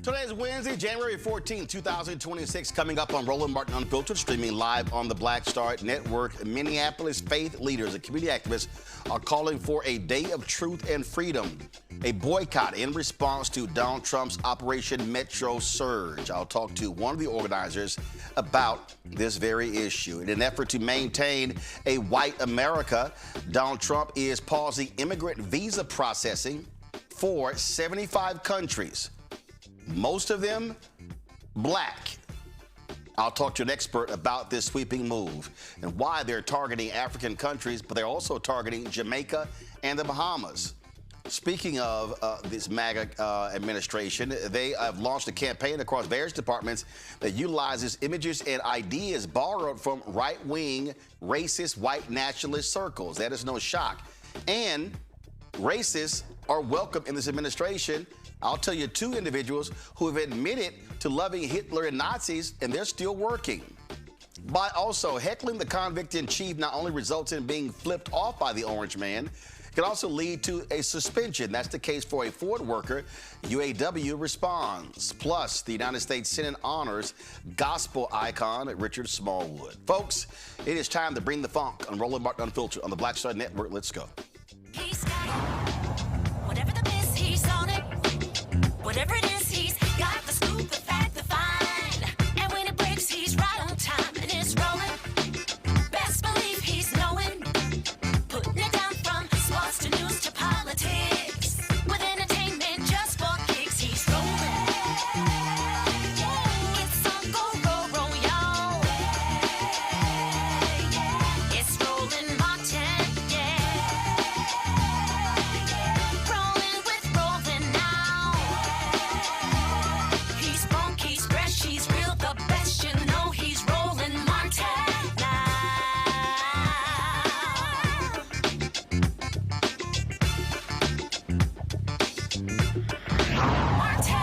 Today is Wednesday, January 14, 2026, coming up on Roland Martin Unfiltered, streaming live on the Black Star Network. Minneapolis faith leaders and community activists are calling for a day of truth and freedom, a boycott in response to Donald Trump's Operation Metro Surge. I'll talk to one of the organizers about this very issue. In an effort to maintain a white America, Donald Trump is pausing immigrant visa processing for 75 countries. Most of them black. I'll talk to an expert about this sweeping move and why they're targeting African countries, but they're also targeting Jamaica and the Bahamas. Speaking of this MAGA administration, they have launched a campaign across various departments that utilizes images and ideas borrowed from right-wing, racist, white nationalist circles. That is no shock. And racists are welcome in this administration. I'll tell you two individuals who have admitted to loving Hitler and Nazis, and they're still working. But also, heckling the convict-in-chief not only results in being flipped off by the orange man, it can also lead to a suspension. That's the case for a Ford worker. UAW responds. Plus, the United States Senate honors gospel icon Richard Smallwood. Folks, it is time to bring the funk on Roland Martin Unfiltered on the Black Star Network. Let's go. He's got it. Whatever the miss, he's on it. Whatever it is, he's got the scoop, the fact, the find. And when it breaks, he's right on time and it's rolling. Best believe he's knowing. Putting it down from sports to news to politics. With entertainment just for kicks, he's rolling. It's on go, y'all. It's Roland Martin, Rolling with Roland now. He's funky, he's fresh, he's real, the best, you know he's Roland Martin now. Martin!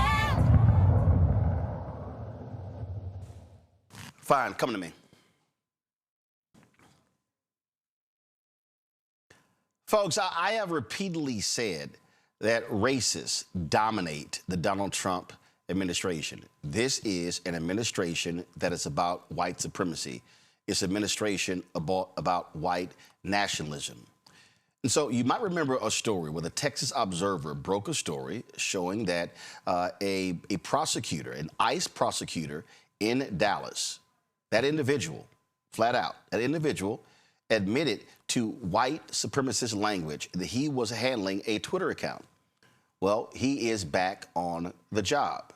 Fine, come to me. Folks, I have repeatedly said that racists dominate the Donald Trump administration. This is an administration that is about white supremacy. It's an administration about white nationalism. And so you might remember a story where the Texas Observer broke a story showing that a prosecutor, an ICE prosecutor in Dallas, that individual, flat out, that individual admitted to white supremacist language that he was handling a Twitter account. Well, he is back on the job.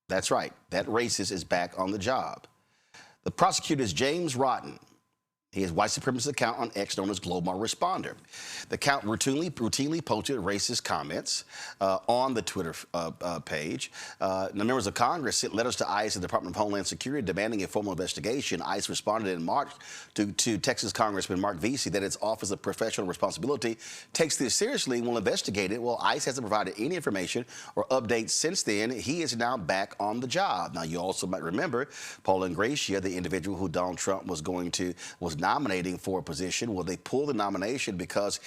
That's right, that racist is back on the job. The prosecutor is James Rotten. He has white supremacist account on X known as Global Responder. The account routinely posted racist comments on the Twitter page. The members of Congress sent letters to ICE and the Department of Homeland Security demanding a formal investigation. ICE responded in March to Texas Congressman Mark Vesey that its Office of Professional Responsibility takes this seriously and will investigate it. Well, ICE hasn't provided any information or updates since then. He is now back on the job. Now, you also might remember Paul Ingratia's, the individual who Donald Trump was nominating for a position. Well, they pulled the nomination because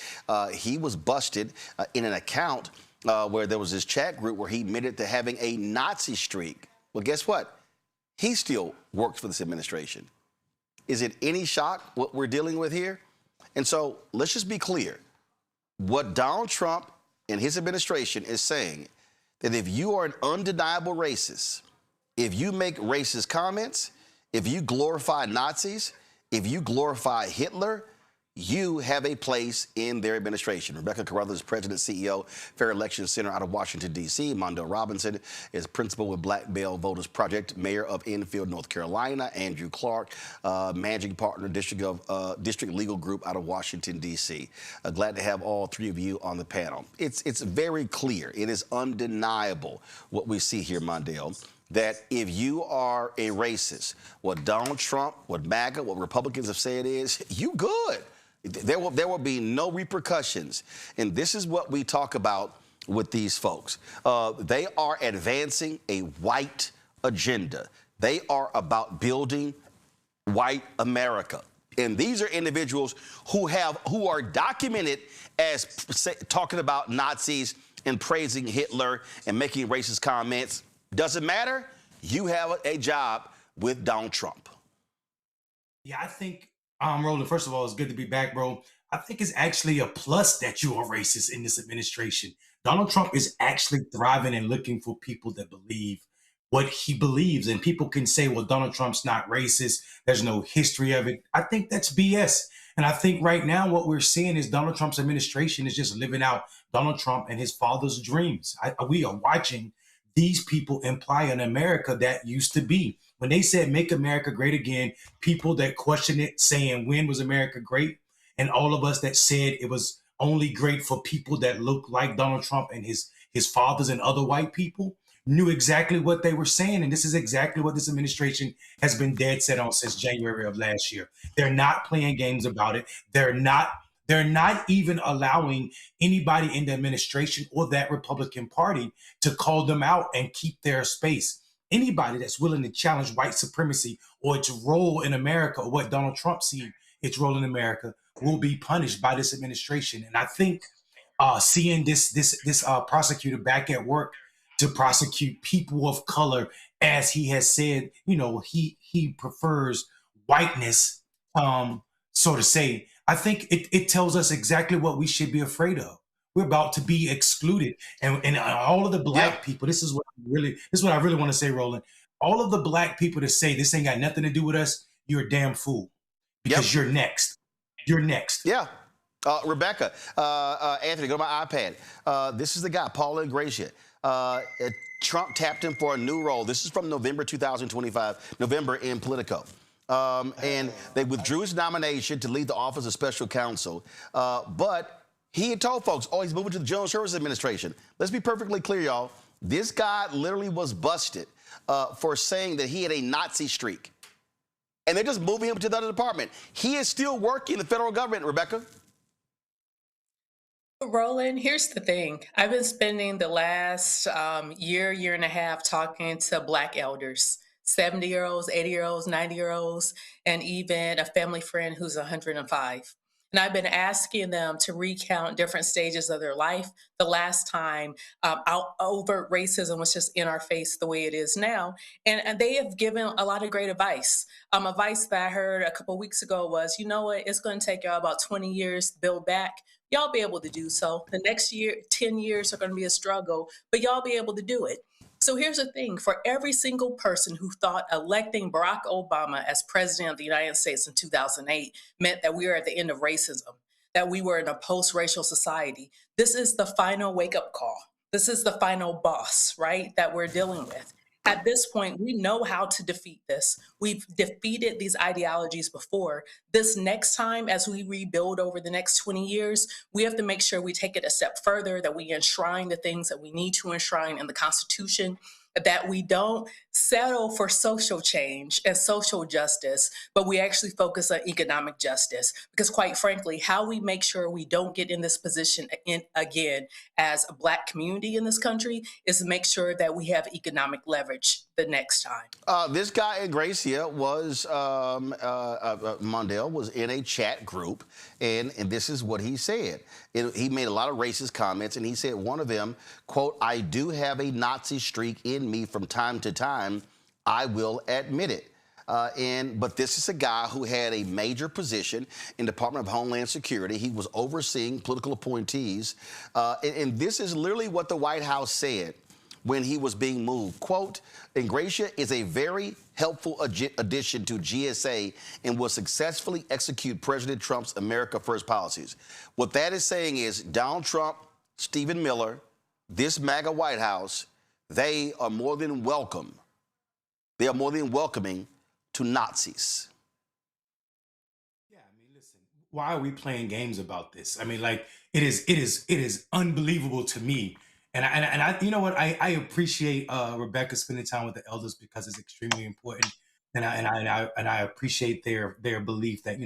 he was busted in an account where there was this chat group where he admitted to having a Nazi streak. Well, guess what? He still works for this administration. Is it any shock what we're dealing with here? And so let's just be clear. What Donald Trump and his administration is saying, that if you are an undeniable racist, if you make racist comments, if you glorify Nazis, if you glorify Hitler, you have a place in their administration. Rebecca Carruthers, President, CEO, Fair Election Center out of Washington, D.C. Mondo Robinson is principal with Black Bell Voters Project, mayor of Enfield, North Carolina. Andrew Clark, managing partner, District Legal Group out of Washington, D.C. Glad to have all three of you on the panel. It's very clear. It is undeniable what we see here, Mondale, that if you are a racist, what Donald Trump, what MAGA, what Republicans have said is, you good. There will be no repercussions. And this is what we talk about with these folks. They are advancing a white agenda. They are about building white America. And these are individuals who are documented as talking about Nazis and praising Hitler and making racist comments Doesn't matter. You have a job with Donald Trump. Yeah, I think, Roland, first of all, it's good to be back, bro. I think it's actually a plus that you are racist in this administration. Donald Trump is actually thriving and looking for people that believe what he believes. And people can say, well, Donald Trump's not racist. There's no history of it. I think that's BS. And I think right now what we're seeing is Donald Trump's administration is just living out Donald Trump and his father's dreams. We are watching these people imply an America that used to be. When they said make America great again, people that question it saying when was America great? And all of us that said it was only great for people that look like Donald Trump and his fathers and other white people knew exactly what they were saying. And this is exactly what this administration has been dead set on since January of last year. They're not playing games about it. They're not even allowing anybody in the administration or that Republican Party to call them out and keep their space. Anybody that's willing to challenge white supremacy or its role in America or what Donald Trump sees its role in America will be punished by this administration. And I think seeing this prosecutor back at work to prosecute people of color, as he has said, he prefers whiteness, so to say. I think it tells us exactly what we should be afraid of. We're about to be excluded, and all of the black people. This is what I really want to say, Roland. All of the black people that say this ain't got nothing to do with us, you're a damn fool, because you're next. You're next. Yeah. Rebecca, Anthony, go to my iPad. This is the guy, Paul Ingracia. Trump tapped him for a new role. This is from November 2025, November in Politico. And they withdrew his nomination to lead the Office of Special Counsel. But he had told folks, he's moving to the General Services Administration. Let's be perfectly clear, y'all. This guy literally was busted for saying that he had a Nazi streak. And they're just moving him to the other department. He is still working in the federal government, Rebecca. Roland, here's the thing. I've been spending the last year and a half talking to Black elders, 70-year-olds, 80-year-olds, 90-year-olds, and even a family friend who's 105. And I've been asking them to recount different stages of their life. The last time overt racism was just in our face the way it is now. And they have given a lot of great advice. Advice that I heard a couple of weeks ago was, you know what, it's going to take y'all about 20 years to build back. Y'all be able to do so. The next 10 years are going to be a struggle, but y'all be able to do it. So here's the thing. For every single person who thought electing Barack Obama as president of the United States in 2008 meant that we were at the end of racism, that we were in a post-racial society, this is the final wake-up call. This is the final boss, right, that we're dealing with. At this point, we know how to defeat this. We've defeated these ideologies before. This next time, as we rebuild over the next 20 years, we have to make sure we take it a step further, that we enshrine the things that we need to enshrine in the Constitution, that we don't settle for social change and social justice, but we actually focus on economic justice. Because quite frankly, how we make sure we don't get in this position again as a Black community in this country is to make sure that we have economic leverage the next time. This guy, Ingracia, was, Mondale was in a chat group, and this is what he said. He made a lot of racist comments, and he said one of them, quote, "I do have a Nazi streak in me from time to time. I will admit it." But this is a guy who had a major position in the Department of Homeland Security. He was overseeing political appointees. And this is literally what the White House said when he was being moved. Quote, "Ingracia is a very helpful addition to GSA and will successfully execute President Trump's America First policies." What that is saying is Donald Trump, Stephen Miller, this MAGA White House, they are more than welcome. They are more than welcoming to Nazis. Yeah, I mean, listen, why are we playing games about this? I mean, like, it is unbelievable to me. And I you know what, I appreciate Rebecca spending time with the elders because it's extremely important. And I appreciate their belief that,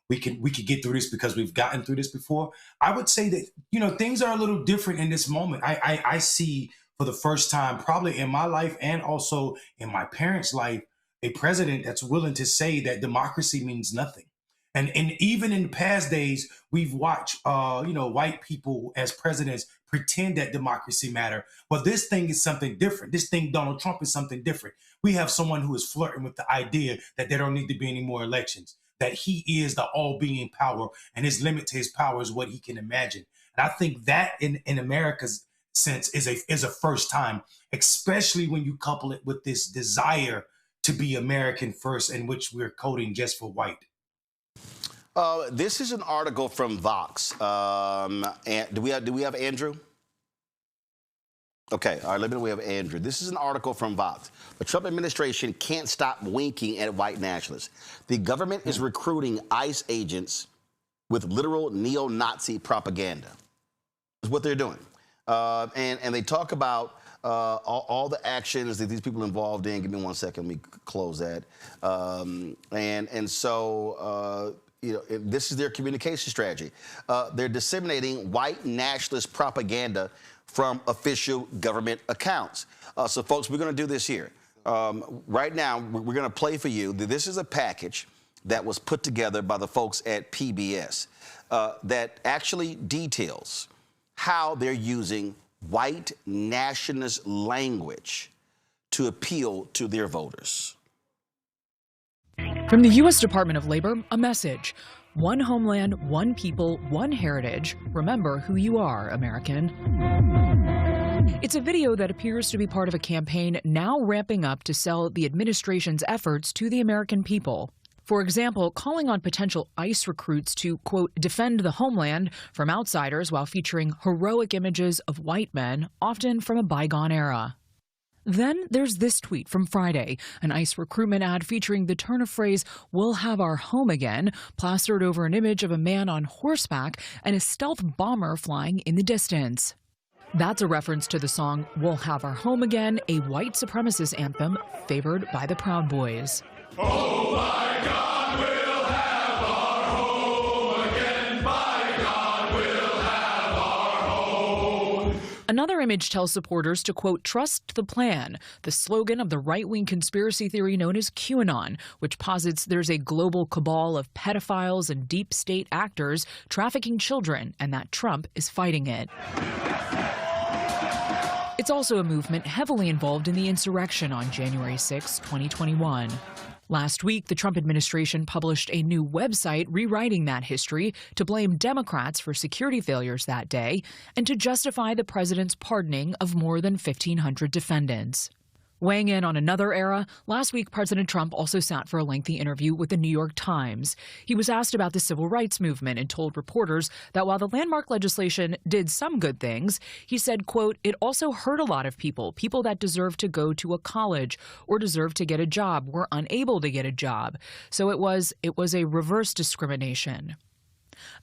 we could get through this because we've gotten through this before. I would say that, things are a little different in this moment. I see for the first time, probably in my life and also in my parents' life, a president that's willing to say that democracy means nothing. And even in past days, we've watched, white people as presidents pretend that democracy matter. Well, this thing is something different. This thing, Donald Trump, is something different. We have someone who is flirting with the idea that there don't need to be any more elections, that he is the all-being power, and his limit to his power is what he can imagine. And I think that in America's sense is a first time, especially when you couple it with this desire to be American first, in which we're coding just for white. This is an article from Vox. And do we have Andrew? Okay, all right, let me know we have Andrew. This is an article from Vox. The Trump administration can't stop winking at white nationalists. The government is recruiting ICE agents with literal neo-Nazi propaganda. Is what they're doing. And they talk about all the actions that these people are involved in. Give me 1 second, let me close that. So you know, this is their communication strategy. They're disseminating white nationalist propaganda from official government accounts. So folks, we're gonna do this here. Right now, we're gonna play for you. This is a package that was put together by the folks at PBS that actually details how they're using white nationalist language to appeal to their voters. From the U.S. Department of Labor, a message. One homeland, one people, one heritage. Remember who you are, American. It's a video that appears to be part of a campaign now ramping up to sell the administration's efforts to the American people. For example, calling on potential ICE recruits to, quote, defend the homeland from outsiders while featuring heroic images of white men, often from a bygone era. Then there's this tweet from Friday, an ICE recruitment ad featuring the turn of phrase, "We'll have our home again," plastered over an image of a man on horseback and a stealth bomber flying in the distance. That's a reference to the song "We'll Have Our Home Again," a white supremacist anthem favored by the Proud Boys. Oh my God, we'll have our home again. By God, we'll have our home. Another image tells supporters to, quote, trust the plan, the slogan of the right-wing conspiracy theory known as QAnon, which posits there's a global cabal of pedophiles and deep state actors trafficking children, and that Trump is fighting it. It's also a movement heavily involved in the insurrection on January 6, 2021. Last week, the Trump administration published a new website rewriting that history to blame Democrats for security failures that day and to justify the president's pardoning of more than 1,500 defendants. Weighing in on another era, last week President Trump also sat for a lengthy interview with the New York Times. He was asked about the civil rights movement and told reporters that while the landmark legislation did some good things, he said, quote, it also hurt a lot of people that deserve to go to a college or deserve to get a job were unable to get a job. So it was a reverse discrimination.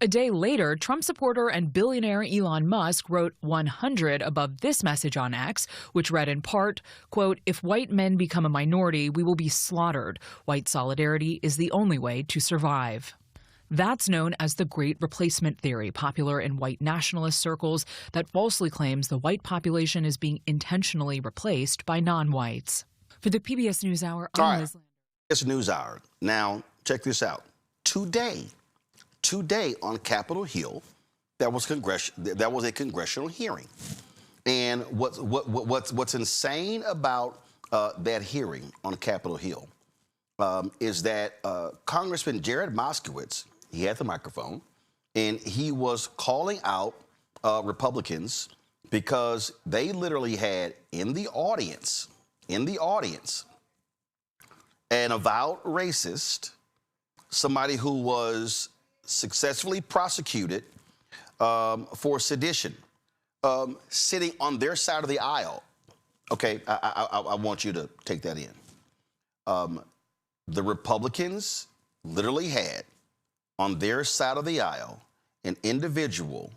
A day later, Trump supporter and billionaire Elon Musk wrote 100 above this message on X, which read in part, quote, if white men become a minority, we will be slaughtered. White solidarity is the only way to survive. That's known as the Great Replacement Theory, popular in white nationalist circles that falsely claims the white population is being intentionally replaced by non-whites. For the PBS NewsHour, I'm Liz Lander. It's NewsHour. Now, check this out. Today on Capitol Hill, that was a congressional hearing, and what's insane about that hearing on Capitol Hill is that Congressman Jared Moskowitz, he had the microphone, and he was calling out Republicans because they literally had in the audience an avowed racist, somebody who was successfully prosecuted for sedition, sitting on their side of the aisle. Okay, I want you to take that in. The Republicans literally had on their side of the aisle an individual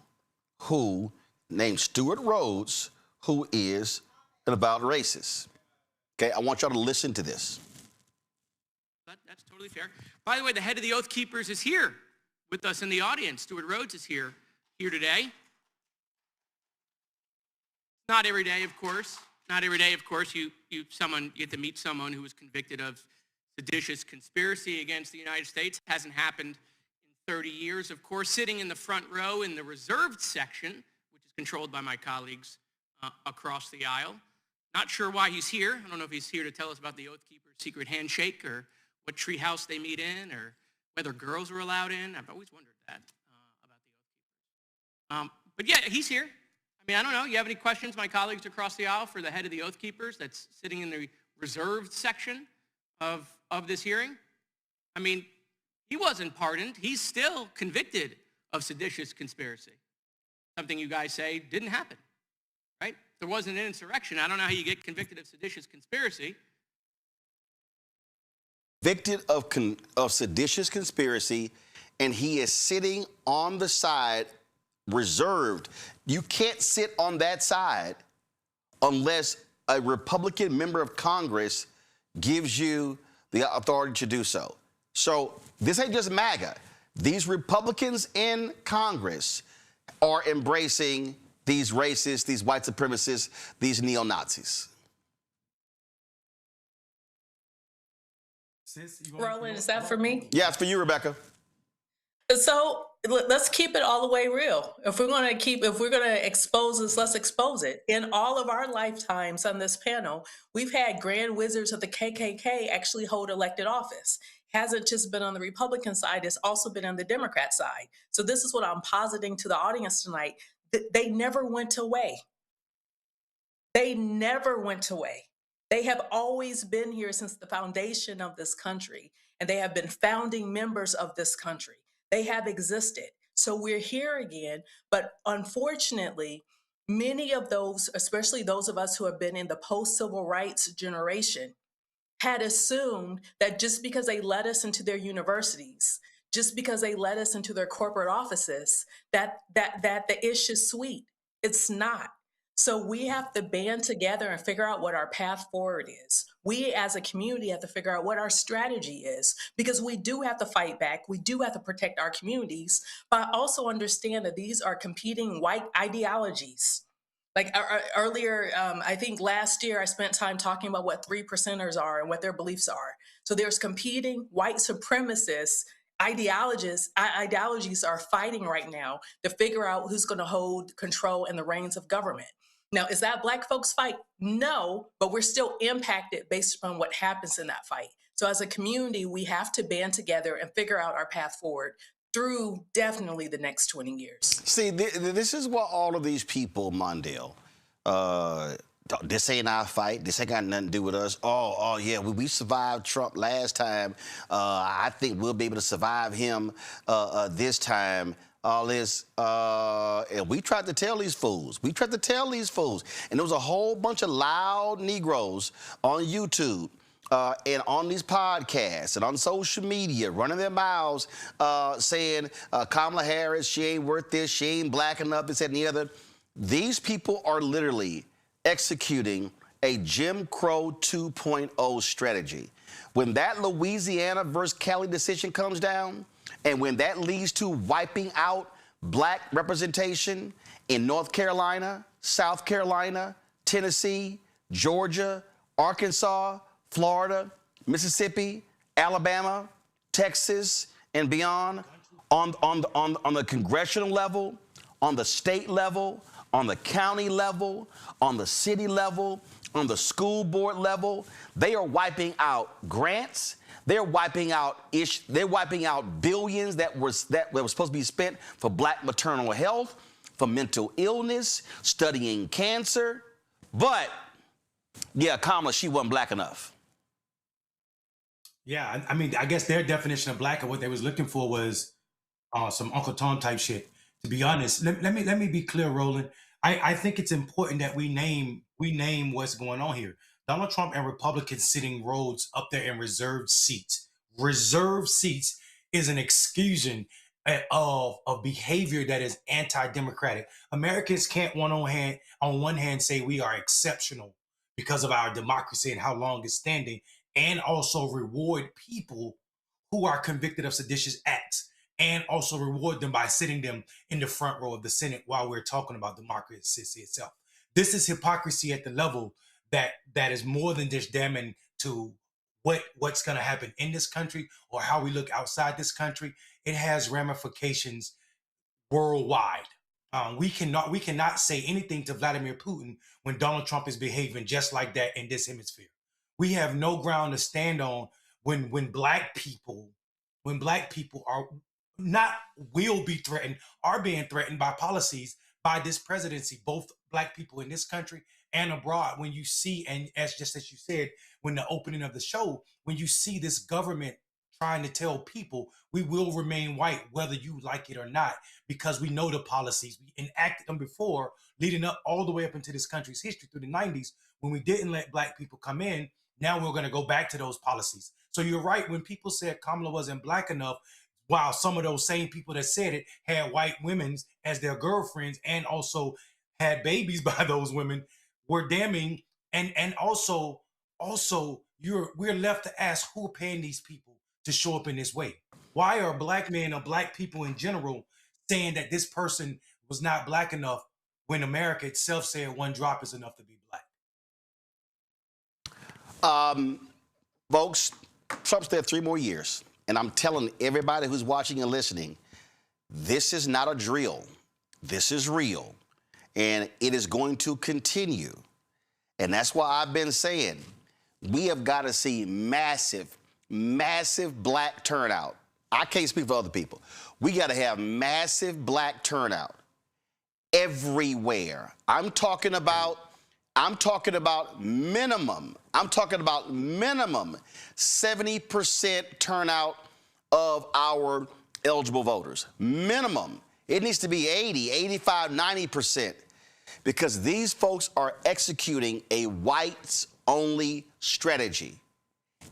who named Stewart Rhodes, who is an avowed racist. Okay, I want y'all to listen to this. That's totally fair. By the way, the head of the Oath Keepers is here with us in the audience. Stewart Rhodes is here today. Not every day, of course. Not every day, of course, you get to meet someone who was convicted of seditious conspiracy against the United States. Hasn't happened in 30 years, of course. Sitting in the front row in the reserved section, which is is controlled by my colleagues across the aisle. Not sure why he's here. I don't know if he's here to tell us about the Oath Keepers' secret handshake or what treehouse they meet in or whether girls were allowed in. I've always wondered that about the Oath Keepers. But yeah, he's here. I mean, I don't know. You have any questions, my colleagues across the aisle, for the head of the Oath Keepers that's sitting in the reserved section of this hearing? I mean, he wasn't pardoned. He's still convicted of seditious conspiracy. Something you guys say didn't happen, right? If there wasn't an insurrection, I don't know how you get convicted of seditious conspiracy. Convicted of seditious conspiracy, and he is sitting on the side reserved. You can't sit on that side unless a Republican member of Congress gives you the authority to do so. So this ain't just MAGA. These Republicans in Congress are embracing these racists, these white supremacists, these neo-Nazis. Roland, is that for me? Yeah, it's for you, Rebecca. So let's keep it all the way real. If we're going to expose this, let's expose it. In all of our lifetimes on this panel, we've had grand wizards of the KKK actually hold elected office. Hasn't just been on the Republican side, it's also been on the Democrat side. So this is what I'm positing to the audience tonight. They never went away. They never went away. They have always been here since the foundation of this country, and they have been founding members of this country. They have existed. So we're here again, but unfortunately, many of those, especially those of us who have been in the post-civil rights generation, had assumed that just because they let us into their universities, just because they let us into their corporate offices, that the issue is sweet. It's not. So we have to band together and figure out what our path forward is. We as a community have to figure out what our strategy is, because we do have to fight back. We do have to protect our communities, but also understand that these are competing white ideologies. Like earlier, I think last year I spent time talking about what 3%ers are and what their beliefs are. So there's competing white supremacist ideologies are fighting right now to figure out who's going to hold control and the reins of government. Now, is that Black folks' fight? No, but we're still impacted based upon what happens in that fight. So as a community, we have to band together and figure out our path forward through definitely the next 20 years. See, this is what all of these people, Mondale, this ain't our fight. This ain't got nothing to do with us. Oh yeah, we survived Trump last time. I think we'll be able to survive him this time. All this, and we tried to tell these fools. And there was a whole bunch of loud Negroes on YouTube and on these podcasts and on social media running their mouths saying Kamala Harris, she ain't worth this, she ain't black enough, this, that, and the other. These people are literally executing a Jim Crow 2.0 strategy. When that Louisiana versus Cali decision comes down, and when that leads to wiping out black representation in North Carolina, South Carolina, Tennessee, Georgia, Arkansas, Florida, Mississippi, Alabama, Texas, and beyond, on the congressional level, on the state level, on the county level, on the city level, on the school board level, they are wiping out grants. They're wiping out billions that were supposed to be spent for black maternal health, for mental illness, studying cancer. But yeah, Kamala, she wasn't black enough. Yeah, I mean, I guess their definition of black and what they was looking for was some Uncle Tom type shit. To be honest, let me be clear, Roland. I think it's important that we name what's going on here. Donald Trump and Republicans sitting rows up there in reserved seats. Reserved seats is an exclusion of behavior that is anti-democratic. Americans can't on one hand say we are exceptional because of our democracy and how long it's standing, and also reward people who are convicted of seditious acts, and also reward them by sitting them in the front row of the Senate while we're talking about democracy itself. This is hypocrisy at the level that is more than just damning to what's going to happen in this country or how we look outside this country. It has ramifications worldwide. We cannot say anything to Vladimir Putin when Donald Trump is behaving just like that in this hemisphere. We have no ground to stand on when black people are not will be threatened, are being threatened by policies by this presidency, both black people in this country and abroad. When you see, and as you said, when the opening of the show, when you see this government trying to tell people we will remain white, whether you like it or not, because we know the policies. We enacted them before, leading up all the way up into this country's history through the 90s, when we didn't let black people come in. Now we're going to go back to those policies. So you're right. When people said Kamala wasn't black enough, while some of those same people that said it had white women as their girlfriends and also had babies by those women, were damning. And also we're left to ask, who are paying these people to show up in this way? Why are black men or black people in general saying that this person was not black enough when America itself said one drop is enough to be black? Folks, Trump's there 3 more years. And I'm telling everybody who's watching and listening, this is not a drill. This is real. And it is going to continue. And that's why I've been saying we have got to see massive black turnout. I can't speak for other people. We got to have massive black turnout everywhere. I'm talking about minimum 70% turnout of our eligible voters. Minimum. It needs to be 80, 85, 90%, because these folks are executing a whites-only strategy.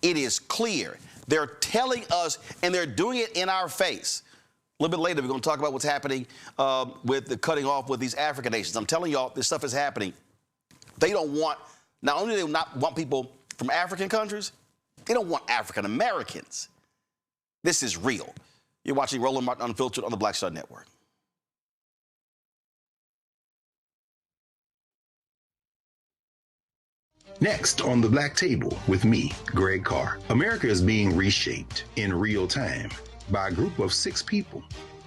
It is clear. They're telling us, and they're doing it in our face. A little bit later, we're going to talk about what's happening with the cutting off with these African nations. I'm telling y'all, this stuff is happening. They don't want, not only do they not want people from African countries, they don't want African Americans. This is real. You're watching Roland Martin Unfiltered on the Black Star Network. Next on the Black Table with me, Greg Carr. America is being reshaped in real time by a group of 6 people,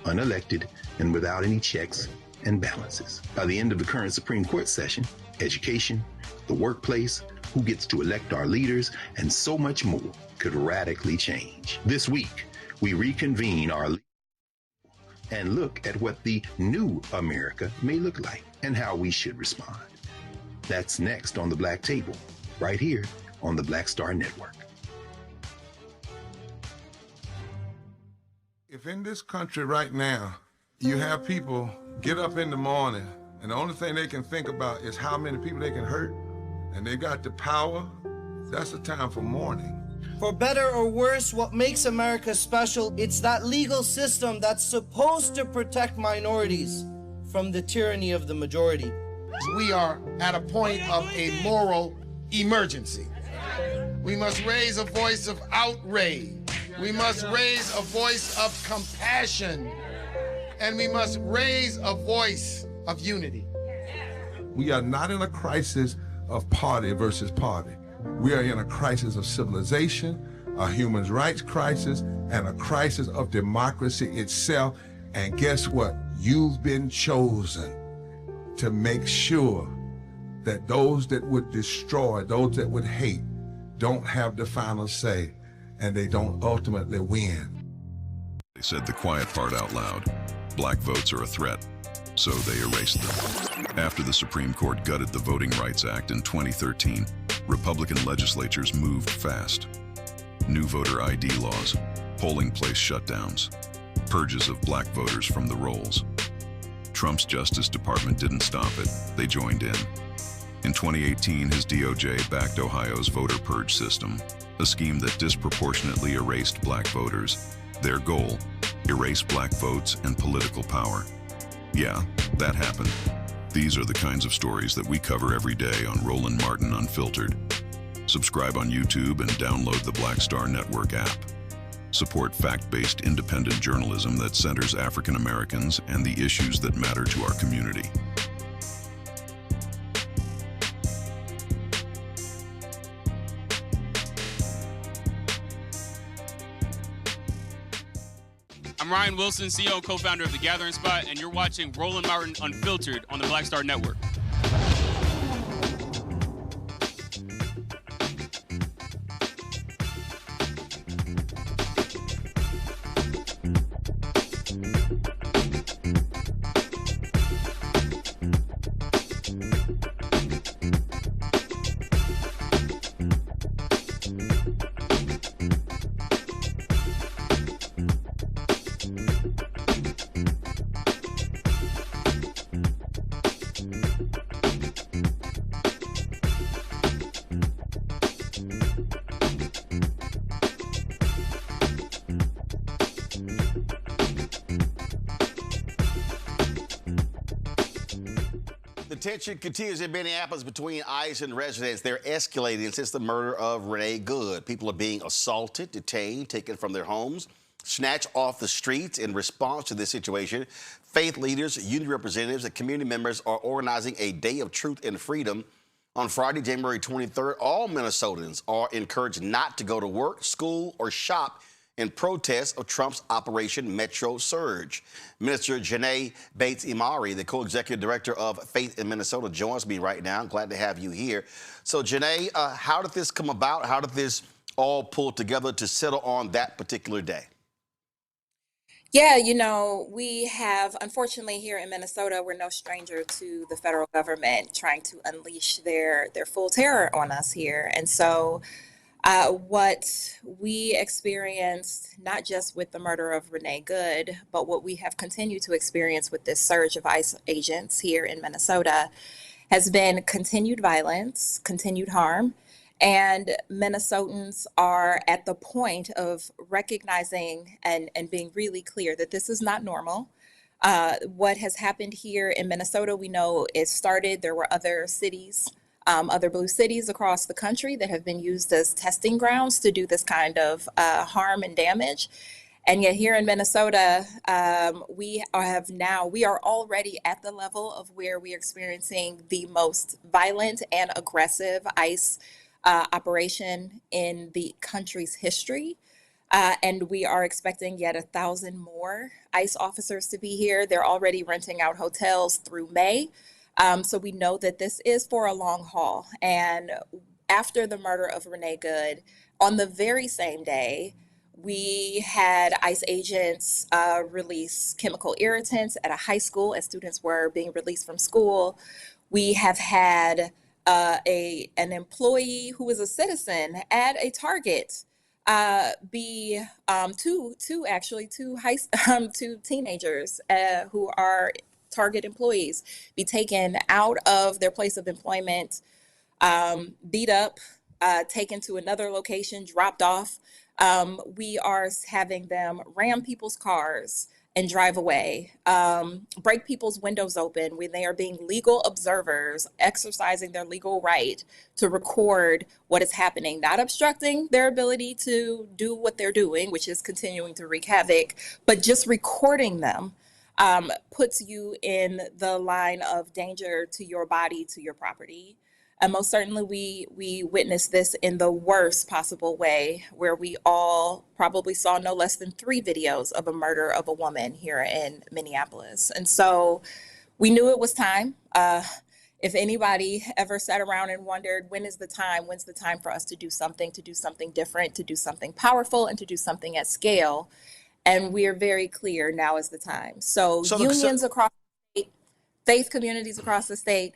unelected and without any checks and balances. By the end of the current Supreme Court session, education, the workplace, who gets to elect our leaders, and so much more could radically change. This week, we reconvene our and look at what the new America may look like and how we should respond. That's next on the Black Table, right here on the Black Star Network. If in this country right now, you have people get up in the morning and the only thing they can think about is how many people they can hurt, and they got the power, that's the time for mourning. For better or worse, what makes America special, it's that legal system that's supposed to protect minorities from the tyranny of the majority. We are at a point of a moral emergency. We must raise a voice of outrage. We must raise a voice of compassion. And we must raise a voice of unity. We are not in a crisis of party versus party. We are in a crisis of civilization, a human rights crisis, and a crisis of democracy itself. And guess what? You've been chosen to make sure that those that would destroy, those that would hate, don't have the final say, and they don't ultimately win. They said the quiet part out loud. Black votes are a threat, so they erased them. After the Supreme Court gutted the Voting Rights Act in 2013, Republican legislatures moved fast. New voter ID laws, polling place shutdowns, purges of black voters from the rolls. Trump's Justice Department didn't stop it, they joined in. In 2018, his DOJ backed Ohio's voter purge system, a scheme that disproportionately erased black voters. Their goal, erase black votes and political power. Yeah, that happened. These are the kinds of stories that we cover every day on Roland Martin Unfiltered. Subscribe on YouTube and download the Black Star Network app. Support fact-based independent journalism that centers African Americans and the issues that matter to our community. I'm Ryan Wilson, CEO and co-founder of The Gathering Spot, and you're watching Roland Martin Unfiltered on the Black Star Network. The tension continues in Minneapolis between ICE and residents. They're escalating since the murder of Renee Good. People are being assaulted, detained, taken from their homes, snatched off the streets. In response to this situation, faith leaders, union representatives, and community members are organizing a Day of Truth and Freedom. On Friday, January 23rd, all Minnesotans are encouraged not to go to work, school, or shop in protest of Trump's Operation Metro Surge. Minister Janae Bates-Imari, the co-executive director of Faith in Minnesota, joins me right now. Glad to have you here. So, Janae, how did this come about? How did this all pull together to settle on that particular day? Yeah, we have, unfortunately, here in Minnesota, we're no stranger to the federal government trying to unleash their full terror on us here. And so what we experienced, not just with the murder of Renee Good, but what we have continued to experience with this surge of ICE agents here in Minnesota has been continued violence, continued harm. And Minnesotans are at the point of recognizing and being really clear that this is not normal. What has happened here in Minnesota, we know it started, there were other cities, other blue cities across the country that have been used as testing grounds to do this kind of harm and damage. And yet here in Minnesota, we are already at the level of where we are experiencing the most violent and aggressive ICE operation in the country's history. And we are expecting yet 1,000 more ICE officers to be here. They're already renting out hotels through May. So we know that this is for a long haul. And after the murder of Renee Good, on the very same day, we had ICE agents release chemical irritants at a high school as students were being released from school. We have had an employee who was a citizen at a Target be two teenagers who are Target employees be taken out of their place of employment, beat up, taken to another location, dropped off. We are having them ram people's cars and drive away, break people's windows open when they are being legal observers, exercising their legal right to record what is happening, not obstructing their ability to do what they're doing, which is continuing to wreak havoc, but just recording them puts you in the line of danger to your body, to your property. And most certainly we witnessed this in the worst possible way, where we all probably saw no less than 3 videos of a murder of a woman here in Minneapolis. And so we knew it was time. If anybody ever sat around and wondered, when's the time for us to do something different, to do something powerful, and to do something at scale? And we're very clear, now is the time. So unions across the state, faith communities across the state,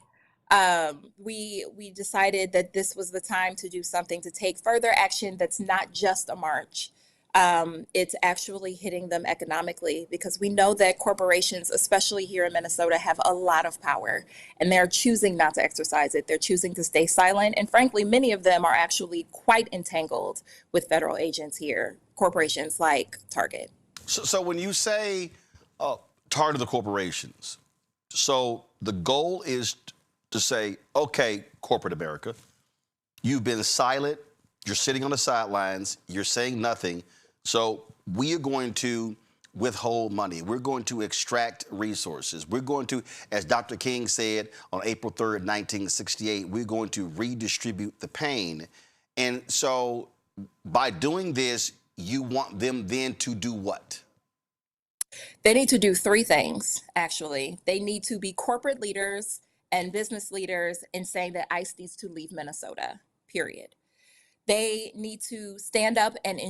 we decided that this was the time to do something, to take further action that's not just a march. It's actually hitting them economically, because we know that corporations, especially here in Minnesota, have a lot of power, and they're choosing not to exercise it. They're choosing to stay silent. And frankly, many of them are actually quite entangled with federal agents here, corporations like Target. So when you say target the corporations, so the goal is to say, okay, corporate America, you've been silent, you're sitting on the sidelines, you're saying nothing, so we are going to withhold money. We're going to extract resources. We're going to, as Dr. King said on April 3rd, 1968, we're going to redistribute the pain. And so by doing this, you want them then to do what? They need to do three things, actually. They need to be corporate leaders and business leaders in saying that ICE needs to leave Minnesota, period. They need to stand up and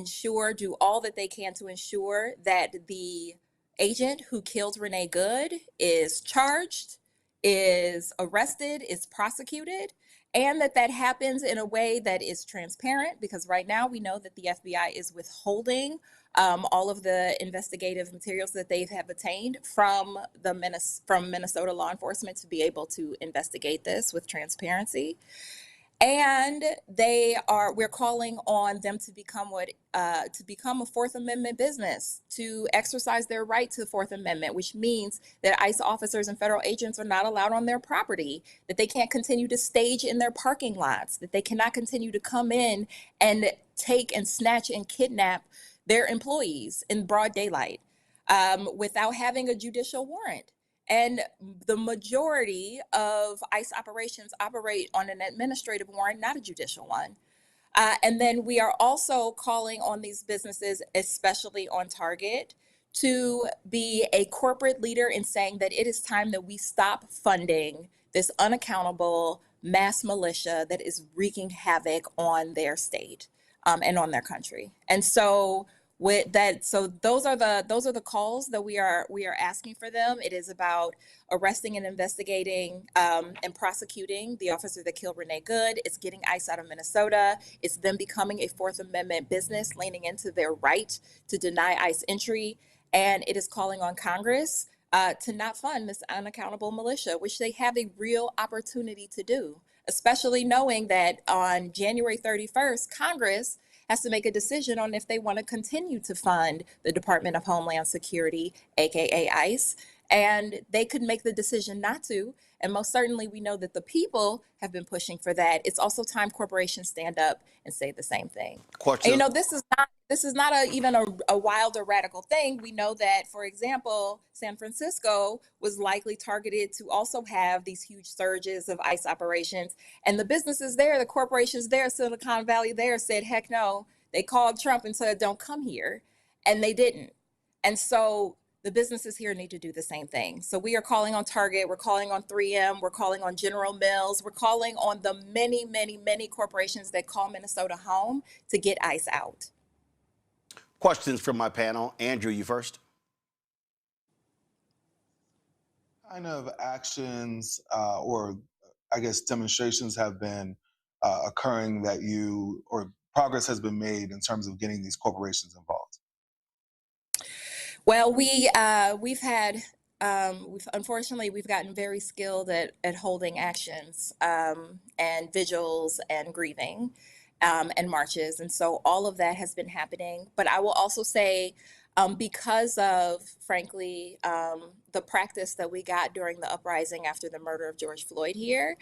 do all that they can to ensure that the agent who killed Renee Good is charged, is arrested, is prosecuted, and that happens in a way that is transparent, because right now we know that the FBI is withholding all of the investigative materials that they have obtained from Minnesota law enforcement to be able to investigate this with transparency. And we're calling on them to become a Fourth Amendment business, to exercise their right to the Fourth Amendment, which means that ICE officers and federal agents are not allowed on their property, that they can't continue to stage in their parking lots, that they cannot continue to come in and take and snatch and kidnap their employees in broad daylight without having a judicial warrant. And the majority of ICE operations operate on an administrative warrant, not a judicial one. And then we are also calling on these businesses, especially on Target, to be a corporate leader in saying that it is time that we stop funding this unaccountable mass militia that is wreaking havoc on their state and on their country. And so those are the calls that we are asking for them. It is about arresting and investigating and prosecuting the officer that killed Renee Good. It's getting ICE out of Minnesota. It's them becoming a Fourth Amendment business, leaning into their right to deny ICE entry. And it is calling on Congress to not fund this unaccountable militia, which they have a real opportunity to do, especially knowing that on January 31st, Congress has to make a decision on if they want to continue to fund the Department of Homeland Security, aka ICE, and they could make the decision not to. And most certainly we know that the people have been pushing for that. It's also time corporations stand up and say the same thing. And, this is not even a wild or radical thing. We know that, for example, San Francisco was likely targeted to also have these huge surges of ICE operations. And the businesses there, the corporations there, Silicon Valley there said, heck no. They called Trump and said, don't come here. And they didn't. And so the businesses here need to do the same thing. So we are calling on Target. We're calling on 3M. We're calling on General Mills. We're calling on the many, many, many corporations that call Minnesota home to get ICE out. Questions from my panel. Andrew, you first. Kind of actions or I guess demonstrations have been occurring that or progress has been made in terms of getting these corporations involved? Well, unfortunately, we've gotten very skilled at holding actions and vigils and grieving and marches. And so all of that has been happening. But I will also say, because of, frankly, the practice that we got during the uprising after the murder of George Floyd here,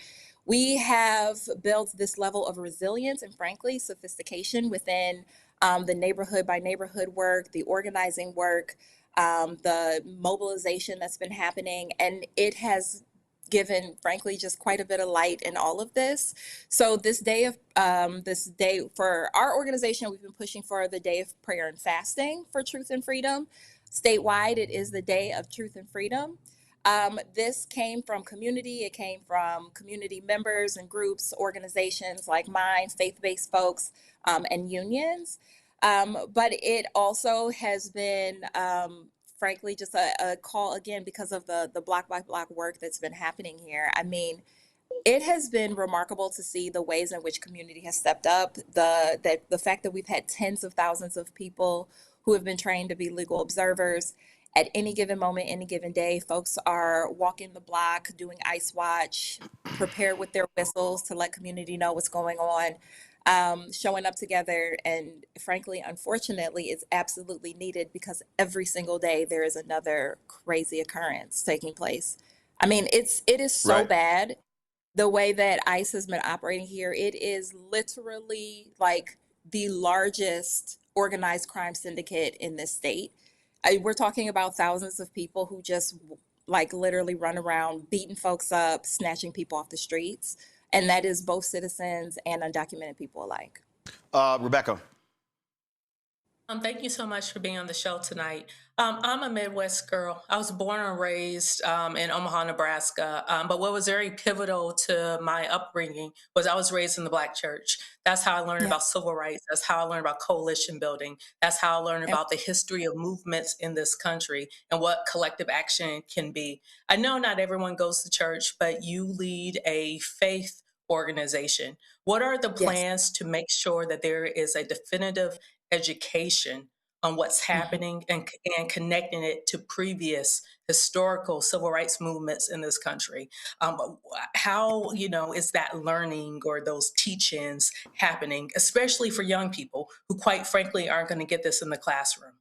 we have built this level of resilience and, frankly, sophistication within the neighborhood by neighborhood work, the organizing work, the mobilization that's been happening. And it has given, frankly, just quite a bit of light in all of this. So this day for our organization, we've been pushing for the day of prayer and fasting for truth and freedom. Statewide, it is the day of truth and freedom. This came from community. It came from community members and groups, organizations like mine, faith-based folks, and unions. But it also has been, frankly, just a call, again, because of the block by block work that's been happening here. I mean, it has been remarkable to see the ways in which community has stepped up, the fact that we've had tens of thousands of people who have been trained to be legal observers. At any given moment, any given day, folks are walking the block, doing ICE watch, prepared with their whistles to let community know what's going on, showing up together. And frankly, unfortunately, it's absolutely needed because every single day there is another crazy occurrence taking place. I mean, it is so bad the way that ICE has been operating here. It is literally like the largest organized crime syndicate in this state. We're talking about thousands of people who just like literally run around beating folks up, snatching people off the streets. And that is both citizens and undocumented people alike. Rebecca. Thank you so much for being on the show tonight. I'm a Midwest girl. I was born and raised in Omaha, Nebraska. But what was very pivotal to my upbringing was I was raised in the Black church. That's how I learned Yeah. about civil rights. That's how I learned about coalition building. That's how I learned Yep. about the history of movements in this country and what collective action can be. I know not everyone goes to church, but you lead a faith organization. What are the Yes. plans to make sure that there is a definitive education on what's Mhm. happening and connecting it to previous historical civil rights movements in this country? How, is that learning or those teachings happening, especially for young people who, quite frankly, aren't going to get this in the classroom?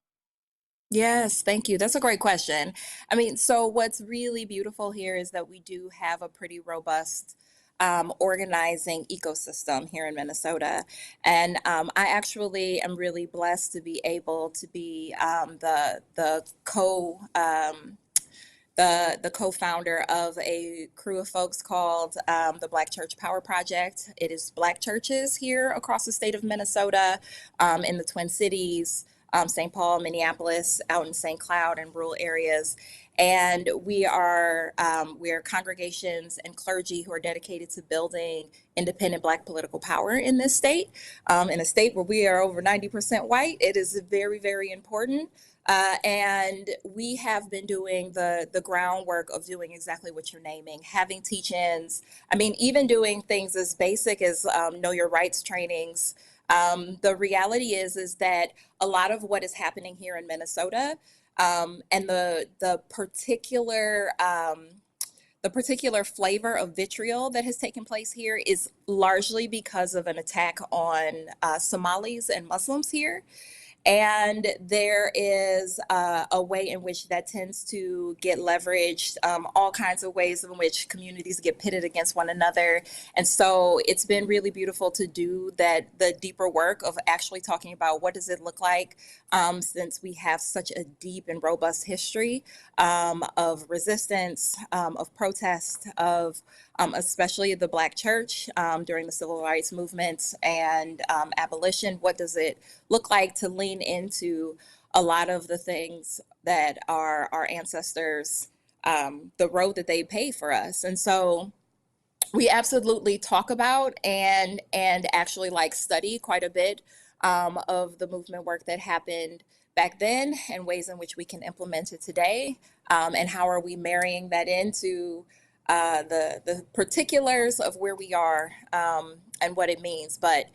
Yes, thank you. That's a great question. I mean, so what's really beautiful here is that we do have a pretty robust organizing ecosystem here in Minnesota. And I actually am really blessed to be able to be the co-founder of a crew of folks called the Black Church Power Project. It is Black churches here across the state of Minnesota, in the Twin Cities, St. Paul, Minneapolis, out in St. Cloud and rural areas. And we are congregations and clergy who are dedicated to building independent Black political power in this state. In a state where we are over 90% white, it is very, very important. And we have been doing the groundwork of doing exactly what you're naming, having teach-ins. I mean, even doing things as basic as know your rights trainings. The reality is that a lot of what is happening here in Minnesota, and the particular flavor of vitriol that has taken place here is largely because of an attack on Somalis and Muslims here. And there is a way in which that tends to get leveraged, all kinds of ways in which communities get pitted against one another. And so it's been really beautiful to do the deeper work of actually talking about what does it look like, since we have such a deep and robust history of resistance, of protest, of especially the Black church during the civil rights movement and abolition. What does it look like to lean into a lot of the things that our ancestors, the road that they paved for us? And so we absolutely talk about and actually like study quite a bit of the movement work that happened back then and ways in which we can implement it today, and how are we marrying that into the particulars of where we are, and what it means. But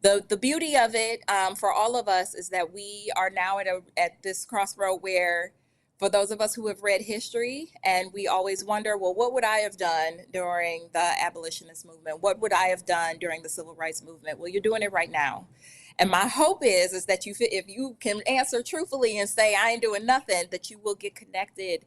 the beauty of it, for all of us, is that we are now at this crossroad where, for those of us who have read history, and we always wonder, well, what would I have done during the abolitionist movement? What would I have done during the civil rights movement? Well, you're doing it right now. And my hope is that if you can answer truthfully and say, I ain't doing nothing, that you will get connected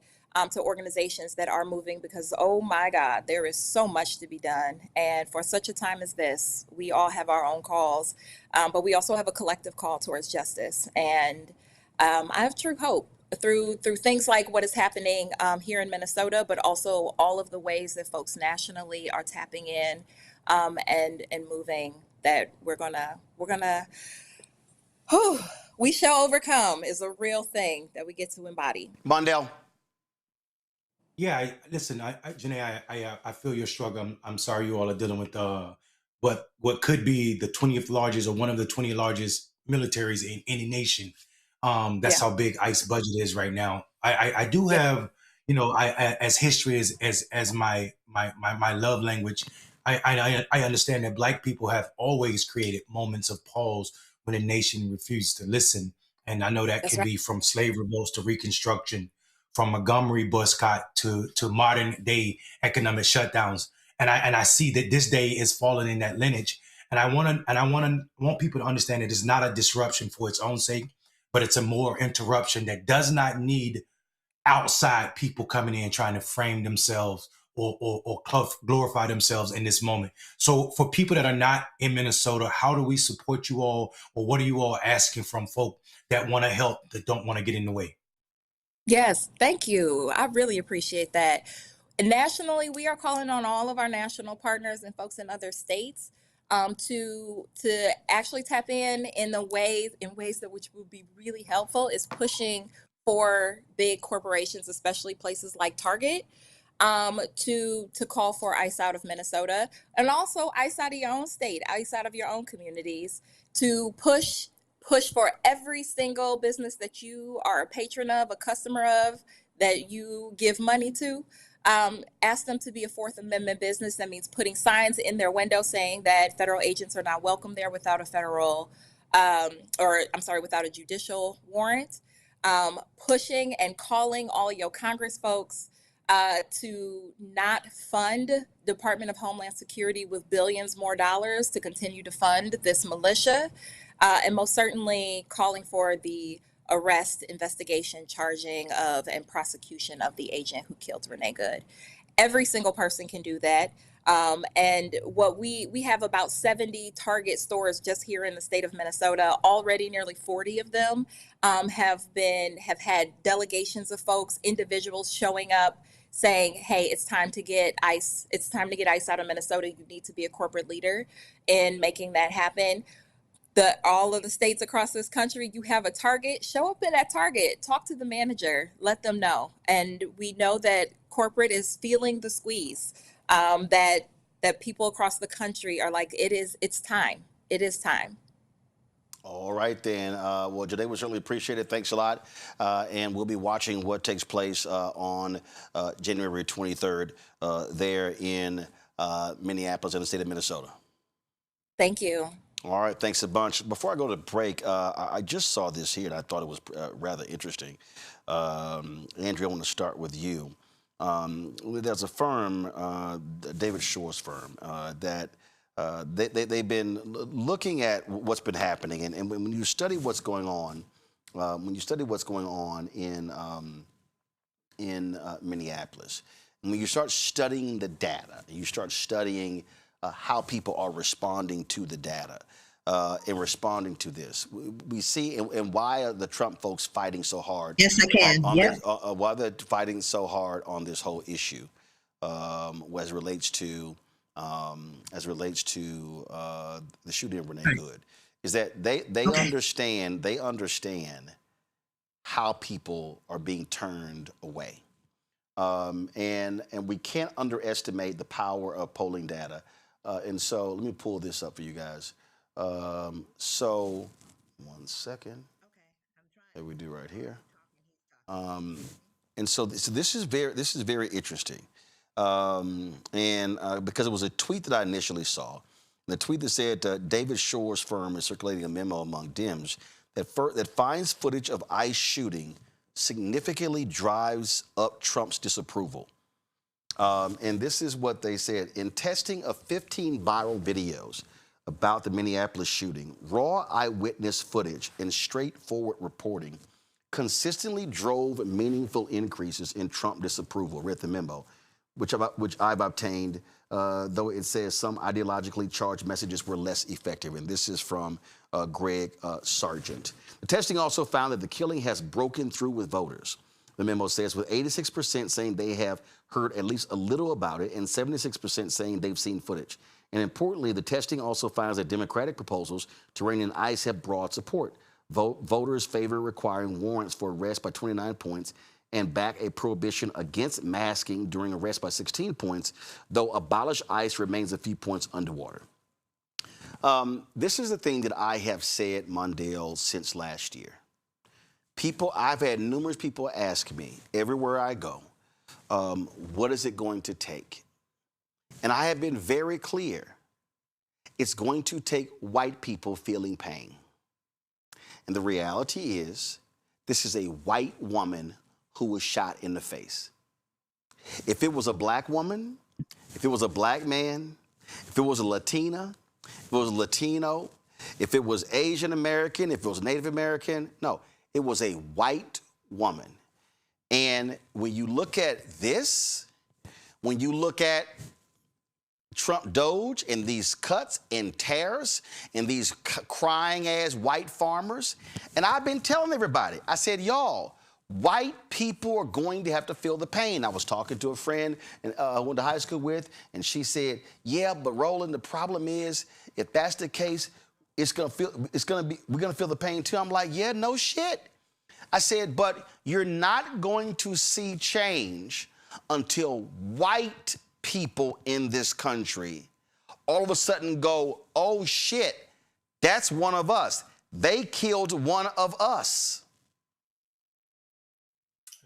to organizations that are moving, because, oh my God, there is so much to be done. And for such a time as this, we all have our own calls, but we also have a collective call towards justice. And I have true hope through things like what is happening here in Minnesota, but also all of the ways that folks nationally are tapping in, and moving, that whew, we shall overcome is a real thing that we get to embody. Mondale. Yeah, listen, Janae, I feel your struggle. I'm sorry you all are dealing with what could be the 20th largest or one of the 20 largest militaries in any nation. That's how big ICE budget is right now. I do have, as history as my love language. I understand that Black people have always created moments of pause when a nation refused to listen, and I know that That's can right. be from slave revolts to Reconstruction, from Montgomery boycott to modern day economic shutdowns. And I see that this day is falling in that lineage. And I want people to understand that it's not a disruption for its own sake, but it's a more interruption that does not need outside people coming in trying to frame themselves or glorify themselves in this moment. So for people that are not in Minnesota, how do we support you all, or what are you all asking from folk that want to help, that don't want to get in the way? Yes, thank you. I really appreciate that. Nationally, we are calling on all of our national partners and folks in other states to actually tap in the ways that which would be really helpful is pushing for big corporations, especially places like Target, to call for ICE out of Minnesota, and also ICE out of your own state, ICE out of your own communities, to push for every single business that you are a patron of, a customer of, that you give money to. Ask them to be a Fourth Amendment business. That means putting signs in their window saying that federal agents are not welcome there without a without a judicial warrant. Pushing and calling all your Congress folks to not fund Department of Homeland Security with billions more dollars to continue to fund this militia, and most certainly calling for the arrest, investigation, charging of, and prosecution of the agent who killed Renee Good. Every single person can do that. And what we have about 70 Target stores just here in the state of Minnesota. Already nearly 40 of them have had delegations of folks, individuals showing up saying, hey, it's time to get ICE out of Minnesota. You need to be a corporate leader in making that happen. All of the states across this country, you have a Target, show up at that Target, talk to the manager, let them know. And we know that corporate is feeling the squeeze, that people across the country are like, it's time. It is time. All right, then. Well, Janae, we certainly appreciate it. Thanks a lot. And we'll be watching what takes place on January 23rd there in Minneapolis in the state of Minnesota. Thank you. All right, thanks a bunch. Before I go to break, I just saw this here, and I thought it was rather interesting. Andrea, I want to start with you. There's a firm, David Shore's firm, that they've been looking at what's been happening, and when you study what's going on, in Minneapolis, and when you start studying the data, you start studying how people are responding to the data and responding to this. We see, and why are the Trump folks fighting so hard? Yes, I can. Why they're fighting so hard on this whole issue as it relates to the shooting of Renee Good, is that they understand how people are being turned away, and we can't underestimate the power of polling data. And so let me pull this up for you guys. So 1 second. Okay, I'm trying. There we do right here. And so this is very interesting. Because it was a tweet that I initially saw, the tweet that said David Shore's firm is circulating a memo among Dems that finds footage of ICE shooting significantly drives up Trump's disapproval. And this is what they said. In testing of 15 viral videos about the Minneapolis shooting, raw eyewitness footage and straightforward reporting consistently drove meaningful increases in Trump disapproval, read the memo, which I've obtained, though it says some ideologically charged messages were less effective. And this is from Greg Sargent. The testing also found that the killing has broken through with voters. The memo says, with 86% saying they have heard at least a little about it and 76% saying they've seen footage. And importantly, the testing also finds that Democratic proposals to rein in ICE have broad support. Voters favor requiring warrants for arrest by 29 points and back a prohibition against masking during arrest by 16 points, though abolish ICE remains a few points underwater. This is the thing that I have said, Mondale, since last year. I've had numerous people ask me everywhere I go, what is it going to take? And I have been very clear. It's going to take white people feeling pain. And the reality is, this is a white woman who was shot in the face. If it was a black woman, if it was a black man, if it was a Latina, if it was a Latino, if it was Asian American, if it was Native American, no. It was a white woman. And when you look at this, when you look at Trump Doge and these cuts and tears and these crying ass white farmers, and I've been telling everybody, I said, y'all, White people are going to have to feel the pain. I was talking to a friend I went to high school with, and she said, "Yeah, but Roland, the problem is, if that's the case, we're gonna feel the pain too." I'm like, "Yeah, no shit." I said, "But you're not going to see change until white people in this country all of a sudden go, oh shit, that's one of us. They killed one of us."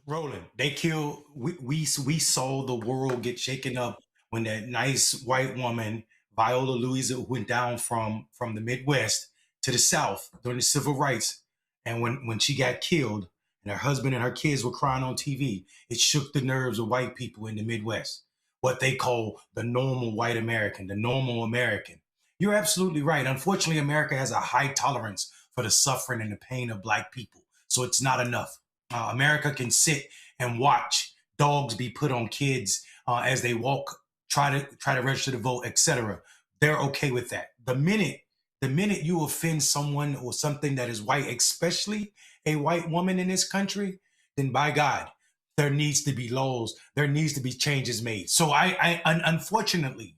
Roland, they killed. We saw the world get shaken up when that nice white woman Viola Louisa went down from the Midwest to the South during the civil rights, and when she got killed, and her husband and her kids were crying on TV, it shook the nerves of white people in the Midwest. What they call the normal white American, the normal American. You're absolutely right. Unfortunately, America has a high tolerance for the suffering and the pain of black people, so it's not enough. America can sit and watch dogs be put on kids as they walk, try to register to vote, etc. They're okay with that. The minute you offend someone or something that is white, especially a white woman in this country, then by God, there needs to be laws. There needs to be changes made. So I unfortunately,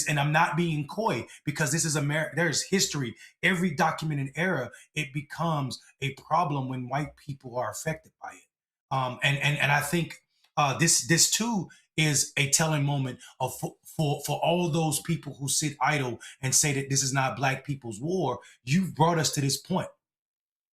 and I'm not being coy because this is America. There's history. Every documented era, it becomes a problem when white people are affected by it. And I think this too is a telling moment for all those people who sit idle and say that this is not black people's war. You've brought us to this point.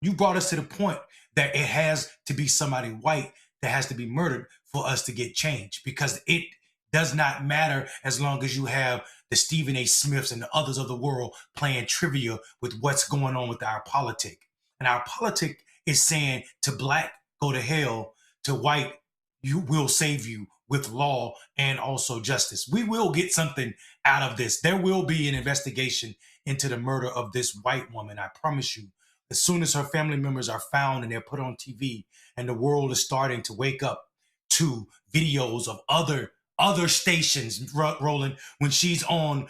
You brought us to the point that it has to be somebody white that has to be murdered for us to get change, because it does not matter as long as you have the Stephen A. Smiths and the others of the world playing trivia with what's going on with our politic. And our politic is saying to black, go to hell, to white, you will save you with law and also justice. We will get something out of this. There will be an investigation into the murder of this white woman, I promise you. As soon as her family members are found and they're put on TV and the world is starting to wake up to videos of other stations, Roland, when she's on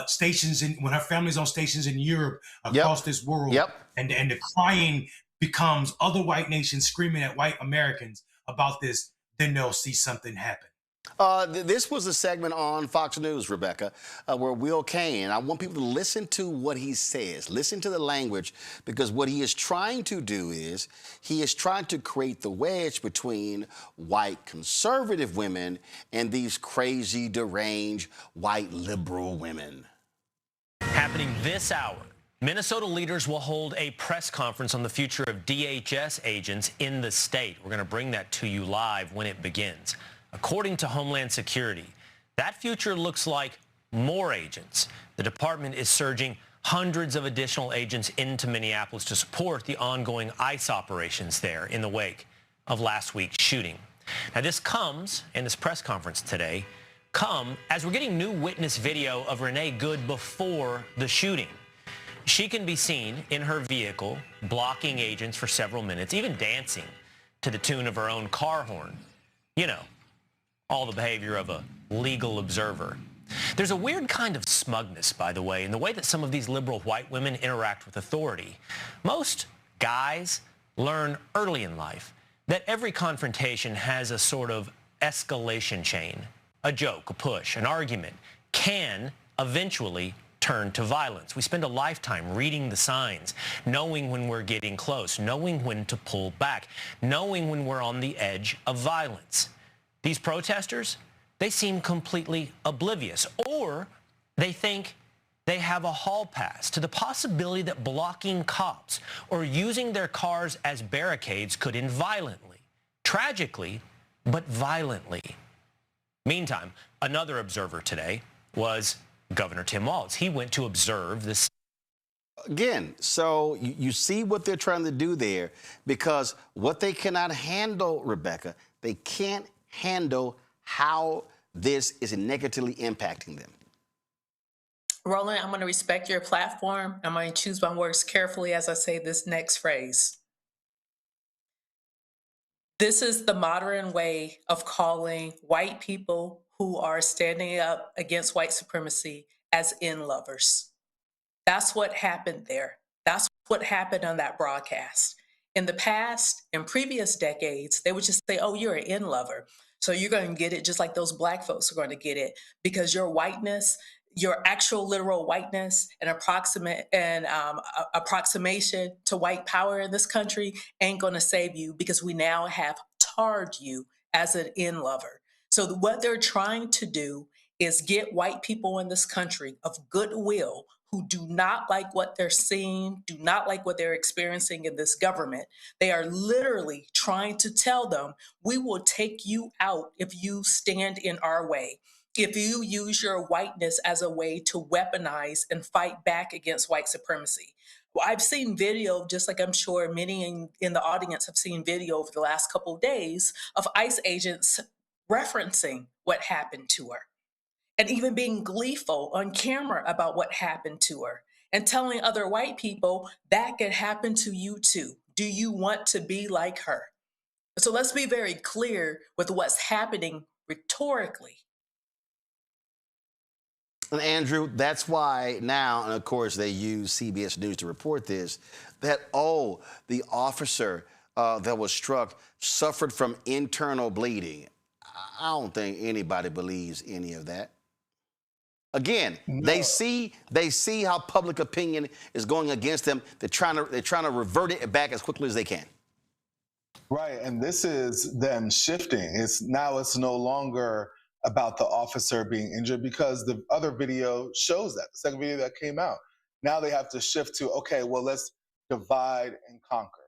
stations, when her family's on stations in Europe, across this world, and the crying becomes other white nations screaming at white Americans about this, then they'll see something happen. This was a segment on Fox News, Rebecca, where Will Kane, I want people to listen to what he says, listen to the language, because what he is trying to do is he is trying to create the wedge between white conservative women and these crazy, deranged, white liberal women. Happening this hour, Minnesota leaders will hold a press conference on the future of DHS agents in the state. We're going to bring that to you live when it begins. According to Homeland Security, that future looks like more agents. The department is surging hundreds of additional agents into Minneapolis to support the ongoing ICE operations there in the wake of last week's shooting. Now, this comes, in this press conference today, as we're getting new witness video of Renee Good before the shooting. She can be seen in her vehicle blocking agents for several minutes, even dancing to the tune of her own car horn. You know, all the behavior of a legal observer. There's a weird kind of smugness, by the way, in the way that some of these liberal white women interact with authority. Most guys learn early in life that every confrontation has a sort of escalation chain. A joke, a push, an argument can eventually turn to violence. We spend a lifetime reading the signs, knowing when we're getting close, knowing when to pull back, knowing when we're on the edge of violence. These protesters, they seem completely oblivious, or they think they have a hall pass to the possibility that blocking cops or using their cars as barricades could end violently. Tragically, but violently. Meantime, another observer today was Governor Tim Walz. He went to observe this. Again, so you see what they're trying to do there, because what they cannot handle, Rebecca, they can't handle how this is negatively impacting them. Roland, I'm going to respect your platform. I'm going to choose my words carefully as I say this next phrase. This is the modern way of calling white people who are standing up against white supremacy as in-lovers. That's what happened there. That's what happened on that broadcast. In the past, in previous decades, they would just say, oh, you're an in-lover. So you're going to get it just like those Black folks are going to get it because your whiteness, your actual literal whiteness and approximation to white power in this country ain't going to save you because we now have tarred you as an in-lover. So what they're trying to do is get white people in this country of goodwill who do not like what they're seeing, do not like what they're experiencing in this government. They are literally trying to tell them, we will take you out if you stand in our way. If you use your whiteness as a way to weaponize and fight back against white supremacy. Well, I've seen video, just like I'm sure many in the audience have seen video over the last couple of days of ICE agents referencing what happened to her and even being gleeful on camera about what happened to her and telling other white people that could happen to you too. Do you want to be like her? So let's be very clear with what's happening rhetorically. And Andrew, that's why now, and of course they use CBS News to report this, that, oh, the officer that was struck suffered from internal bleeding. I don't think anybody believes any of that. Again, they see how public opinion is going against them. They're trying to revert it back as quickly as they can. Right, and this is them shifting. It's no longer about the officer being injured because the other video shows that, the second video that came out. Now they have to shift to, okay, well, let's divide and conquer.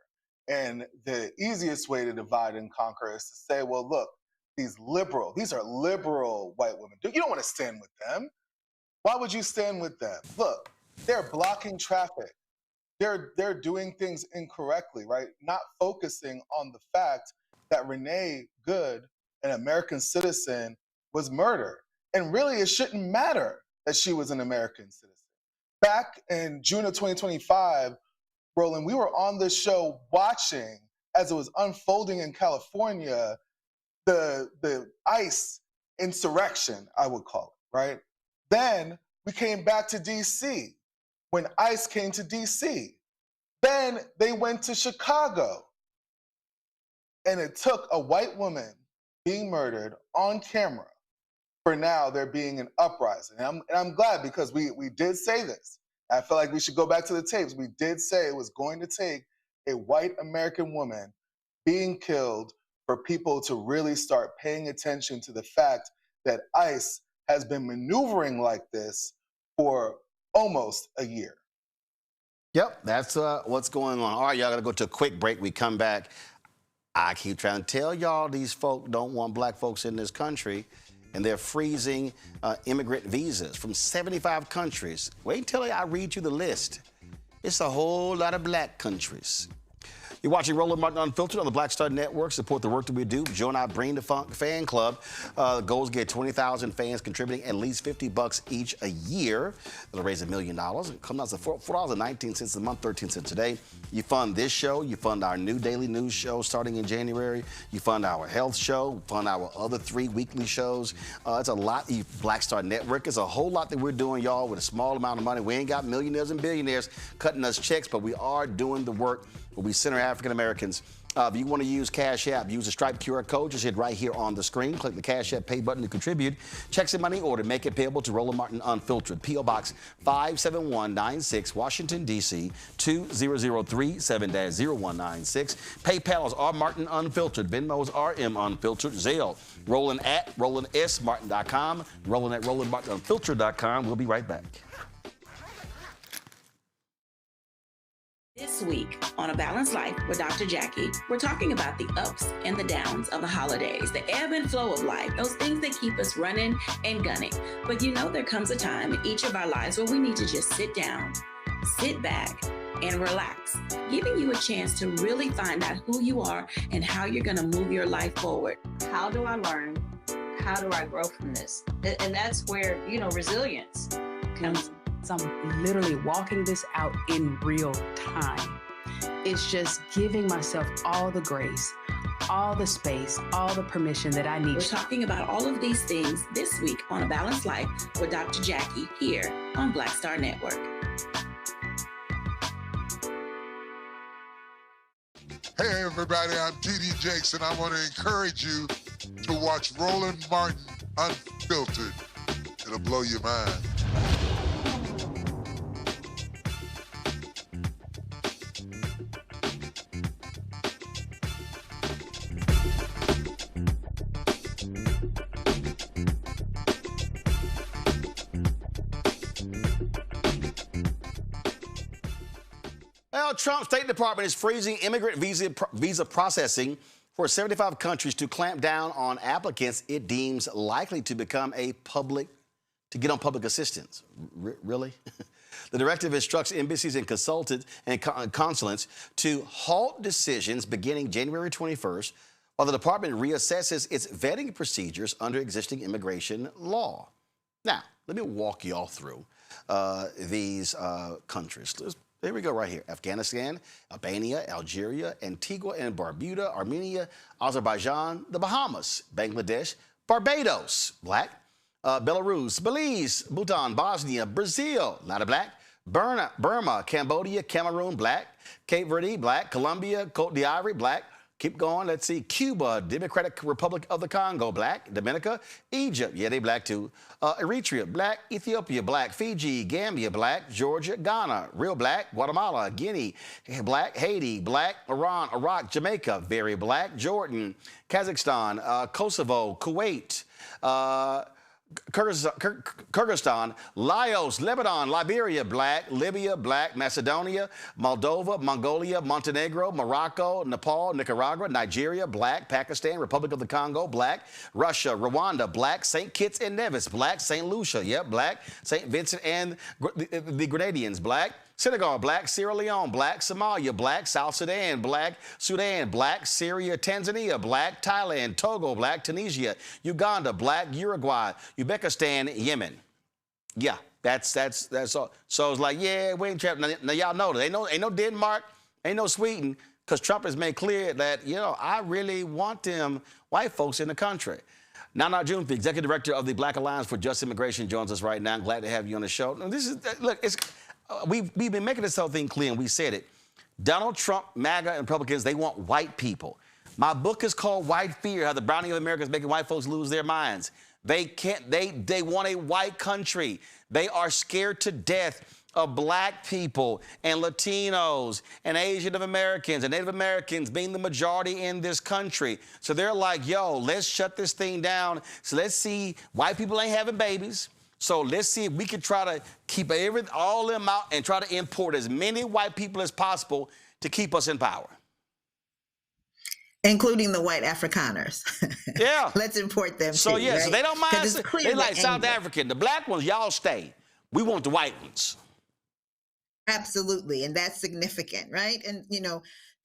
And the easiest way to divide and conquer is to say, well, look, these are liberal white women. You don't want to stand with them. Why would you stand with them? Look, they're blocking traffic. They're doing things incorrectly, right? Not focusing on the fact that Renee Good, an American citizen, was murdered. And really, it shouldn't matter that she was an American citizen. Back in June of 2025, Roland, we were on this show watching as it was unfolding in California, the ICE insurrection, I would call it, right? Then we came back to DC when ICE came to DC. Then they went to Chicago. And it took a white woman being murdered on camera for now there being an uprising. And I'm glad because we did say this. I feel like we should go back to the tapes. We did say it was going to take a white American woman being killed for people to really start paying attention to the fact that ICE has been maneuvering like this for almost a year. Yep, that's what's going on. All right, y'all got to go to a quick break. We come back. I keep trying to tell y'all these folk don't want black folks in this country, and they're freezing immigrant visas from 75 countries. Wait until I read you the list. It's a whole lot of black countries. You're watching Roland Martin Unfiltered on the Black Star Network. Support the work that we do. Join our Bring the Funk fan club. Goals get 20,000 fans contributing at least $50 each a year. That'll raise $1 million. It comes out to $4.19 a month, 13 cents a day. You fund this show. You fund our new daily news show starting in January. You fund our health show. Fund our other 3 weekly shows. It's a lot. Black Star Network. It's a whole lot that we're doing, y'all, with a small amount of money. We ain't got millionaires and billionaires cutting us checks, but we are doing the work. We center African Americans. If you want to use Cash App, use the Stripe QR code. Just hit right here on the screen. Click the Cash App pay button to contribute. Checks and money order. Make it payable to Roland Martin Unfiltered. P.O. Box 57196, Washington, D.C. 20037-0196. PayPal is R Martin Unfiltered. Venmo is RM Unfiltered. Zelle, Roland at RolandSMartin.com. Roland at RolandMartinUnfiltered.com. We'll be right back. This week on A Balanced Life with Dr. Jackie, we're talking about the ups and the downs of the holidays, the ebb and flow of life, those things that keep us running and gunning. But you know there comes a time in each of our lives where we need to just sit down, sit back, and relax, giving you a chance to really find out who you are and how you're going to move your life forward. How do I learn? How do I grow from this? And that's where, resilience comes. So I'm literally walking this out in real time. It's just giving myself all the grace, all the space, all the permission that I need. We're talking about all of these things this week on A Balanced Life with Dr. Jackie here on Black Star Network. Hey everybody, I'm T.D. Jakes, and I want to encourage you to watch Roland Martin Unfiltered. It'll blow your mind. Well, Trump's State Department is freezing immigrant visa processing for 75 countries to clamp down on applicants it deems likely to become to get on public assistance. Really? The directive instructs embassies and consulates to halt decisions beginning January 21st while the department reassesses its vetting procedures under existing immigration law. Now, let me walk y'all through these countries. There we go right here. Afghanistan, Albania, Algeria, Antigua and Barbuda, Armenia, Azerbaijan, the Bahamas, Bangladesh, Barbados, black, Belarus, Belize, Bhutan, Bosnia, Brazil, not a black, Burma, Cambodia, Cameroon, black, Cape Verde, black, Colombia, Cote d'Ivoire, black. Keep going. Let's see. Cuba, Democratic Republic of the Congo, black. Dominica, Egypt, yeah, they black too. Eritrea, black. Ethiopia, black. Fiji, Gambia, black. Georgia, Ghana, real black. Guatemala, Guinea, black. Haiti, black. Iran, Iraq, Jamaica, very black. Jordan, Kazakhstan, Kosovo, Kuwait, Kyrgyzstan, Laos, Lebanon, Liberia, black, Libya, black, Macedonia, Moldova, Mongolia, Montenegro, Morocco, Nepal, Nicaragua, Nigeria, black, Pakistan, Republic of the Congo, black, Russia, Rwanda, black, St. Kitts and Nevis, black, St. Lucia, yep, black, St. Vincent and the Grenadines, black, Senegal, black, Sierra Leone, black, Somalia, black, South Sudan, black, Syria, Tanzania, black, Thailand, Togo, black, Tunisia, Uganda, black, Uruguay, Uzbekistan, Yemen. Yeah, that's all. So it's like, yeah, we ain't trapped. Now y'all know that. Ain't no Denmark, ain't no Sweden, because Trump has made clear that, I really want them white folks in the country. Nana June, the executive director of the Black Alliance for Just Immigration, joins us right now. I'm glad to have you on the show. Now, we've been making this whole thing clear, and we said it. Donald Trump, MAGA, and Republicans, they want white people. My book is called White Fear, How the Browning of America is Making White Folks Lose Their Minds. They want a white country. They are scared to death of black people and Latinos and Asian Americans and Native Americans being the majority in this country. So they're like, yo, let's shut this thing down. So let's see, white people ain't having babies. So let's see if we can try to keep all of them out and try to import as many white people as possible to keep us in power. Including the white Afrikaners. Yeah. Let's import them so, too, yeah, right? so they don't mind. They like South anger. African. The black ones, y'all stay. We want the white ones. Absolutely. And that's significant, right? And,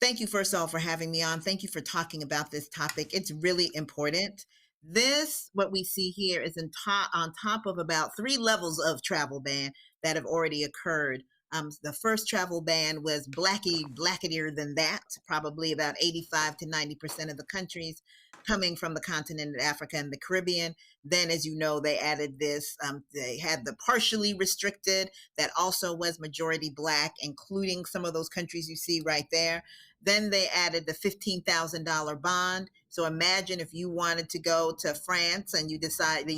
thank you, first of all, for having me on. Thank you for talking about this topic. It's really important. What we see here is on top of about 3 levels of travel ban that have already occurred. The first travel ban was blackadier than that, probably about 85 to 90% of the countries coming from the continent of Africa and the Caribbean. Then, as you know, they added this, they had the partially restricted that also was majority black, including some of those countries you see right there. Then they added the $15,000 bond. So imagine if you wanted to go to France and you decided,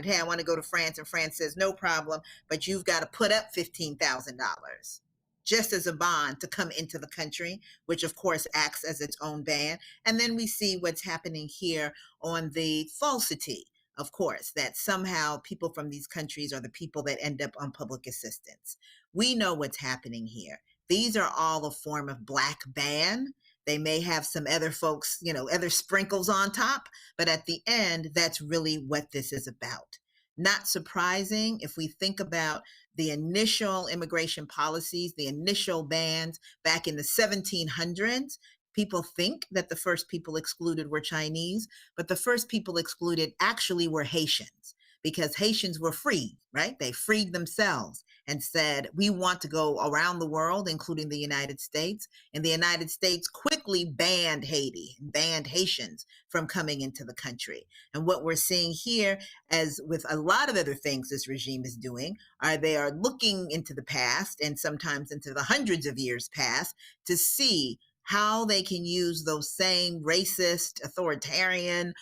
hey, I want to go to France, and France says no problem, but you've got to put up $15,000 just as a bond to come into the country, which of course acts as its own ban. And then we see what's happening here on the falsity, of course, that somehow people from these countries are the people that end up on public assistance. We know what's happening here. These are all a form of black ban. They may have some other folks, other sprinkles on top, but at the end, that's really what this is about. Not surprising if we think about the initial immigration policies, the initial bans back in the 1700s. People think that the first people excluded were Chinese, but the first people excluded actually were Haitians, because Haitians were free, right? They freed themselves and said, we want to go around the world, including the United States. And the United States quickly banned Haiti, banned Haitians from coming into the country. And what we're seeing here, as with a lot of other things this regime is doing, they are looking into the past and sometimes into the hundreds of years past to see how they can use those same racist, authoritarian,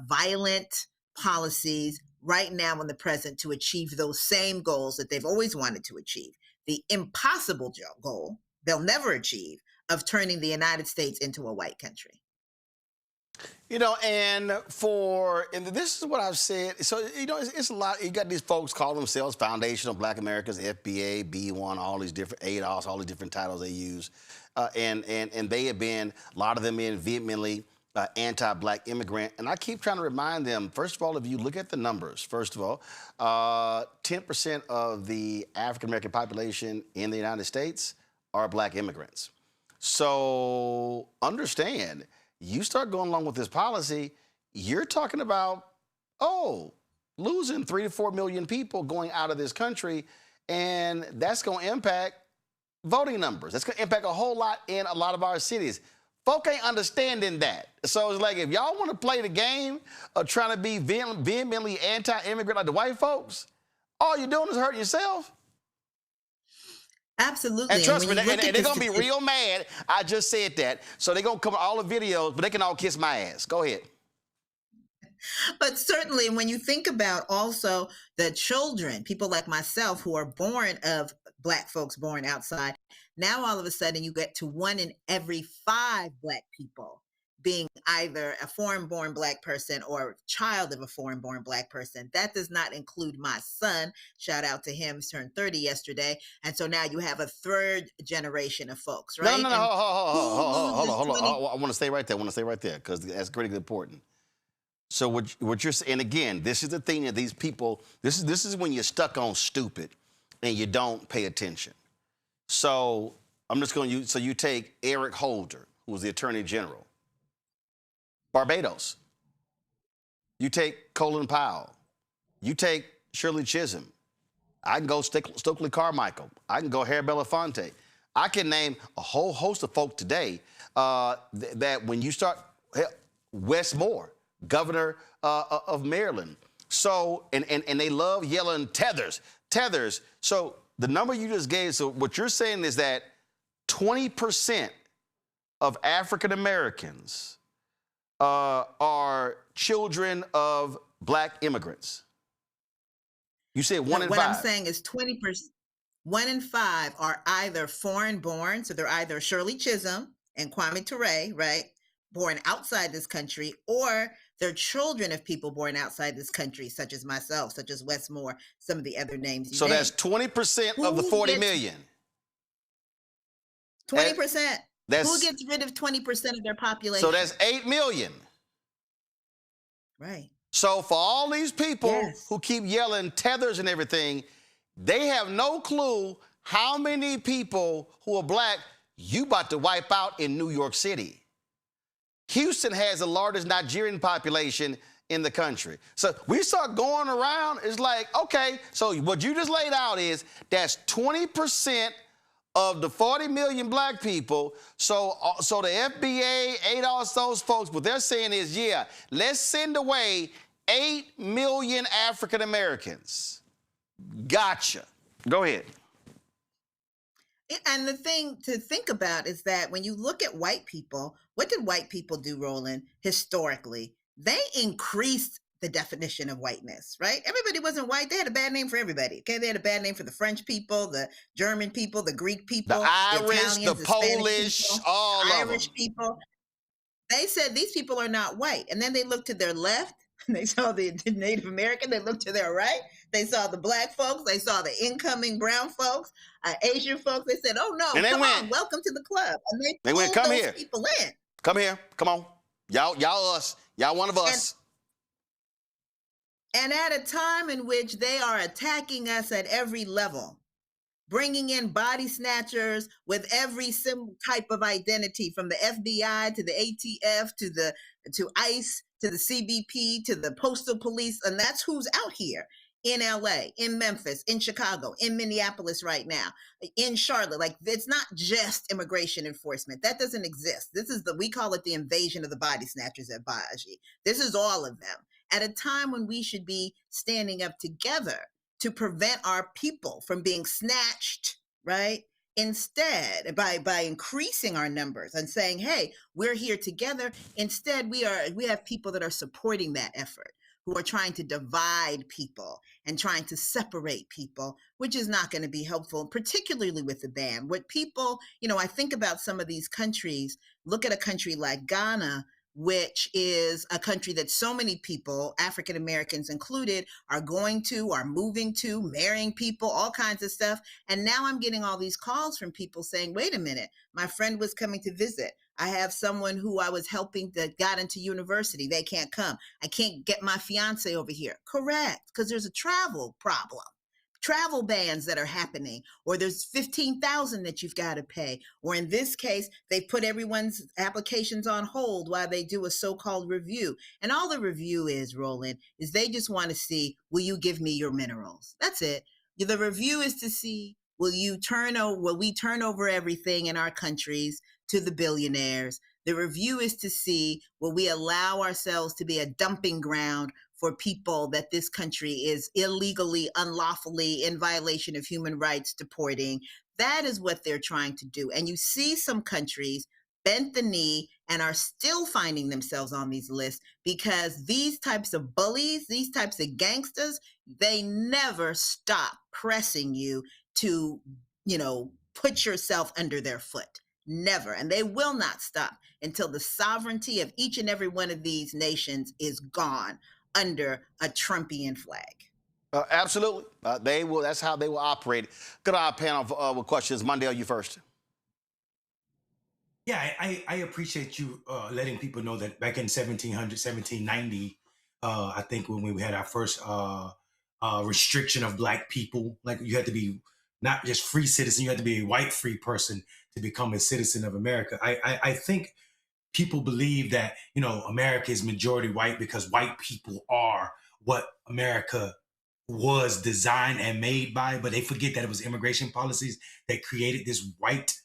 violent policies right now in the present to achieve those same goals that they've always wanted to achieve. The impossible goal they'll never achieve of turning the United States into a white country. You know, and this is what I've said. So, you know, it's a lot. You got these folks call themselves Foundational Black Americans, FBA, B1, all these different ADOS, all these different titles they use. And they have been, a lot of them in vehemently anti-Black immigrant. And I keep trying to remind them, first of all, if you look at the numbers, first of all, 10% of the African-American population in the United States are Black immigrants. So understand, you start going along with this policy, you're talking about, losing 3 to 4 million people going out of this country, and that's going to impact voting numbers. That's going to impact a whole lot in a lot of our cities. Folk ain't understanding that. So it's like, if y'all want to play the game of trying to be vehemently anti-immigrant like the white folks, all you're doing is hurting yourself. Absolutely. And trust me, they're going to be real mad. I just said that. So they're going to come with all the videos, but they can all kiss my ass. Go ahead. But certainly when you think about also the children, people like myself who are born of Black folks born outside, now all of a sudden you get to 1 in every 5 Black people being either a foreign-born Black person or child of a foreign-born Black person. That does not include my son. Shout out to him. He turned 30 yesterday. And so now you have a 3rd generation of folks, right? No, hold on. I want to stay right there because that's pretty important. So what you're saying, and again, this is the thing that these people, this is when you're stuck on stupid and you don't pay attention. So I'm just going to use, so you take Eric Holder, who was the Attorney General, Barbados. You take Colin Powell. You take Shirley Chisholm. I can go Stokely Carmichael. I can go Harry Belafonte. I can name a whole host of folk today that when you start, Wes Moore, governor of Maryland. So, and they love yelling tethers. So the number you just gave, so what you're saying is that 20% of African Americans are children of Black immigrants. You said 1 in 5. What I'm saying is 20%, 1 in 5 are either foreign born, so they're either Shirley Chisholm and Kwame Ture, right, born outside this country, or they're children of people born outside this country, such as myself, such as Wes Moore, some of the other names. So that's 20% of the 40 million. 20%. Who gets rid of 20% of their population? So that's 8 million. Right. So for all these people who keep yelling tethers and everything, they have no clue how many people who are Black you about to wipe out in New York City. Houston has the largest Nigerian population in the country. So we start going around, it's like, okay, so what you just laid out is that's 20% of the 40 million Black people. So the FBA, ADOS, those folks, what they're saying is, yeah, let's send away 8 million African Americans. Gotcha. Go ahead. And the thing to think about is that when you look at white people, what did white people do, Roland, historically? They increased the definition of whiteness, right? Everybody wasn't white. They had a bad name for everybody, okay? They had a bad name for the French people, the German people, the Greek people, the Irish, Italians, the Polish, people, all the of Irish them. people. They said these people are not white. And then they looked to their left, and they saw the Native American. They looked to their right. They saw the Black folks. They saw the incoming brown folks, Asian folks. They said, oh, no, come on, welcome to the club. And they went, come those here. people in. Come here. Come on. Y'all us. Y'all one of us. And at a time in which they are attacking us at every level, bringing in body snatchers with every type of identity, from the FBI to the ATF to ICE to the CBP to the Postal Police, and that's who's out here in LA, in Memphis, in Chicago, in Minneapolis right now, in Charlotte. Like, it's not just immigration enforcement. That doesn't exist. We call it the invasion of the body snatchers at Baji. This is all of them. At a time when we should be standing up together to prevent our people from being snatched, right? Instead, by increasing our numbers and saying, hey, we're here together, instead we have people that are supporting that effort, who are trying to divide people and trying to separate people, which is not going to be helpful, particularly with the ban. What people, I think about some of these countries, look at a country like Ghana, which is a country that so many people, African Americans included, are moving to, marrying people, all kinds of stuff. And now I'm getting all these calls from people saying, wait a minute, my friend was coming to visit. I have someone who I was helping that got into university. They can't come. I can't get my fiance over here. Correct, because there's a travel problem. Travel bans that are happening, or there's $15,000 that you've got to pay, or in this case, they put everyone's applications on hold while they do a so-called review. And all the review is, Roland, is they just want to see, will you give me your minerals? That's it. The review is to see, will we turn over everything in our countries to the billionaires? The review is to see, will we allow ourselves to be a dumping ground for people that this country is illegally, unlawfully, in violation of human rights, deporting? That is what they're trying to do. And you see some countries bent the knee and are still finding themselves on these lists because these types of bullies, these types of gangsters, they never stop pressing you to, put yourself under their foot. Never. And they will not stop until the sovereignty of each and every one of these nations is gone under a Trumpian flag. Absolutely. They will. That's how they will operate. Good eye panel with questions. Monday, are you first? Yeah, I appreciate you letting people know that back in 1790, I think when we had our first restriction of Black people, like you had to be not just free citizen, you had to be a white free person to become a citizen of America. I think people believe that, America is majority white because white people are what America was designed and made by, but they forget that it was immigration policies that created this white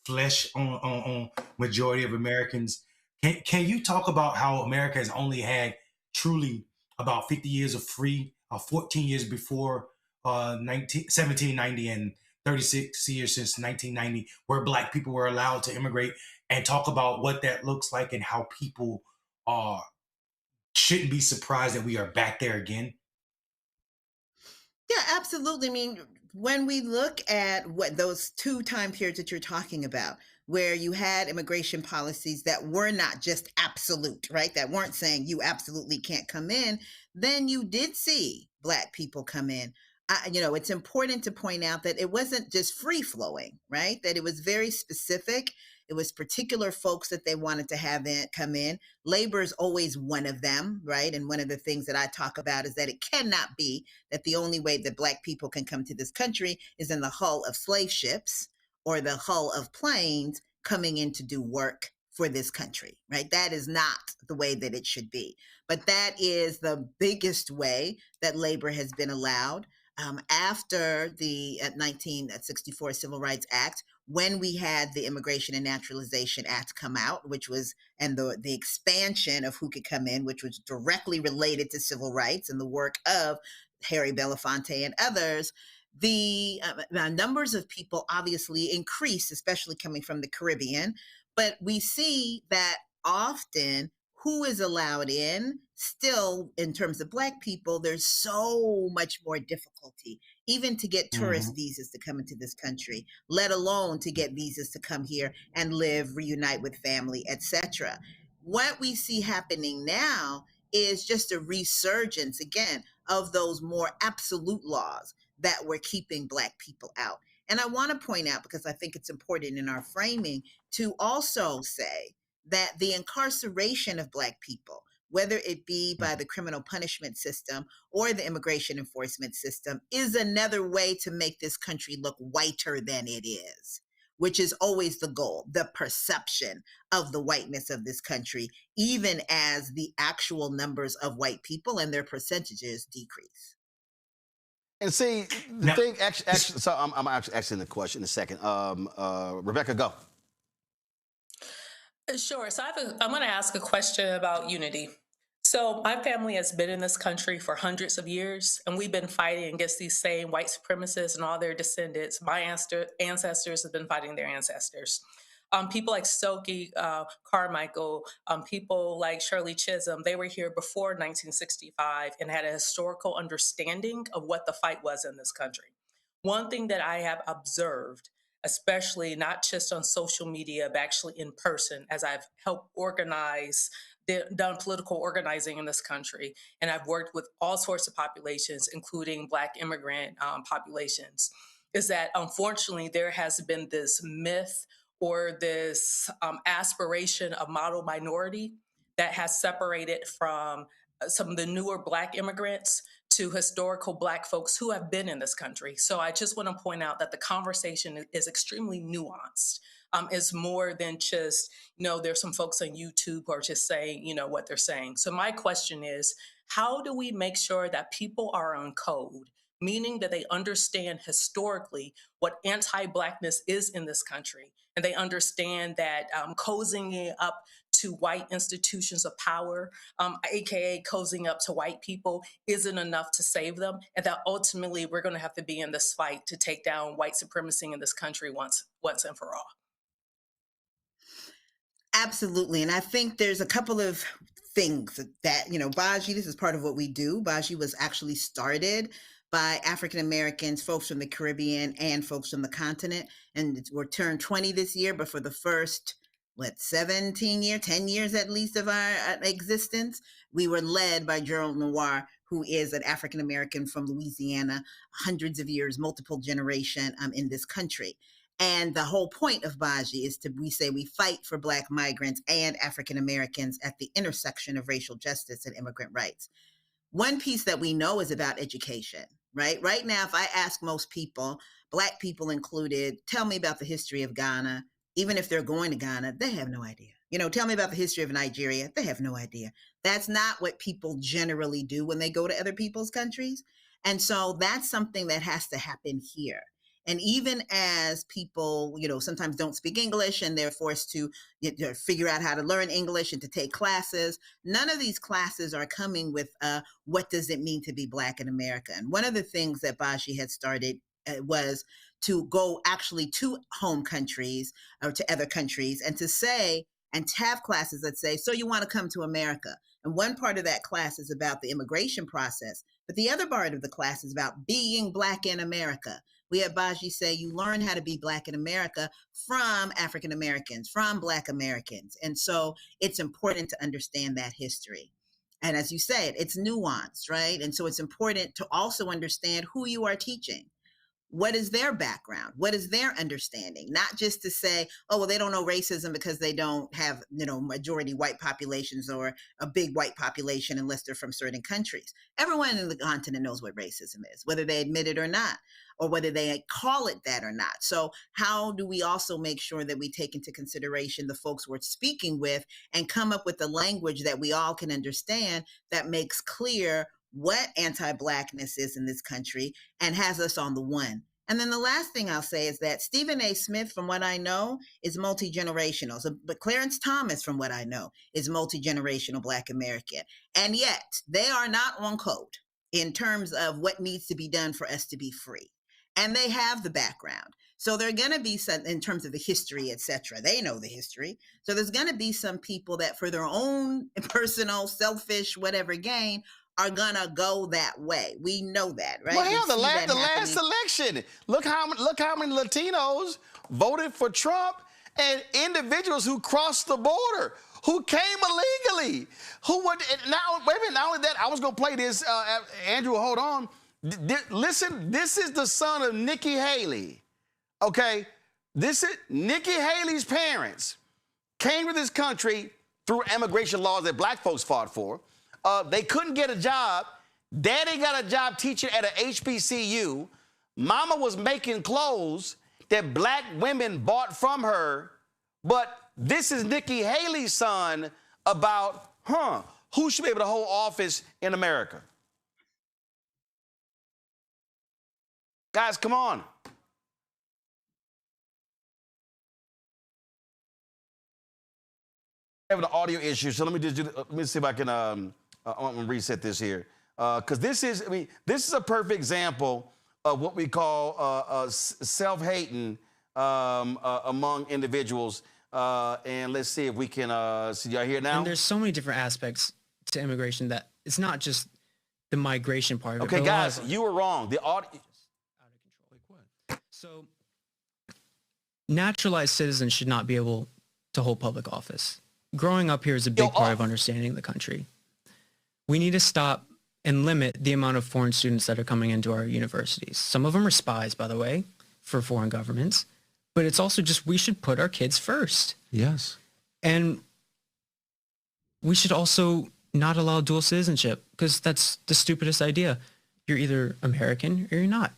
flesh on majority of Americans. Can you talk about how America has only had truly about 50 years of free, 14 years before 1790 and 36 years since 1990, where Black people were allowed to immigrate, and talk about what that looks like and how people shouldn't be surprised that we are back there again? Yeah, absolutely. I mean, when we look at what those two time periods that you're talking about, where you had immigration policies that were not just absolute, right? That weren't saying you absolutely can't come in, then you did see Black people come in. It's important to point out that it wasn't just free flowing, right? That it was very specific. It was particular folks that they wanted to have come in. Labor is always one of them, right? And one of the things that I talk about is that it cannot be that the only way that Black people can come to this country is in the hull of slave ships or the hull of planes coming in to do work for this country, right? That is not the way that it should be. But that is the biggest way that labor has been allowed. After the 1964 Civil Rights Act, when we had the Immigration and Naturalization Act come out, and the expansion of who could come in, which was directly related to civil rights and the work of Harry Belafonte and others, the numbers of people obviously increased, especially coming from the Caribbean. But we see that often who is allowed in, still in terms of Black people, there's so much more difficulty, even to get tourist visas to come into this country, let alone to get visas to come here and live, reunite with family, etc. What we see happening now is just a resurgence, again, of those more absolute laws that were keeping Black people out. And I want to point out, because I think it's important in our framing, to also say that the incarceration of Black people, whether it be by the criminal punishment system or the immigration enforcement system, is another way to make this country look whiter than it is, which is always the goal, the perception of the whiteness of this country, even as the actual numbers of white people and their percentages decrease. And see, the thing, actually, so I'm actually asking the question in a second. Rebecca, go. Sure. So I'm going to ask a question about unity. So my family has been in this country for hundreds of years, and we've been fighting against these same white supremacists and all their descendants. My ancestors have been fighting their ancestors. People like Stokely Carmichael, people like Shirley Chisholm, they were here before 1965 and had a historical understanding of what the fight was in this country. One thing that I have observed, especially not just on social media, but actually in person, as I've helped organize, done political organizing in this country, and I've worked with all sorts of populations, including Black immigrant populations, is that unfortunately there has been this myth or this aspiration of model minority that has separated from some of the newer Black immigrants to historical Black folks who have been in this country. So I just want to point out that the conversation is extremely nuanced. It's more than just, there's some folks on YouTube who are just saying, what they're saying. So my question is, how do we make sure that people are on code, meaning that they understand historically what anti-Blackness is in this country, and they understand that cozying it up to white institutions of power, AKA cozying up to white people, isn't enough to save them, and that ultimately we're going to have to be in this fight to take down white supremacy in this country once and for all. Absolutely. And I think there's a couple of things that, Baji, this is part of what we do. Baji was actually started by African Americans, folks from the Caribbean and folks from the continent. And we're turned 20 this year, but for the first, 10 years at least of our existence, we were led by Gerald Noir, who is an African American from Louisiana, hundreds of years, multiple generation in this country. And the whole point of Baji is we fight for Black migrants and African Americans at the intersection of racial justice and immigrant rights. One piece that we know is about education, right? Right now, if I ask most people, Black people included, tell me about the history of Ghana, even if they're going to Ghana, they have no idea. Tell me about the history of Nigeria, they have no idea. That's not what people generally do when they go to other people's countries. And so that's something that has to happen here. And even as people, sometimes don't speak English and they're forced to figure out how to learn English and to take classes, none of these classes are coming with what does it mean to be Black in America. And one of the things that Baji had started was to go actually to home countries or to other countries and to say, and to have classes that say, so you want to come to America. And one part of that class is about the immigration process, but the other part of the class is about being Black in America. We had Baji say, you learn how to be Black in America from African Americans, from Black Americans. And so it's important to understand that history. And as you said, it's nuanced, right? And so it's important to also understand who you are teaching. What is their background? What is their understanding? Not just to say, oh, well, they don't know racism because they don't have, majority white populations or a big white population unless they're from certain countries. Everyone in the continent knows what racism is, whether they admit it or not, or whether they call it that or not. So how do we also make sure that we take into consideration the folks we're speaking with and come up with the language that we all can understand that makes clear what anti-Blackness is in this country and has us on the one. And then the last thing I'll say is that Stephen A. Smith, from what I know, is multi-generational. But Clarence Thomas, from what I know, is multi-generational Black American. And yet they are not on code in terms of what needs to be done for us to be free. And they have the background. So they're going to be some, in terms of the history, et cetera, they know the history. So there's going to be some people that for their own personal, selfish, whatever gain, are gonna go that way. We know that, right? Well, hell, the last election, look how many Latinos voted for Trump, and individuals who crossed the border, who came illegally, who would now. Wait a minute. Not only that, I was gonna play this. Andrew, hold on. Listen, this is the son of Nikki Haley. Okay, this is Nikki Haley's parents came to this country through immigration laws that Black folks fought for. They couldn't get a job. Daddy got a job teaching at a HBCU. Mama was making clothes that Black women bought from her. But this is Nikki Haley's son about, who should be able to hold office in America? Guys, come on. Having an audio issue, so let me just let me see if I can I'm gonna reset this here because this is a perfect example of what we call self-hating among individuals. And let's see if we can see y'all here now. And there's so many different aspects to immigration that it's not just the migration part of it. Okay, guys, you were wrong. The audience. So naturalized citizens should not be able to hold public office. Growing up here is a big part of understanding the country. We need to stop and limit the amount of foreign students that are coming into our universities. Some of them are spies, by the way, for foreign governments. But it's also just we should put our kids first. Yes. And we should also not allow dual citizenship because that's the stupidest idea. You're either American or you're not.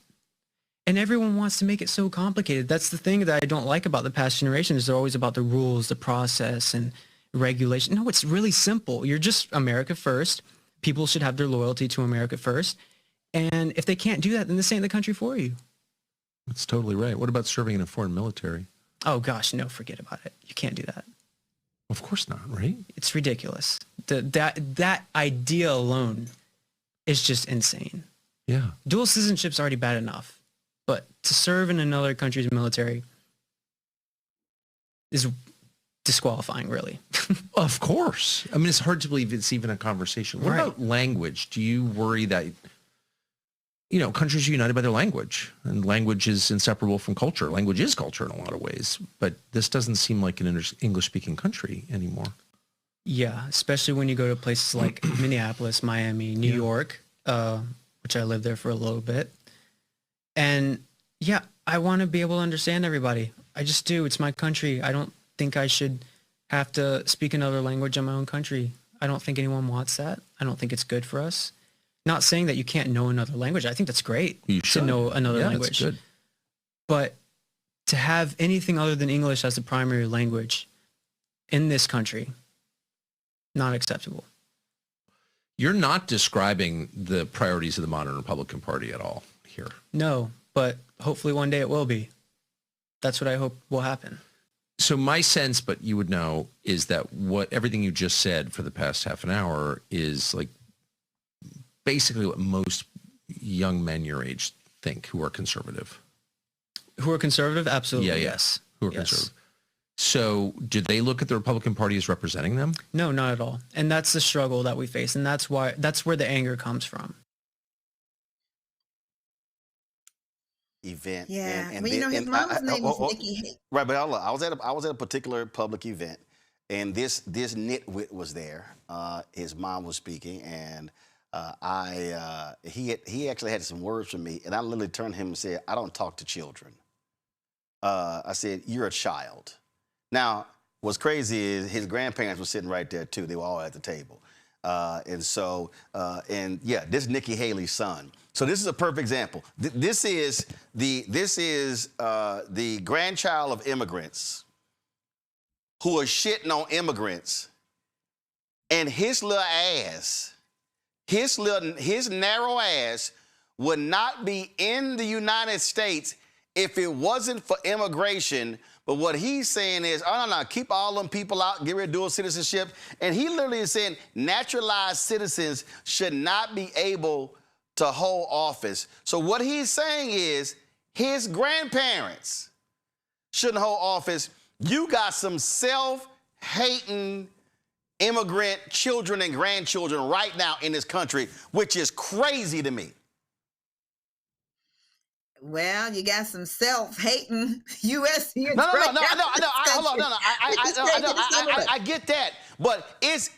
And everyone wants to make it so complicated. That's the thing that I don't like about the past generation is they're always about the rules, the process, and regulation. No, it's really simple. You're just America first. People should have their loyalty to America first. And if they can't do that, then this ain't the country for you. That's totally right. What about serving in a foreign military? Oh, gosh, no, forget about it. You can't do that. Of course not, right? It's ridiculous. That idea alone is just insane. Yeah. Dual citizenship's already bad enough. But to serve in another country's military is disqualifying, really. Of course. I mean, it's hard to believe it's even a conversation. What about language? Do you worry that, you know, countries are united by their language, and language is inseparable from culture. Language is culture in a lot of ways, but this doesn't seem like an English-speaking country anymore. Yeah, especially when you go to places like Minneapolis, Miami, New York, which I lived there for a little bit. And yeah, I want to be able to understand everybody. I just do. It's my country. I don't think I should have to speak another language in my own country. I don't think anyone wants that. I don't think it's good for us. Not saying that you can't know another language. I think that's great to know another language. That's good. But to have anything other than English as the primary language in this country, not acceptable. You're not describing the priorities of the modern Republican Party at all here. No, but hopefully one day it will be. That's what I hope will happen. So my sense, but you would know, is that everything you just said for the past half an hour is like basically what most young men your age think who are conservative. Who are conservative? Absolutely. Yeah, yes. Who are conservative. So do they look at the Republican Party as representing them? No, not at all. And that's the struggle that we face. And that's where the anger comes from. Event. Yeah. And well, you know, his mom's name is Nikki Haley. Right, but I was at a particular public event, and this nitwit was there. His mom was speaking, and he actually had some words for me, and I literally turned to him and said, "I don't talk to children." I said, "You're a child." Now, what's crazy is his grandparents were sitting right there too. They were all at the table. This is Nikki Haley's son. So this is a perfect example. This is the grandchild of immigrants who are shitting on immigrants, and his little ass, his narrow ass would not be in the United States if it wasn't for immigration. But what he's saying is, oh, no, keep all them people out, get rid of dual citizenship. And he literally is saying naturalized citizens should not be able to hold office. So what he's saying is his grandparents shouldn't hold office. You got some self-hating immigrant children and grandchildren right now in this country, which is crazy to me. Well, you got some self-hating U.S. No, I get that, but it's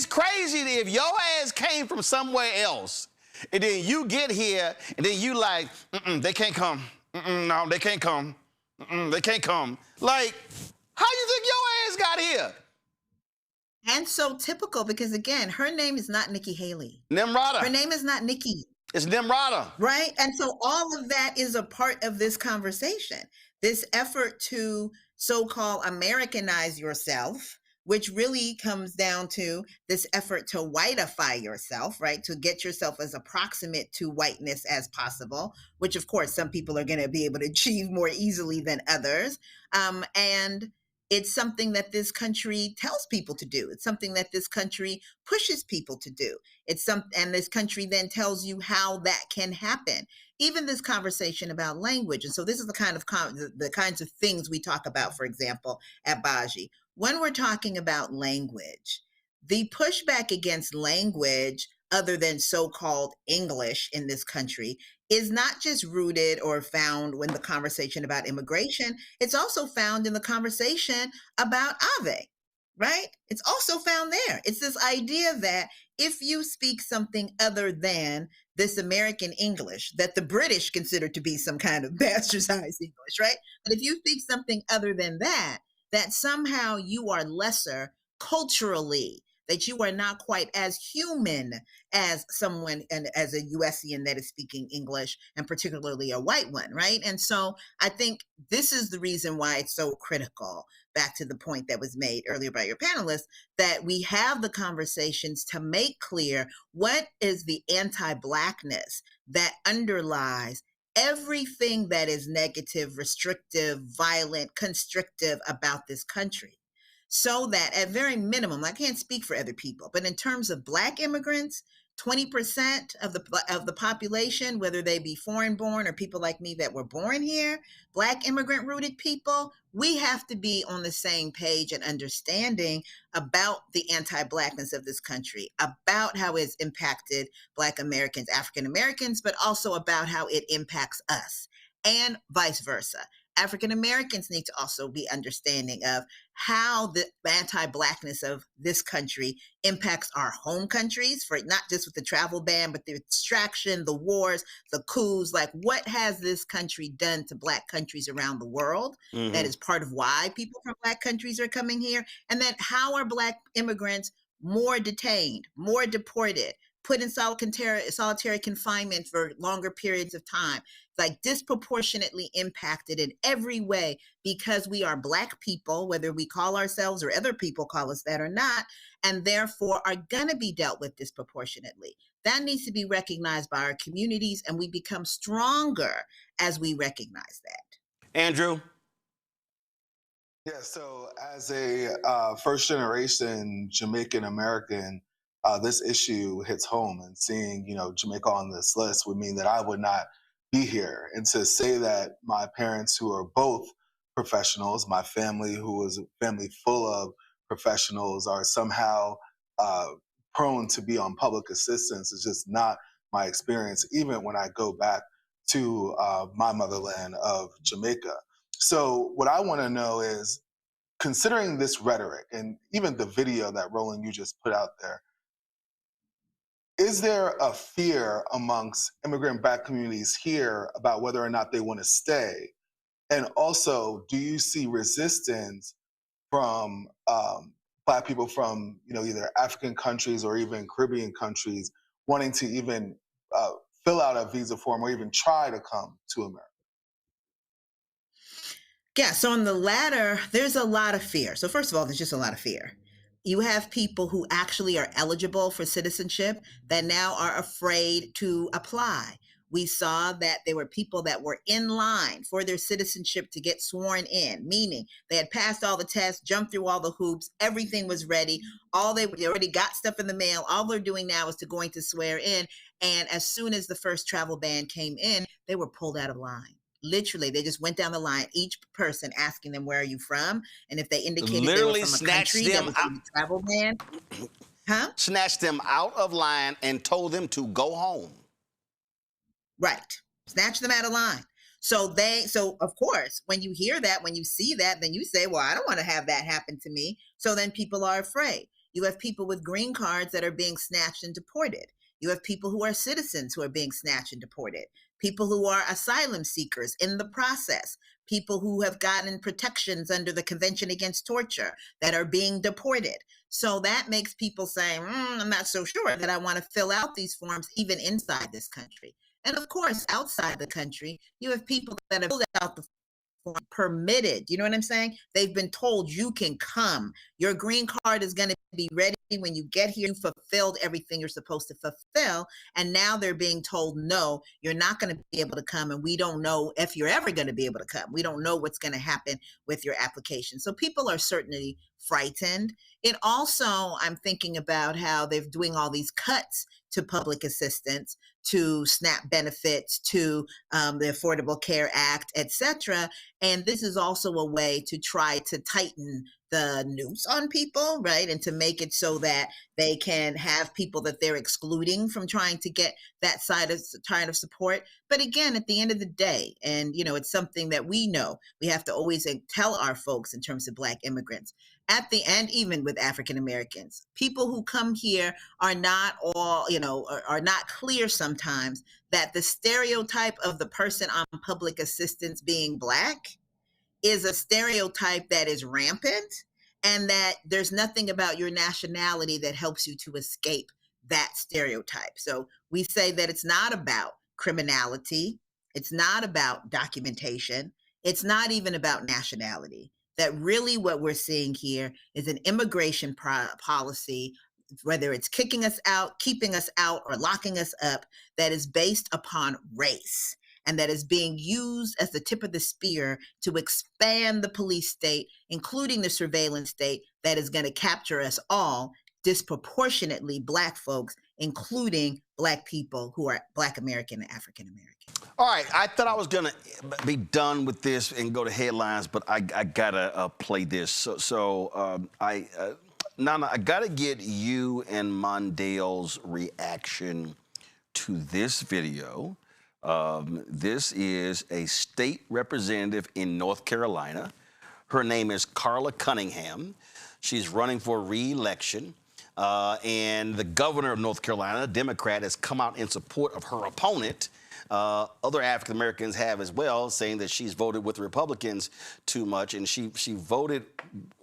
crazy if your ass came from somewhere else, and then you get here, and then you like, they can't come. No, they can't come. They can't come. Like, how you think your ass got here? And so typical, because again, her name is not Nikki Haley. Nimrata. Her name is not Nikki. It's Nimrata. Right? And so all of that is a part of this conversation, this effort to so-called Americanize yourself, which really comes down to this effort to whiteify yourself, right? To get yourself as approximate to whiteness as possible, which of course some people are going to be able to achieve more easily than others. And It's something that this country tells people to do. It's something that this country pushes people to do. And this country then tells you how that can happen. Even this conversation about language. And so this is the kinds of things we talk about, for example, at Baji. When we're talking about language, the pushback against language other than so-called English in this country is not just rooted or found when the conversation about immigration, it's also found in the conversation about Ave, right? It's also found there. It's this idea that if you speak something other than this American English that the British consider to be some kind of bastardized English, right? But if you speak something other than that, that somehow you are lesser culturally, that you are not quite as human as someone and as a USian that is speaking English, and particularly a white one, right? And so I think this is the reason why it's so critical, back to the point that was made earlier by your panelists, that we have the conversations to make clear what is the anti-Blackness that underlies everything that is negative, restrictive, violent, constrictive about this country. So that at very minimum, I can't speak for other people, but in terms of Black immigrants, 20% of the population, whether they be foreign born or people like me that were born here, Black immigrant rooted people, we have to be on the same page and understanding about the anti-Blackness of this country, about how it's impacted Black Americans, African Americans, but also about how it impacts us, and vice versa. African Americans need to also be understanding of how the anti-Blackness of this country impacts our home countries, for not just with the travel ban, but the extraction, the wars, the coups. Like, what has this country done to Black countries around the world? Mm-hmm. That is part of why people from Black countries are coming here. And then how are Black immigrants more detained, more deported, put in solitary confinement for longer periods of time, like disproportionately impacted in every way because we are Black people, whether we call ourselves or other people call us that or not, and therefore are going to be dealt with disproportionately. That needs to be recognized by our communities, and we become stronger as we recognize that. Andrew? Yeah, so as a first generation Jamaican American, this issue hits home, and seeing, Jamaica on this list would mean that I would not be here. And to say that my parents, who are both professionals, my family, who is a family full of professionals, are somehow prone to be on public assistance is just not my experience, even when I go back to my motherland of Jamaica. So what I want to know is, considering this rhetoric and even the video that Roland, you just put out there, is there a fear amongst immigrant Black communities here about whether or not they want to stay? And also, do you see resistance from Black people from either African countries or even Caribbean countries wanting to even fill out a visa form or even try to come to America? Yeah, so on the latter, there's a lot of fear. So first of all, there's just a lot of fear. You have people who actually are eligible for citizenship that now are afraid to apply. We saw that there were people that were in line for their citizenship to get sworn in, meaning they had passed all the tests, jumped through all the hoops, everything was ready. They already got stuff in the mail. All they're doing now is going to swear in. And as soon as the first travel ban came in, they were pulled out of line. Literally, they just went down the line, each person asking them, where are you from? And if they indicated literally they were from a country that was on the travel ban, snatched them out of line and told them to go home. Right. Snatch them out of line. So of course, when you hear that, when you see that, then you say, well, I don't want to have that happen to me. So then people are afraid. You have people with green cards that are being snatched and deported. You have people who are citizens who are being snatched and deported. People who are asylum seekers in the process. People who have gotten protections under the Convention Against Torture that are being deported. So that makes people say, I'm not so sure that I want to fill out these forms even inside this country. And of course, outside the country, you have people that have filled out the permitted. You know what I'm saying? They've been told you can come. Your green card is going to be ready when you get here. You fulfilled everything you're supposed to fulfill. And now they're being told, no, you're not going to be able to come. And we don't know if you're ever going to be able to come. We don't know what's going to happen with your application. So people are certainly frightened. It also, I'm thinking about how they're doing all these cuts to public assistance, to SNAP benefits, to the Affordable Care Act, et cetera. And this is also a way to try to tighten the noose on people, right? And to make it so that they can have people that they're excluding from trying to get that side of support. But again, at the end of the day, and it's something that we know, we have to always tell our folks in terms of Black immigrants, at the end, even with African Americans, people who come here are not all, are not clear sometimes that the stereotype of the person on public assistance being Black is a stereotype that is rampant, and that there's nothing about your nationality that helps you to escape that stereotype. So we say that it's not about criminality. It's not about documentation. It's not even about nationality. That really what we're seeing here is an immigration policy, whether it's kicking us out, keeping us out, or locking us up, that is based upon race, and that is being used as the tip of the spear to expand the police state, including the surveillance state, that is going to capture us all, disproportionately Black folks, including Black people who are Black American and African American. All right, I thought I was going to be done with this and go to headlines, but I got to play this. Nana, I got to get you and Mondale's reaction to this video. This is a state representative in North Carolina. Her name is Carla Cunningham. She's running for re-election. And the governor of North Carolina, a Democrat, has come out in support of her opponent. Other African Americans have as well, saying that she's voted with Republicans too much, and she voted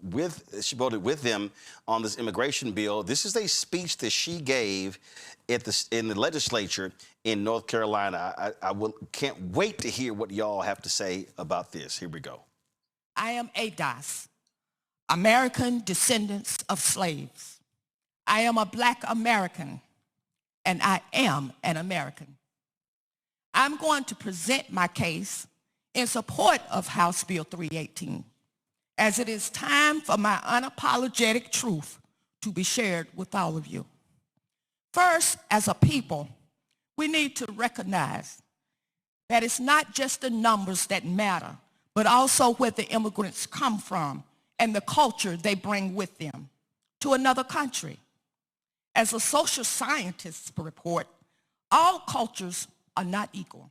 with them on this immigration bill. This is a speech that she gave in the legislature in North Carolina. I can't wait to hear what y'all have to say about this. Here we go. I am ADOS, American descendants of slaves. I am a Black American, and I am an American. I'm going to present my case in support of House Bill 318, as it is time for my unapologetic truth to be shared with all of you. First, as a people, we need to recognize that it's not just the numbers that matter, but also where the immigrants come from and the culture they bring with them to another country. As a social scientists report, all cultures are not equal.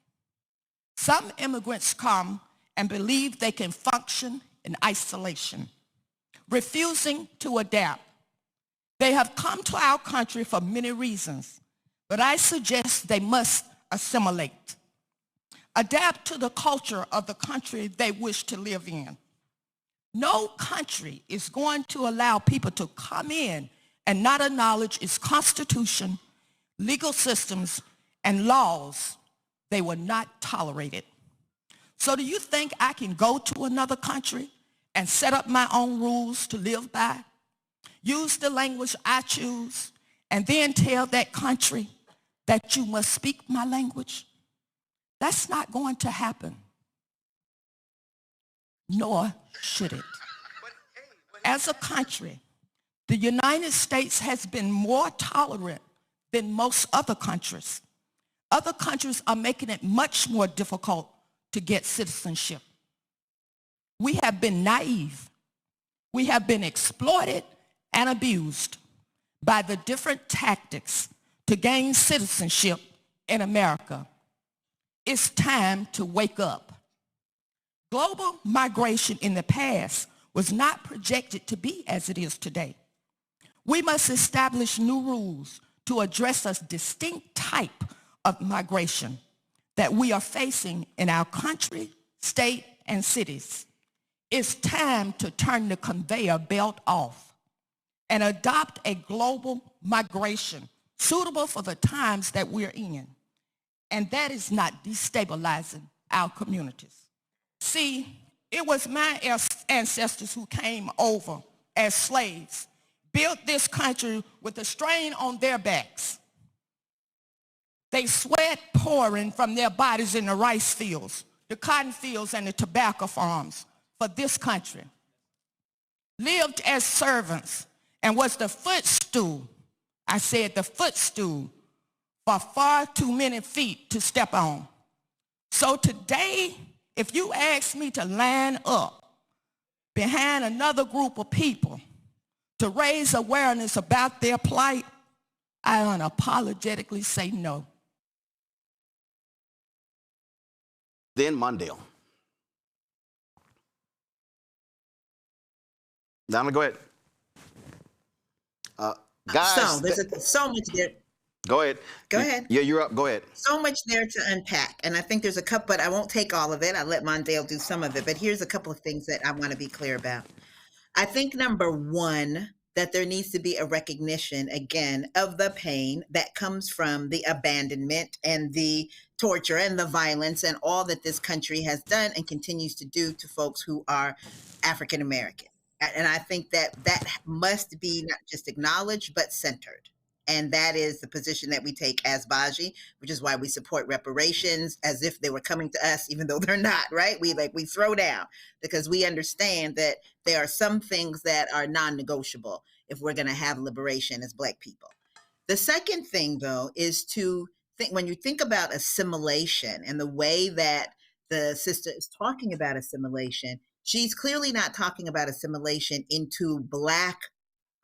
Some immigrants come and believe they can function in isolation, refusing to adapt. They have come to our country for many reasons, but I suggest they must assimilate, adapt to the culture of the country they wish to live in. No country is going to allow people to come in and not acknowledge its constitution, legal systems, and laws. They will not tolerate it. So do you think I can go to another country and set up my own rules to live by, use the language I choose, and then tell that country that you must speak my language? That's not going to happen, nor should it. As a country, the United States has been more tolerant than most other countries. Other countries are making it much more difficult to get citizenship. We have been naive. We have been exploited and abused by the different tactics to gain citizenship in America. It's time to wake up. Global migration in the past was not projected to be as it is today. We must establish new rules to address a distinct type of migration that we are facing in our country, state, and cities. It's time to turn the conveyor belt off and adopt a global migration suitable for the times that we're in. And that is not destabilizing our communities. See, It was my ancestors who came over as slaves, built this country with a strain on their backs. They sweat pouring from their bodies in the rice fields, the cotton fields, and the tobacco farms for this country. Lived as servants and was the footstool, I said the footstool, for far too many feet to step on. So today, if you ask me to line up behind another group of people to raise awareness about their plight, I unapologetically say no. Then Mondale. Donna, go ahead. Guys. So there's so much there. Go ahead. Go ahead. Yeah, you're up. Go ahead. So much there to unpack. And I think there's a couple, but I won't take all of it. I'll let Mondale do some of it. But here's a couple of things that I want to be clear about. I think number one, that there needs to be a recognition, again, of the pain that comes from the abandonment and the torture and the violence and all that this country has done and continues to do to folks who are African American. And I think that that must be not just acknowledged, but centered. And that is the position that we take as Baji, which is why we support reparations as if they were coming to us, even though they're not, right? We throw down because we understand that there are some things that are non-negotiable if we're going to have liberation as Black people. The second thing, though, is to think, when you think about assimilation and the way that the sister is talking about assimilation, she's clearly not talking about assimilation into Black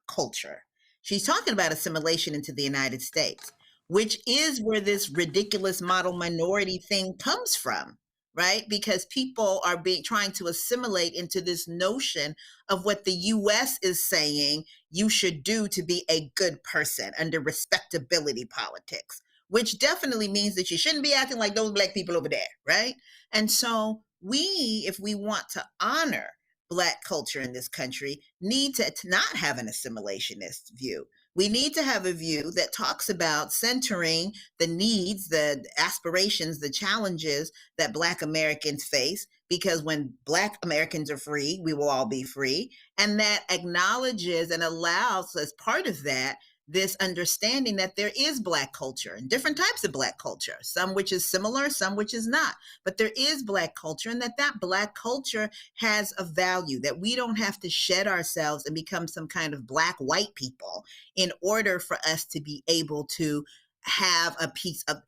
culture. She's talking about assimilation into the United States, which is where this ridiculous model minority thing comes from, right? Because people are trying to assimilate into this notion of what the U.S. is saying you should do to be a good person under respectability politics, which definitely means that you shouldn't be acting like those Black people over there, right? And so we, if we want to honor Black culture in this country, need to not have an assimilationist view. We need to have a view that talks about centering the needs, the aspirations, the challenges that Black Americans face, because when Black Americans are free, we will all be free. And that acknowledges and allows, as part of that, this understanding that there is Black culture and different types of Black culture, some which is similar, some which is not. But there is Black culture, and that Black culture has a value, that we don't have to shed ourselves and become some kind of Black white people in order for us to be able to have a piece of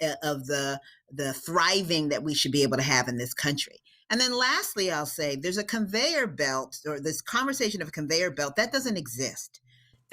the thriving that we should be able to have in this country. And then lastly, I'll say there's a conveyor belt, or this conversation of a conveyor belt that doesn't exist.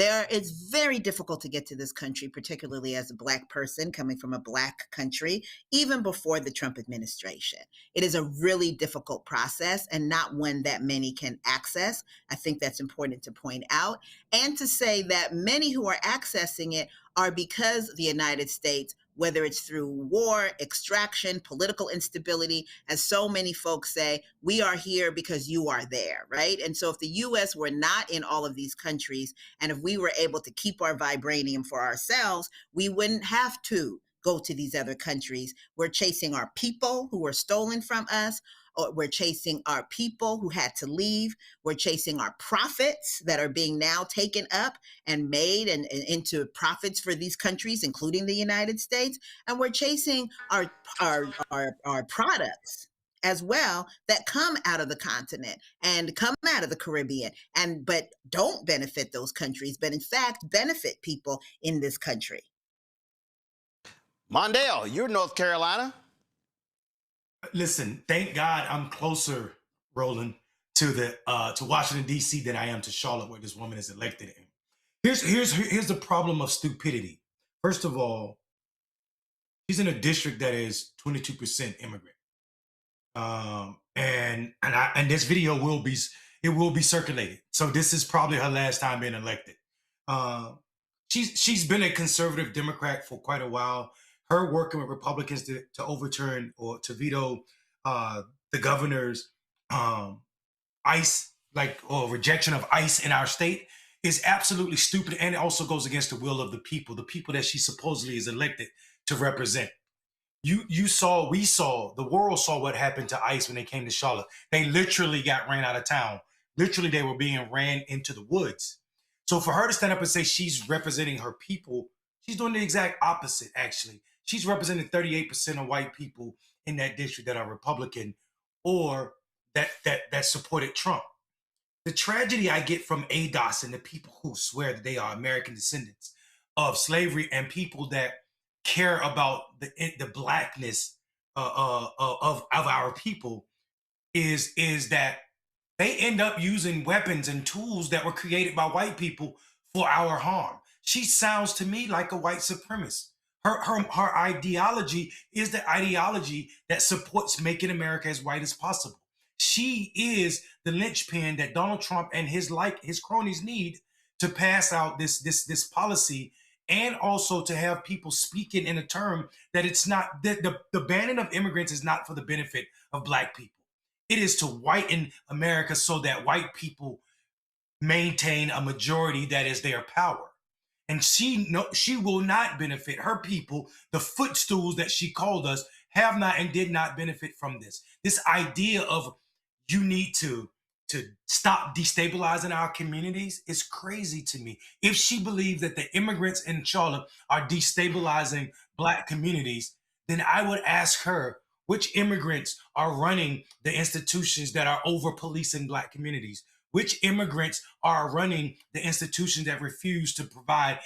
It's very difficult to get to this country, particularly as a Black person coming from a Black country, even before the Trump administration. It is a really difficult process and not one that many can access. I think that's important to point out. And to say that many who are accessing it are because the United States, whether it's through war, extraction, political instability, as so many folks say, we are here because you are there, right? And so if the U.S. were not in all of these countries, and if we were able to keep our vibranium for ourselves, we wouldn't have to go to these other countries. We're chasing our people who were stolen from us, or we're chasing our people who had to leave. We're chasing our profits that are being now taken up and made and into profits for these countries, including the United States. And we're chasing our products as well that come out of the continent and come out of the Caribbean, but don't benefit those countries, but in fact benefit people in this country. Mondale, you're North Carolina. Listen, thank God I'm closer, Roland, to Washington, D.C. than I am to Charlotte, where this woman is elected in. Here's the problem of stupidity. First of all, she's in a district that is 22% immigrant. And this video will be circulated. So this is probably her last time being elected. She's been a conservative Democrat for quite a while. Her working with Republicans to overturn or to veto the governor's ICE, or rejection of ICE in our state is absolutely stupid, and it also goes against the will of the people that she supposedly is elected to represent. we saw, the world saw what happened to ICE when they came to Charlotte. They literally got ran out of town. Literally, they were being ran into the woods. So for her to stand up and say she's representing her people, she's doing the exact opposite, actually. She's representing 38% of white people in that district that are Republican or that supported Trump. The tragedy I get from ADOS and the people who swear that they are American descendants of slavery and people that care about the blackness of our people is that they end up using weapons and tools that were created by white people for our harm. She sounds to me like a white supremacist. Her ideology is the ideology that supports making America as white as possible. She is the linchpin that Donald Trump and his cronies need to pass out this policy, and also to have people speaking in a term that it's not the banning of immigrants is not for the benefit of black people. It is to whiten America so that white people maintain a majority that is their power. And she will not benefit. Her people, the footstools that she called us, have not and did not benefit from this. This idea of you need to stop destabilizing our communities is crazy to me. If she believes that the immigrants in Charlotte are destabilizing black communities, then I would ask her which immigrants are running the institutions that are over policing black communities. Which immigrants are running the institutions that refuse to provide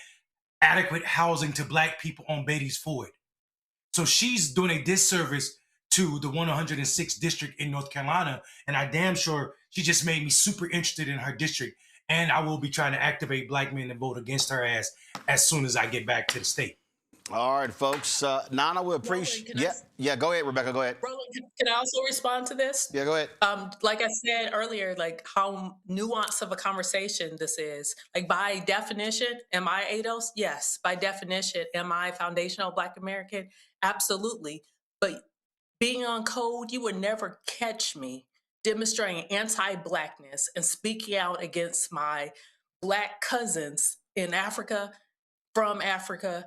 adequate housing to black people on Beatty's Ford? So she's doing a disservice to the 106th district in North Carolina, and I damn sure she just made me super interested in her district, and I will be trying to activate black men to vote against her ass as soon as I get back to the state. All right, folks. Nana, we appreciate. Yeah. Go ahead, Rebecca. Go ahead. Roland, can I also respond to this? Yeah, go ahead. Like I said earlier, like how nuanced of a conversation this is. Like by definition, am I ADOS? Yes. By definition, am I foundational Black American? Absolutely. But being on code, you would never catch me demonstrating anti-Blackness and speaking out against my Black cousins in Africa, from Africa,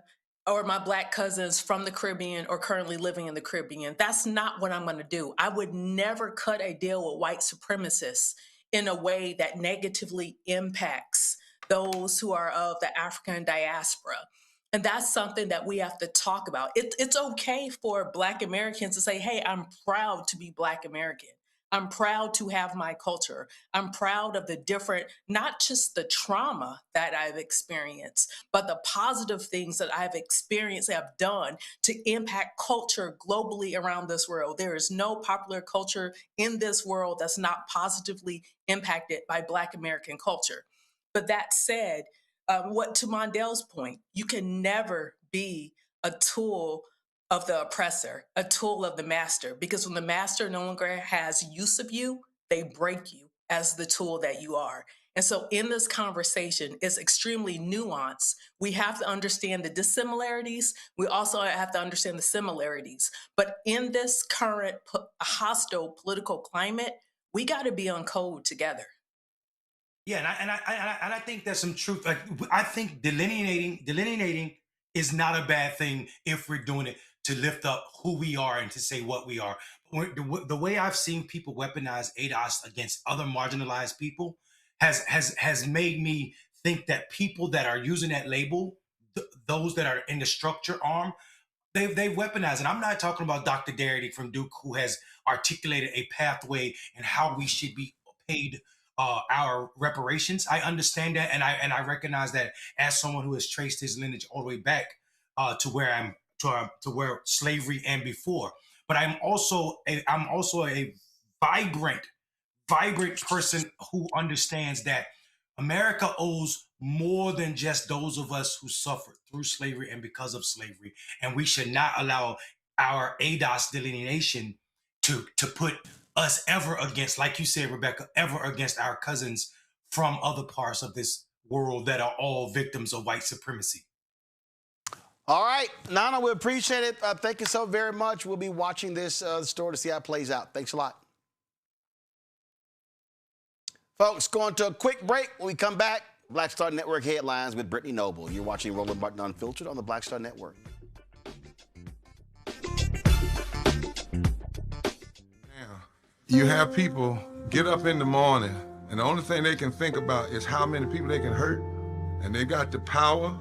or my Black cousins from the Caribbean or currently living in the Caribbean. That's not what I'm going to do. I would never cut a deal with white supremacists in a way that negatively impacts those who are of the African diaspora. And that's something that we have to talk about. It's okay for Black Americans to say, hey, I'm proud to be Black American. I'm proud to have my culture. I'm proud of the different, not just the trauma that I've experienced, but the positive things that I've experienced, have done to impact culture globally around this world. There is no popular culture in this world that's not positively impacted by Black American culture. But that said, what to Mondale's point, you can never be a tool of the oppressor, a tool of the master, because when the master no longer has use of you, they break you as the tool that you are. And so in this conversation, it's extremely nuanced. We have to understand the dissimilarities. We also have to understand the similarities. But in this current hostile political climate, we got to be on code together. Yeah, and I think there's some truth. Like, I think delineating is not a bad thing if we're doing it to lift up who we are and to say what we are. The way I've seen people weaponize ADOS against other marginalized people has made me think that people that are using that label, those that are in the structure arm, they've weaponized. And I'm not talking about Dr. Darity from Duke, who has articulated a pathway and how we should be paid our reparations. I understand that, and I recognize that as someone who has traced his lineage all the way back to where slavery and before. But I'm also a vibrant person who understands that America owes more than just those of us who suffered through slavery and because of slavery, and we should not allow our ADOS delineation to put us ever against, like you said, Rebecca, ever against our cousins from other parts of this world that are all victims of white supremacy. All right, Nana, we appreciate it. Thank you so very much. We'll be watching this story to see how it plays out. Thanks a lot. Folks, going to a quick break. When we come back, Black Star Network headlines with Brittany Noble. You're watching Roland Martin Unfiltered on the Black Star Network. You have people get up in the morning and the only thing they can think about is how many people they can hurt, and they got the power.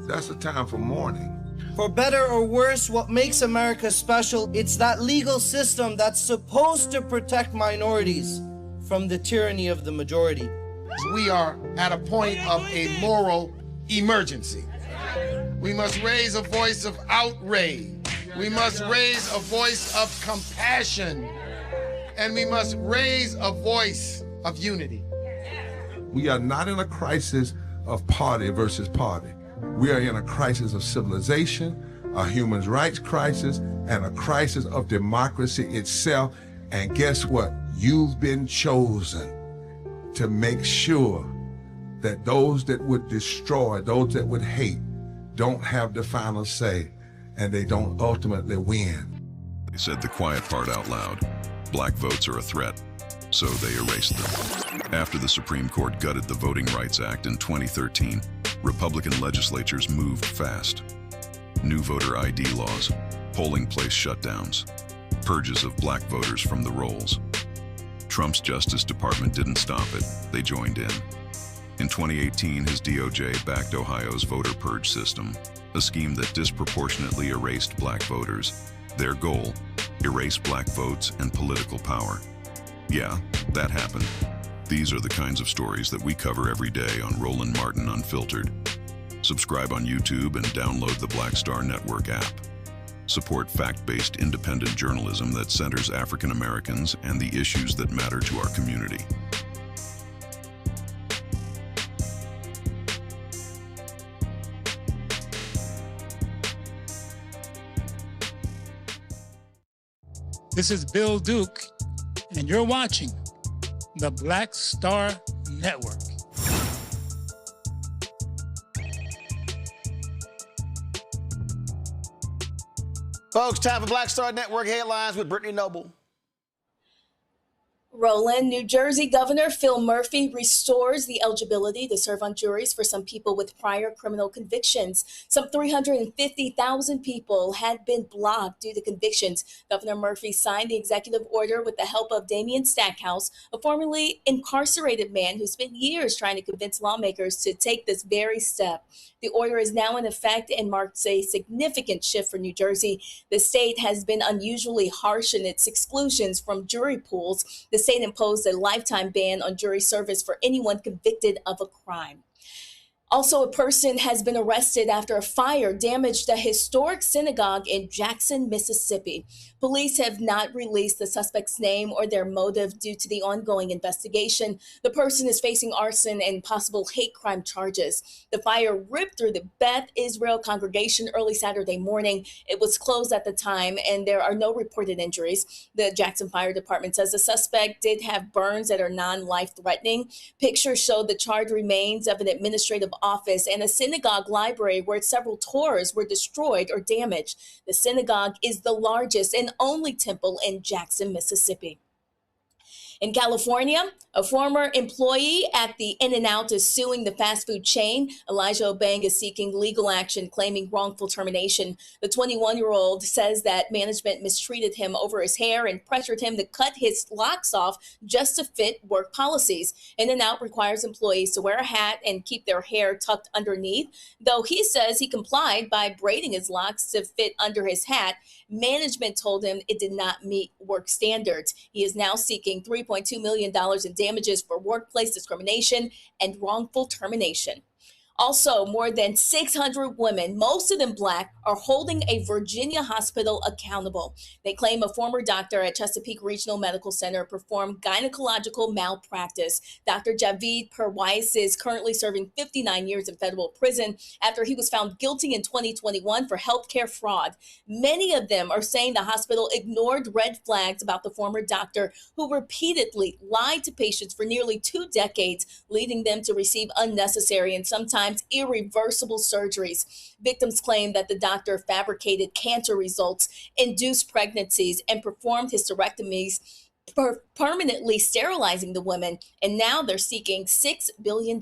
That's the time for mourning. For better or worse, what makes America special, it's that legal system that's supposed to protect minorities from the tyranny of the majority. We are at a point of a moral emergency. We must raise a voice of outrage. We must raise a voice of compassion. And we must raise a voice of unity. We are not in a crisis of party versus party. We are in a crisis of civilization, a human rights crisis, and a crisis of democracy itself. And guess what? You've been chosen to make sure that those that would destroy, those that would hate, don't have the final say, and they don't ultimately win. They said the quiet part out loud. Black votes are a threat, so they erased them. After the Supreme Court gutted the Voting Rights Act in 2013, Republican legislatures moved fast. New voter ID laws, polling place shutdowns, purges of black voters from the rolls. Trump's Justice Department didn't stop it, they joined in. In 2018, his DOJ backed Ohio's voter purge system, a scheme that disproportionately erased black voters. Their goal, erase black votes and political power. Yeah, that happened. These are the kinds of stories that we cover every day on Roland Martin Unfiltered. Subscribe on YouTube and download the Black Star Network app. Support fact-based independent journalism that centers African Americans and the issues that matter to our community. This is Bill Duke, and you're watching the Black Star Network. Folks, time for Black Star Network headlines with Brittany Noble. Roland, New Jersey Governor Phil Murphy restores the eligibility to serve on juries for some people with prior criminal convictions. Some 350,000 people had been blocked due to convictions. Governor Murphy signed the executive order with the help of Damian Stackhouse, a formerly incarcerated man who spent years trying to convince lawmakers to take this very step. The order is now in effect and marks a significant shift for New Jersey. The state has been unusually harsh in its exclusions from jury pools. The state imposed a lifetime ban on jury service for anyone convicted of a crime. Also, a person has been arrested after a fire damaged a historic synagogue in Jackson, Mississippi. Police have not released the suspect's name or their motive due to the ongoing investigation. The person is facing arson and possible hate crime charges. The fire ripped through the Beth Israel congregation early Saturday morning. It was closed at the time, and there are no reported injuries. The Jackson Fire Department says the suspect did have burns that are non-life-threatening. Pictures show the charred remains of an administrative office and a synagogue library where several Torahs were destroyed or damaged. The synagogue is the largest and only temple in Jackson, Mississippi. In California, a former employee at the In-N-Out is suing the fast food chain. Elijah Obeng is seeking legal action, claiming wrongful termination. The 21-year-old says that management mistreated him over his hair and pressured him to cut his locks off just to fit work policies. In-N-Out requires employees to wear a hat and keep their hair tucked underneath. Though he says he complied by braiding his locks to fit under his hat, management told him it did not meet work standards. He is now seeking $3.2 million in damages for workplace discrimination and wrongful termination. Also, more than 600 women, most of them Black, are holding a Virginia hospital accountable. They claim a former doctor at Chesapeake Regional Medical Center performed gynecological malpractice. Dr. Javid Perwais is currently serving 59 years in federal prison after he was found guilty in 2021 for healthcare fraud. Many of them are saying the hospital ignored red flags about the former doctor, who repeatedly lied to patients for nearly 2 decades, leading them to receive unnecessary and sometimes irreversible surgeries. Victims claim that the doctor fabricated cancer results, induced pregnancies, and performed hysterectomies, permanently sterilizing the women, and now they're seeking $6 billion.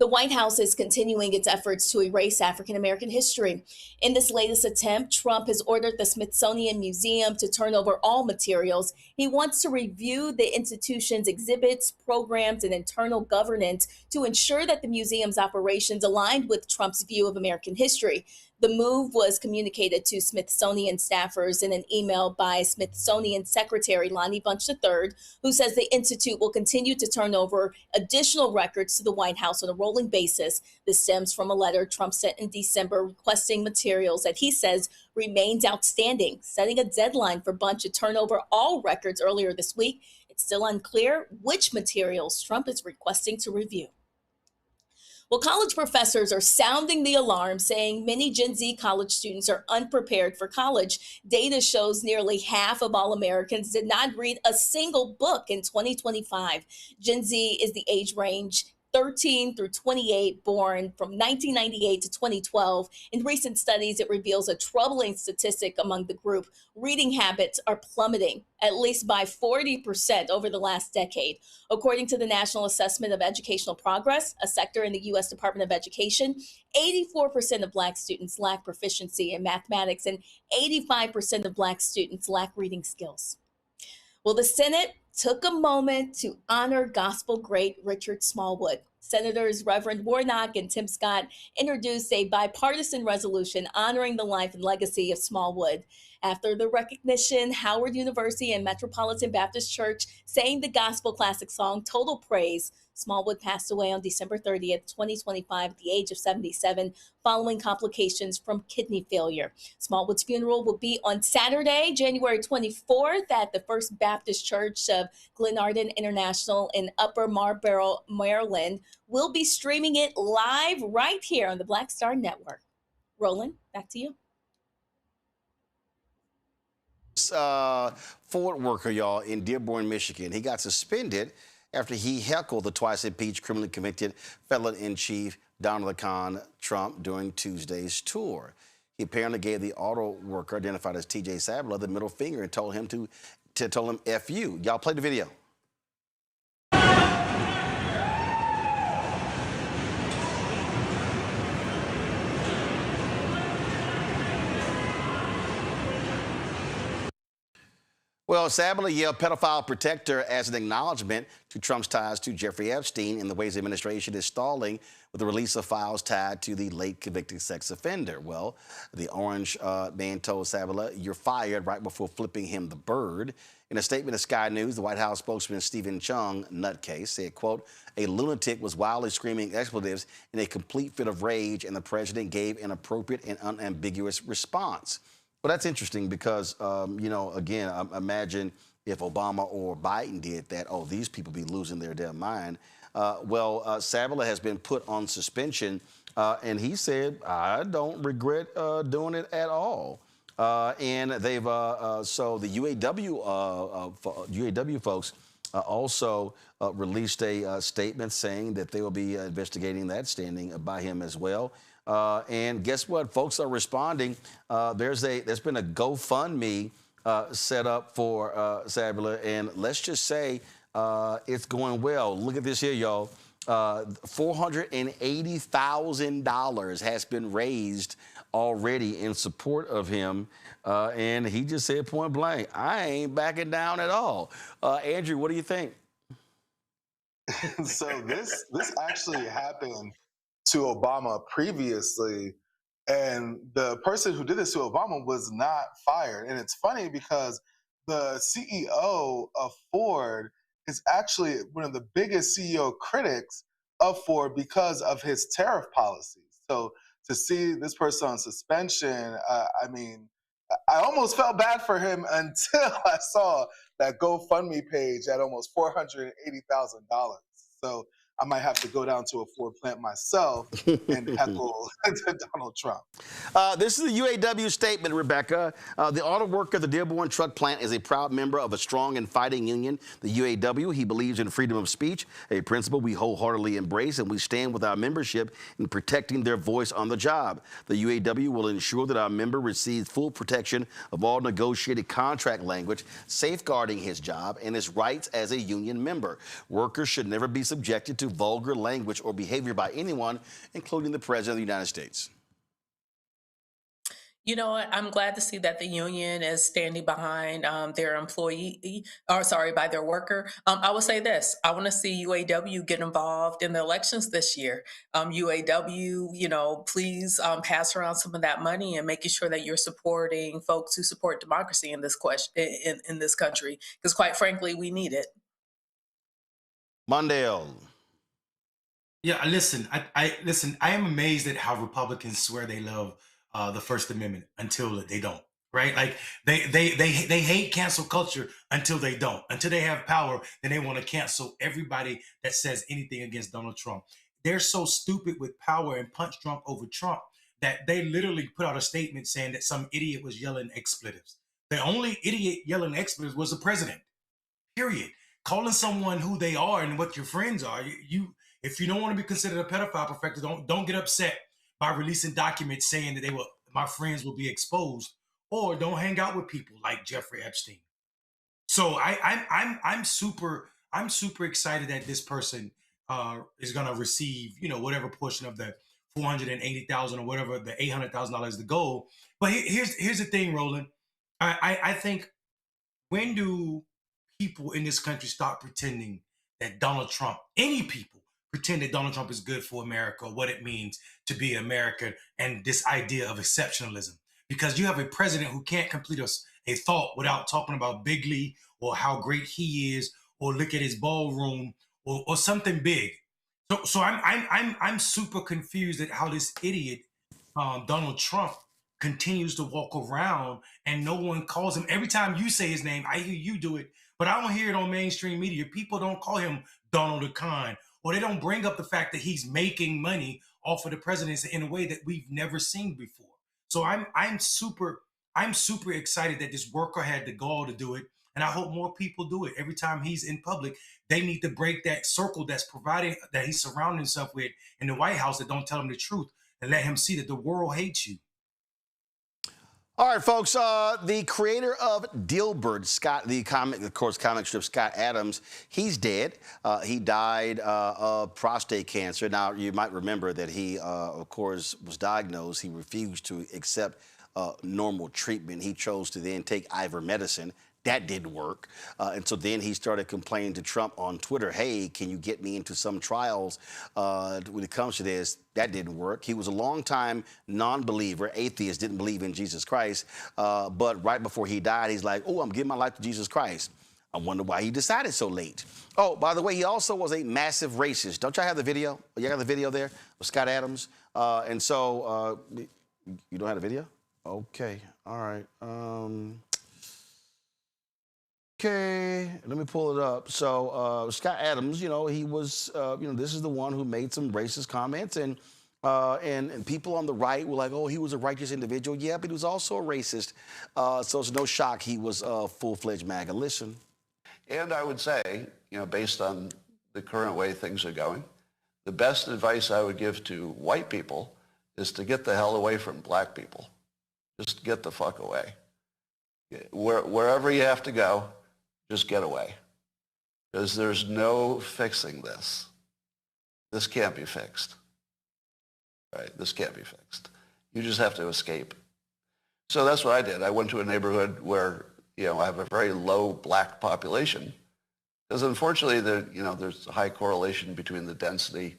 The White House is continuing its efforts to erase African American history. In this latest attempt, Trump has ordered the Smithsonian Museum to turn over all materials. He wants to review the institution's exhibits, programs, and internal governance to ensure that the museum's operations aligned with Trump's view of American history. The move was communicated to Smithsonian staffers in an email by Smithsonian Secretary Lonnie Bunch III, who says the Institute will continue to turn over additional records to the White House on a rolling basis. This stems from a letter Trump sent in December requesting materials that he says remains outstanding, setting a deadline for Bunch to turn over all records earlier this week. It's still unclear which materials Trump is requesting to review. Well, college professors are sounding the alarm, saying many Gen Z college students are unprepared for college. Data shows nearly half of all Americans did not read a single book in 2025. Gen Z is the age range 13 through 28, born from 1998 to 2012. In recent studies, it reveals a troubling statistic among the group. Reading habits are plummeting, at least by 40% over the last decade. According to the National Assessment of Educational Progress, a sector in the U.S. Department of Education, 84% of Black students lack proficiency in mathematics, and 85% of Black students lack reading skills. Well, the Senate took a moment to honor gospel great Richard Smallwood. Senators Reverend Warnock and Tim Scott introduced a bipartisan resolution honoring the life and legacy of Smallwood. After the recognition, Howard University and Metropolitan Baptist Church sang the gospel classic song Total Praise. Smallwood passed away on December 30th, 2025 at the age of 77 following complications from kidney failure. Smallwood's funeral will be on Saturday, January 24th at the First Baptist Church of Glenarden International in Upper Marlboro, Maryland. We'll be streaming it live right here on the Black Star Network. Roland, back to you. Ford worker, y'all, in Dearborn, Michigan, he got suspended after he heckled the twice impeached, criminally convicted felon-in-chief Donald Trump during Tuesday's tour. He apparently gave the auto worker, identified as T.J. Sabler, the middle finger and told him F you. Y'all play the video. Well, Sabler yelled pedophile protector as an acknowledgement to Trump's ties to Jeffrey Epstein in the ways the administration is stalling with the release of files tied to the late convicted sex offender. Well, the orange man told Sabler, "You're fired," right before flipping him the bird. In a statement to Sky News, the White House spokesman Stephen Chung, nutcase, said, quote, "A lunatic was wildly screaming expletives in a complete fit of rage, and the president gave an appropriate and unambiguous response." Well, that's interesting because, again, imagine if Obama or Biden did that. Oh, these people be losing their damn mind. Sabler has been put on suspension, and he said, "I don't regret doing it at all." And they've so the UAW folks also released a statement saying that they will be investigating that standing by him as well. And guess what? Folks are responding. There's been a GoFundMe set up for Sabler, and let's just say it's going well. Look at this here, y'all. $480,000 has been raised already in support of him, and he just said point blank, "I ain't backing down at all." Andrew, what do you think? So this actually happened to Obama previously, and the person who did this to Obama was not fired. And it's funny because the CEO of Ford is actually one of the biggest CEO critics of Ford because of his tariff policies. So to see this person on suspension, I mean, I almost felt bad for him until I saw that GoFundMe page at almost $480,000. So I might have to go down to a Ford plant myself and heckle Donald Trump. This is the UAW statement, Rebecca. The auto worker of the Dearborn truck plant is a proud member of a strong and fighting union, the UAW. He believes in freedom of speech, a principle we wholeheartedly embrace, and we stand with our membership in protecting their voice on the job. The UAW will ensure that our member receives full protection of all negotiated contract language, safeguarding his job and his rights as a union member. Workers should never be subjected to vulgar language or behavior by anyone, including the President of the United States. You know what? I'm glad to see that the union is standing behind their employee, or sorry, by their worker. I will say this: I want to see UAW get involved in the elections this year. UAW, please pass around some of that money and making sure that you're supporting folks who support democracy in this in this country, because quite frankly, we need it. Mondale. Yeah, listen. I listen. I am amazed at how Republicans swear they love the First Amendment until they don't. Right? Like they hate cancel culture until they don't. Until they have power, then they want to cancel everybody that says anything against Donald Trump. They're so stupid with power and punch drunk over Trump that they literally put out a statement saying that some idiot was yelling expletives. The only idiot yelling expletives was the president. Period. Calling someone who they are and what your friends are. If you don't want to be considered a pedophile perfecter, don't get upset by releasing documents saying that my friends will be exposed, or don't hang out with people like Jeffrey Epstein. So I'm super excited that this person is going to receive whatever portion of the $480,000 or whatever the $800,000 is the goal. But here's the thing, Roland. I think, when do people in this country stop pretending that Donald Trump, any people, pretend that Donald Trump is good for America, or what it means to be American, and this idea of exceptionalism? Because you have a president who can't complete a thought without talking about Bigley or how great he is, or look at his ballroom, or something big. So I'm super confused at how this idiot Donald Trump continues to walk around and no one calls him. Every time you say his name, I hear you do it, but I don't hear it on mainstream media. People don't call him Donald the Con, or they don't bring up the fact that he's making money off of the presidency in a way that we've never seen before. So I'm super excited that this worker had the gall to do it, and I hope more people do it. Every time he's in public, they need to break that circle that he's surrounding himself with in the White House that don't tell him the truth, and let him see that the world hates you. All right, folks. The creator of Dilbert, comic strip Scott Adams, he's dead. He died of prostate cancer. Now, you might remember that he, of course, was diagnosed. He refused to accept normal treatment. He chose to then take ivermectin. That didn't work. And so then he started complaining to Trump on Twitter, hey, can you get me into some trials when it comes to this? That didn't work. He was a longtime non-believer, atheist, didn't believe in Jesus Christ. But right before he died, he's like, oh, I'm giving my life to Jesus Christ. I wonder why he decided so late. Oh, by the way, he also was a massive racist. Don't y'all have the video? You got the video there of Scott Adams? And so you don't have the video? Okay. All right. Okay, let me pull it up. So Scott Adams, he was, this is the one who made some racist comments, and people on the right were like, oh, he was a righteous individual. Yeah, but he was also a racist. So it's no shock he was a full-fledged MAGA. Listen. And I would say, based on the current way things are going, the best advice I would give to white people is to get the hell away from black people. Just get the fuck away. Wherever you have to go, just get away, because there's no fixing this. This can't be fixed, right? This can't be fixed. You just have to escape. So that's what I did. I went to a neighborhood where, I have a very low black population, because unfortunately, there's a high correlation between the density.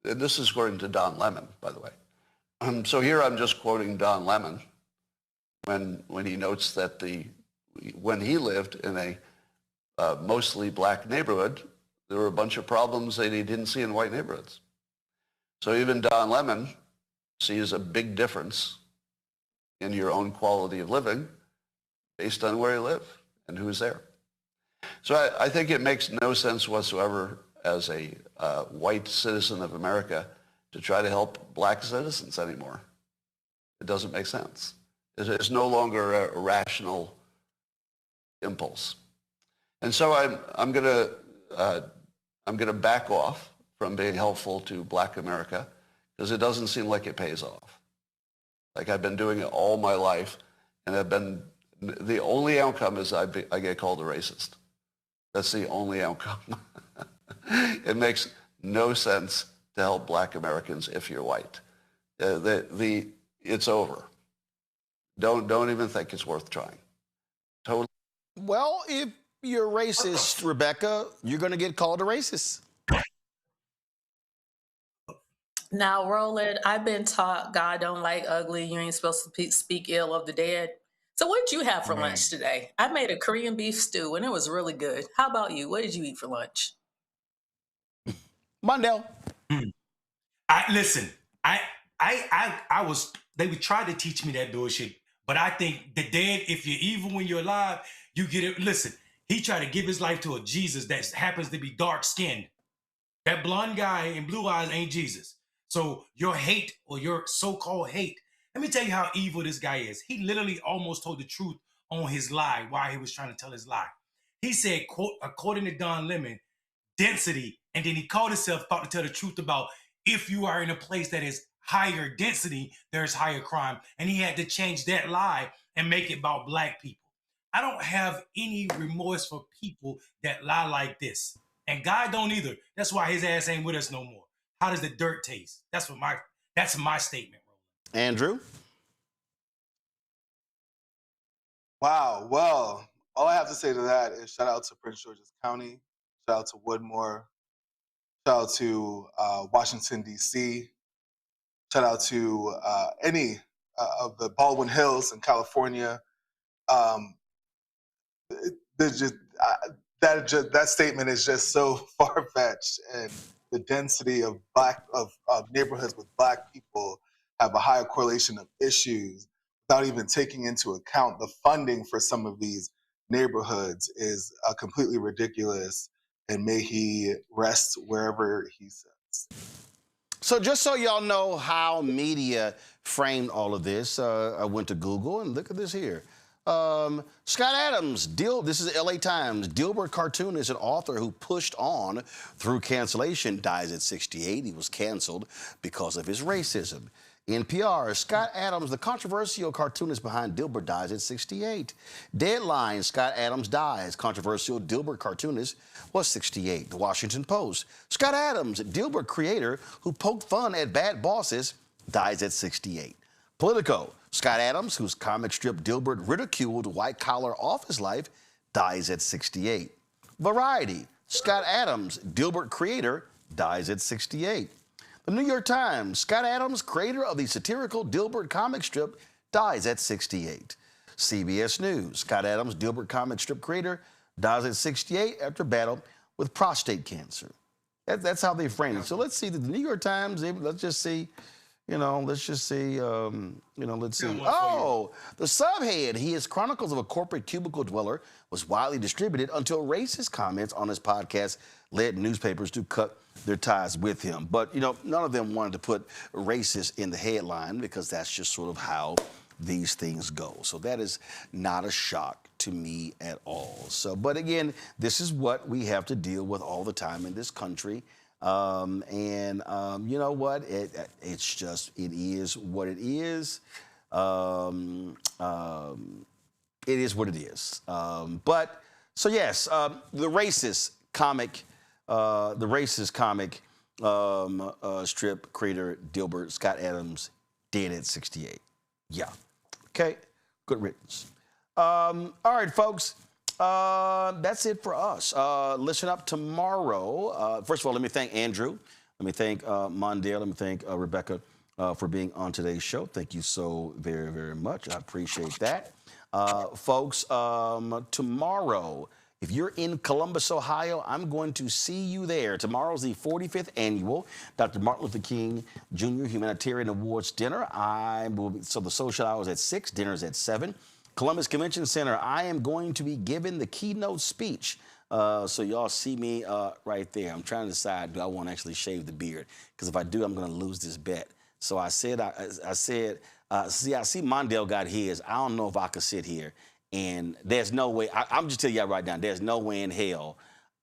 And this is according to Don Lemon, by the way. So here I'm just quoting Don Lemon when he notes that when he lived in a mostly black neighborhood, there were a bunch of problems that he didn't see in white neighborhoods. So even Don Lemon sees a big difference in your own quality of living based on where you live and who's there. So I think it makes no sense whatsoever as a white citizen of America to try to help black citizens anymore. It doesn't make sense. It's no longer a rational impulse. And so I'm gonna back off from being helpful to black America, because it doesn't seem like it pays off. Like, I've been doing it all my life, and the only outcome is I get called a racist. That's the only outcome. It makes no sense to help black Americans if you're white. It's over. Don't even think it's worth trying. Totally. Well, if you're racist, Rebecca, you're going to get called a racist. Now, Roland, I've been taught God don't like ugly. You ain't supposed to speak ill of the dead. So what did you have for lunch today? I made a Korean beef stew, and it was really good. How about you? What did you eat for lunch? Mondale. They would try to teach me that bullshit, but I think the dead, if you're evil when you're alive, you get it. Listen, he tried to give his life to a Jesus that happens to be dark skinned. That blonde guy in blue eyes ain't Jesus. So your hate or your so-called hate, let me tell you how evil this guy is. He literally almost told the truth on his lie while he was trying to tell his lie. He said, quote, according to Don Lemon, density, and then he called himself, thought to tell the truth about if you are in a place that is higher density, there's higher crime. And he had to change that lie and make it about black people. I don't have any remorse for people that lie like this. And God don't either. That's why his ass ain't with us no more. How does the dirt taste? That's my statement, Roland. Andrew? Wow. Well, all I have to say to that is shout out to Prince George's County, shout out to Woodmore, shout out to Washington, D.C., shout out to any of the Baldwin Hills in California. That statement is just so far-fetched, and the density of neighborhoods with black people have a higher correlation of issues without even taking into account the funding for some of these neighborhoods is completely ridiculous, and may he rest wherever he sits. So just so y'all know how media framed all of this, I went to Google and look at this here. Scott Adams, this is LA Times, Dilbert cartoonist and author who pushed on through cancellation, dies at 68. He was canceled because of his racism. NPR, Scott Adams, the controversial cartoonist behind Dilbert, dies at 68. Deadline, Scott Adams dies. Controversial Dilbert cartoonist was 68. The Washington Post, Scott Adams, Dilbert creator who poked fun at bad bosses, dies at 68. Politico, Scott Adams, whose comic strip Dilbert ridiculed white-collar office life, dies at 68. Variety, Scott Adams, Dilbert creator, dies at 68. The New York Times, Scott Adams, creator of the satirical Dilbert comic strip, dies at 68. CBS News, Scott Adams, Dilbert comic strip creator, dies at 68 after battle with prostate cancer. That's how they frame it. So let's see, the New York Times, let's just see. Let's see. Oh, the subhead, his Chronicles of a Corporate Cubicle Dweller, was widely distributed until racist comments on his podcast led newspapers to cut their ties with him. But, none of them wanted to put racist in the headline because that's just sort of how these things go. So that is not a shock to me at all. So, but again, this is what we have to deal with all the time in this country. You know what? It is what it is. It is what it is. So yes, the racist comic strip creator Dilbert Scott Adams dead at 68. Yeah. Okay. Good riddance. All right, folks. That's it for us. Listen up tomorrow. First of all, let me thank Andrew. Let me thank Mondale. Let me thank Rebecca for being on today's show. Thank you so very, very much. I appreciate that. Folks, tomorrow, if you're in Columbus, Ohio, I'm going to see you there. Tomorrow's the 45th annual Dr. Martin Luther King Jr. Humanitarian Awards Dinner. So the social hour is at 6, dinner's at 7. Columbus Convention Center, I am going to be giving the keynote speech. So y'all see me right there. I'm trying to decide, do I want to actually shave the beard? Because if I do, I'm going to lose this bet. So I see, I see Mondale got his. I don't know if I could sit here. And there's no way, I'm just telling y'all right now, there's no way in hell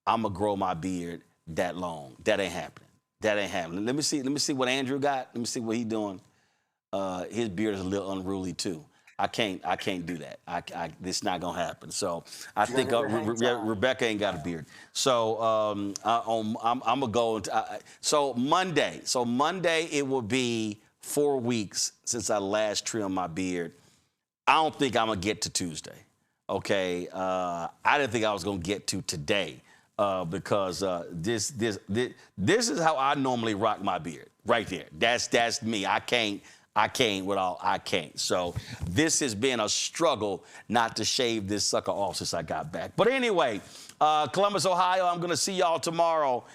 I'm going to grow my beard that long. That ain't happening. That ain't happening. Let me see what Andrew got. Let me see what he's doing. His beard is a little unruly too. I can't do that. This is not gonna happen. So I think Rebecca ain't got a beard. So I'm gonna go. So Monday it will be 4 weeks since I last trimmed my beard. I don't think I'm gonna get to Tuesday. Okay, I didn't think I was gonna get to today because this is how I normally rock my beard. Right there. That's me. I can't. So this has been a struggle not to shave this sucker off since I got back. But anyway, Columbus, Ohio, I'm going to see y'all tomorrow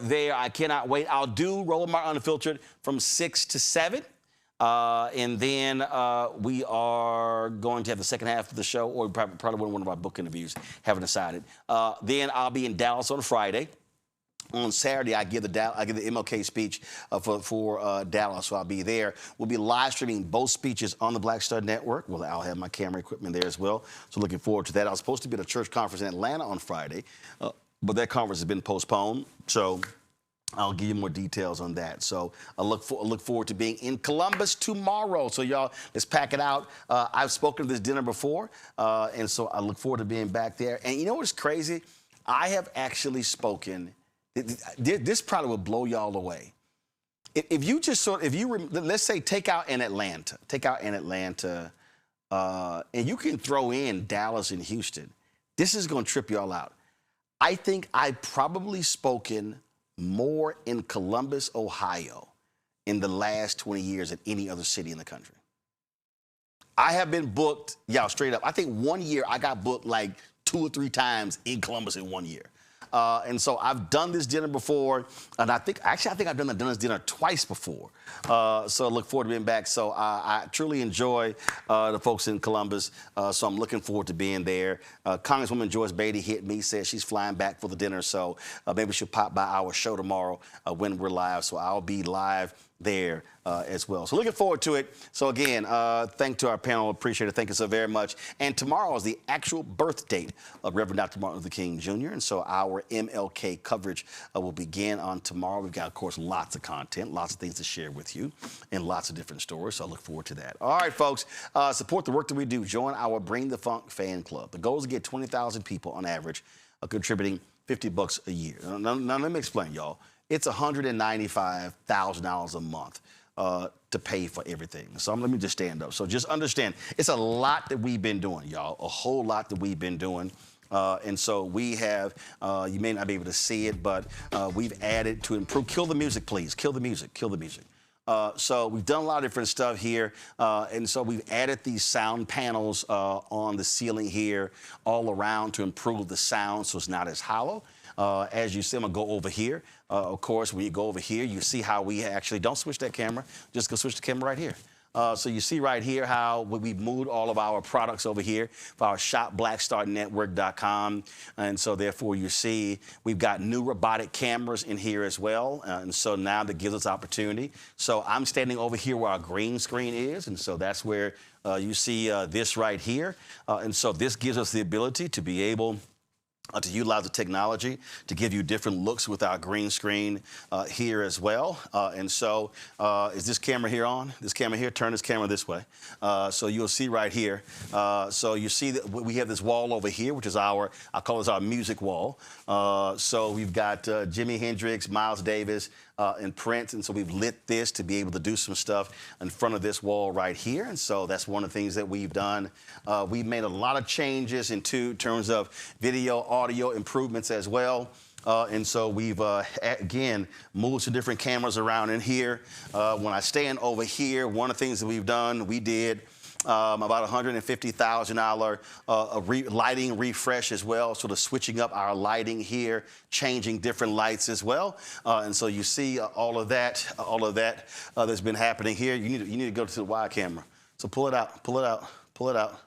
there. I cannot wait. I'll do Roland Martin Unfiltered from 6 to 7. And then we are going to have the second half of the show, or probably one of our book interviews, haven't decided. Then I'll be in Dallas on Friday. On Saturday, I give the MLK speech for Dallas, so I'll be there. We'll be live streaming both speeches on the Black Star Network. Well, I'll have my camera equipment there as well, so looking forward to that. I was supposed to be at a church conference in Atlanta on Friday, but that conference has been postponed, so I'll give you more details on that. So I look forward to being in Columbus tomorrow. So y'all, let's pack it out. I've spoken to this dinner before, and so I look forward to being back there. And you know what's crazy? I have actually spoken. This probably will blow y'all away. If you just let's say take out in Atlanta, and you can throw in Dallas and Houston. This is going to trip y'all out. I think I've probably spoken more in Columbus, Ohio, in the last 20 years than any other city in the country. I have been booked, y'all, straight up. I think one year I got booked like 2 or 3 times in Columbus in 1 year. And so I've done this dinner before, and I think I've done this dinner twice before. So I look forward to being back. So I truly enjoy the folks in Columbus, so I'm looking forward to being there. Congresswoman Joyce Beatty hit me, said she's flying back for the dinner, so maybe she'll pop by our show tomorrow when we're live. So I'll be live there as well. So looking forward to it. So again, thank to our panel. Appreciate it. Thank you so very much. And tomorrow is the actual birth date of Reverend Dr. Martin Luther King Jr. And so our MLK coverage will begin on tomorrow. We've got, of course, lots of content, lots of things to share with you, and lots of different stories. So I look forward to that. All right, folks, support the work that we do. Join our Bring the Funk fan club. The goal is to get 20,000 people on average contributing $50 a year. Now, let me explain, y'all. It's $195,000 a month to pay for everything. So let me just stand up. So just understand, it's a lot that we've been doing, y'all, a whole lot that we've been doing. And so we have, you may not be able to see it, but we've added to improve. Kill the music, please. Kill the music. Kill the music. So we've done a lot of different stuff here. And so we've added these sound panels on the ceiling here all around to improve the sound so it's not as hollow. As you see, I'm gonna go over here. Of course, when you go over here, you see how we actually, don't switch that camera, just go switch the camera right here. So you see right here how we've moved all of our products over here for our shop, blackstarnetwork.com. And so therefore you see we've got new robotic cameras in here as well. And so now that gives us opportunity. So I'm standing over here where our green screen is. And so that's where you see this right here. And so this gives us the ability to be able to utilize the technology to give you different looks with our green screen here as well. And so is this camera here on? This camera here, turn this camera this way. So you'll see right here. So you see that we have this wall over here, which is I call this our music wall. So we've got Jimi Hendrix, Miles Davis, and Prince, and so we've lit this to be able to do some stuff in front of this wall right here, and so that's one of the things that we've done. We've made a lot of changes in terms of video, audio improvements as well. And so we've, again, moved some different cameras around in here. When I stand over here, one of the things that we've done, we did about $150,000 lighting refresh as well, sort of switching up our lighting here, changing different lights as well. And so you see all of that that's been happening here. You need to go to the wide camera. So pull it out, pull it out, pull it out.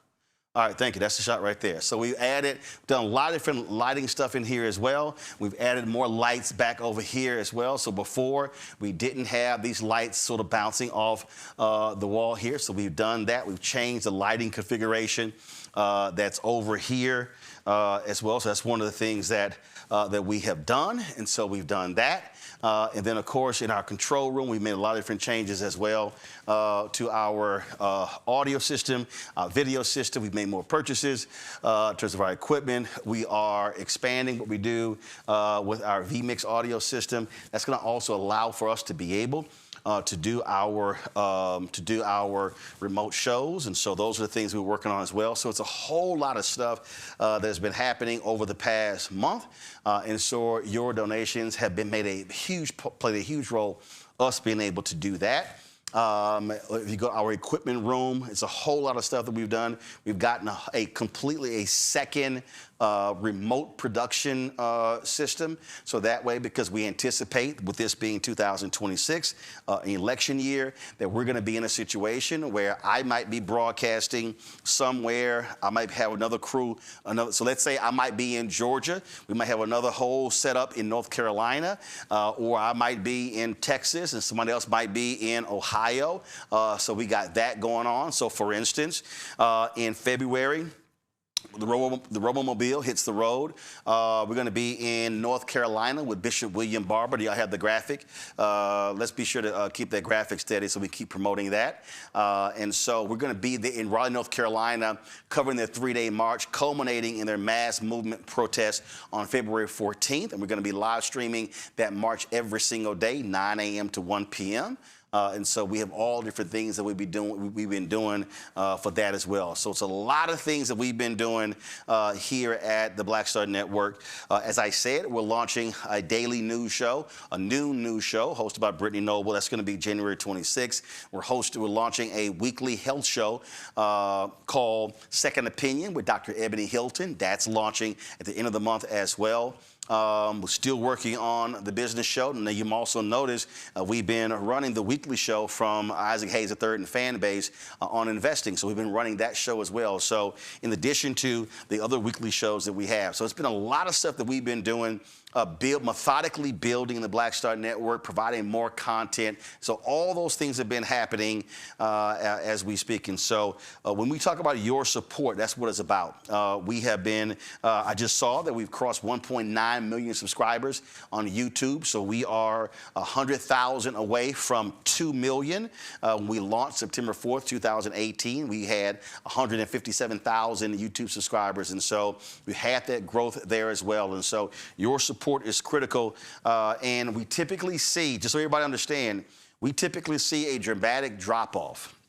All right, thank you. That's the shot right there. So we've done a lot of different lighting stuff in here as well. We've added more lights back over here as well. So before, we didn't have these lights sort of bouncing off the wall here. So we've done that. We've changed the lighting configuration that's over here. as well. So that's one of the things that we have done. And so we've done that. And then, of course, in our control room, we made a lot of different changes as well to our audio system, our video system. We've made more purchases in terms of our equipment. We are expanding what we do with our vMix audio system. That's going to also allow for us to be able to do our remote shows, and so those are the things we're working on as well. So it's a whole lot of stuff that has been happening over the past month, and so your donations have been played a huge role us being able to do that. If you go to our equipment room, it's a whole lot of stuff that we've done. We've gotten a second remote production system. So that way, because we anticipate, with this being 2026, an election year, that we're going to be in a situation where I might be broadcasting somewhere. I might have another crew. So let's say I might be in Georgia. We might have another whole setup in North Carolina, or I might be in Texas, and somebody else might be in Ohio. So we got that going on. So for instance, in February, the Robomobile hits the road. We're going to be in North Carolina with Bishop William Barber. Do y'all have the graphic? Let's be sure to keep that graphic steady so we keep promoting that. And so we're going to be in Raleigh, North Carolina, covering their 3-day march, culminating in their mass movement protest on February 14th. And we're going to be live streaming that march every single day, 9 a.m. to 1 p.m. And so we have all different things that we've been doing for that as well. So it's a lot of things that we've been doing here at the Black Star Network. As I said, we're launching a daily news show, a noon news show hosted by Brittany Noble. That's going to be January 26th. We're launching a weekly health show called Second Opinion with Dr. Ebony Hilton. That's launching at the end of the month as well. We're still working on the business show. And you also notice we've been running the weekly show from Isaac Hayes III and Fan Base on investing. So we've been running that show as well. So in addition to the other weekly shows that we have. So it's been a lot of stuff that we've been doing. Methodically building the Black Star Network, providing more content. So all those things have been happening as we speak. And so when we talk about your support, that's what it's about. We have been, I just saw that we've crossed 1.9 million subscribers on YouTube. So we are 100,000 away from 2 million. When we launched September 4th, 2018, we had 157,000 YouTube subscribers. And so we had that growth there as well. And so your support is critical, and we typically see, just so everybody understand, we typically see a dramatic drop-off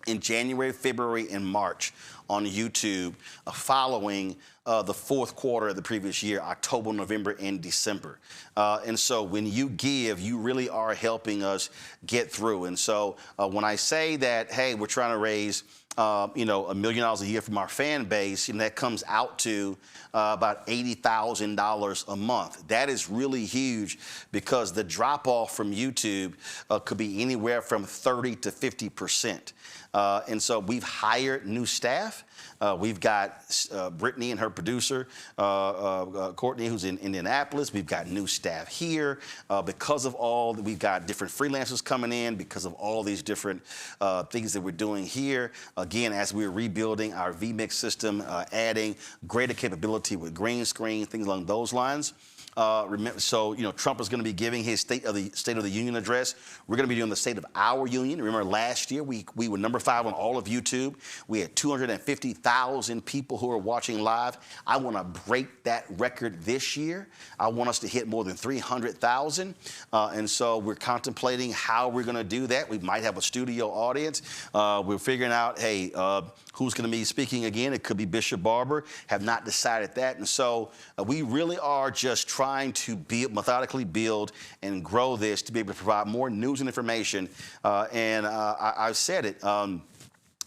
in January, February, and March on YouTube following the fourth quarter of the previous year, October, November, and December. And so when you give, you really are helping us get through. And so when I say that, hey, we're trying to raise $1 million a year from our fan base, and that comes out to about $80,000 a month. That is really huge because the drop off from YouTube could be anywhere from 30 to 50%. And so we've hired new staff. We've got Brittany and her producer, Courtney, who's in Indianapolis. We've got new staff here. Because of all, we've got different freelancers coming in because of all these different things that we're doing here. Again, as we're rebuilding our vMix system, adding greater capability with green screen, things along those lines. So, Trump is going to be giving his State of the Union address. We're going to be doing the State of our Union. Remember, last year we were number 5 on all of YouTube. We had 250,000 people who are watching live. I want to break that record this year. I want us to hit more than 300,000. And so we're contemplating how we're going to do that. We might have a studio audience. We're figuring out, hey, who's going to be speaking again? It could be Bishop Barber. Have not decided that. And so we really are just trying to methodically build and grow this to be able to provide more news and information. I've said it.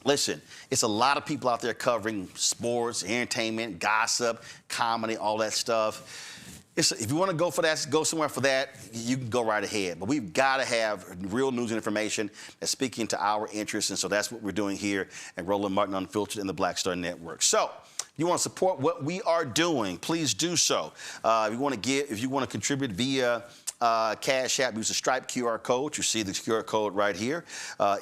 Listen, it's a lot of people out there covering sports, entertainment, gossip, comedy, all that stuff. If you want to go for that, go somewhere for that, you can go right ahead. But we've got to have real news and information that's speaking to our interests. And so that's what we're doing here at Roland Martin Unfiltered and the Black Star Network. So if you want to support what we are doing, please do so. If you want to contribute via Cash App, use the Stripe QR code. You see the QR code right here.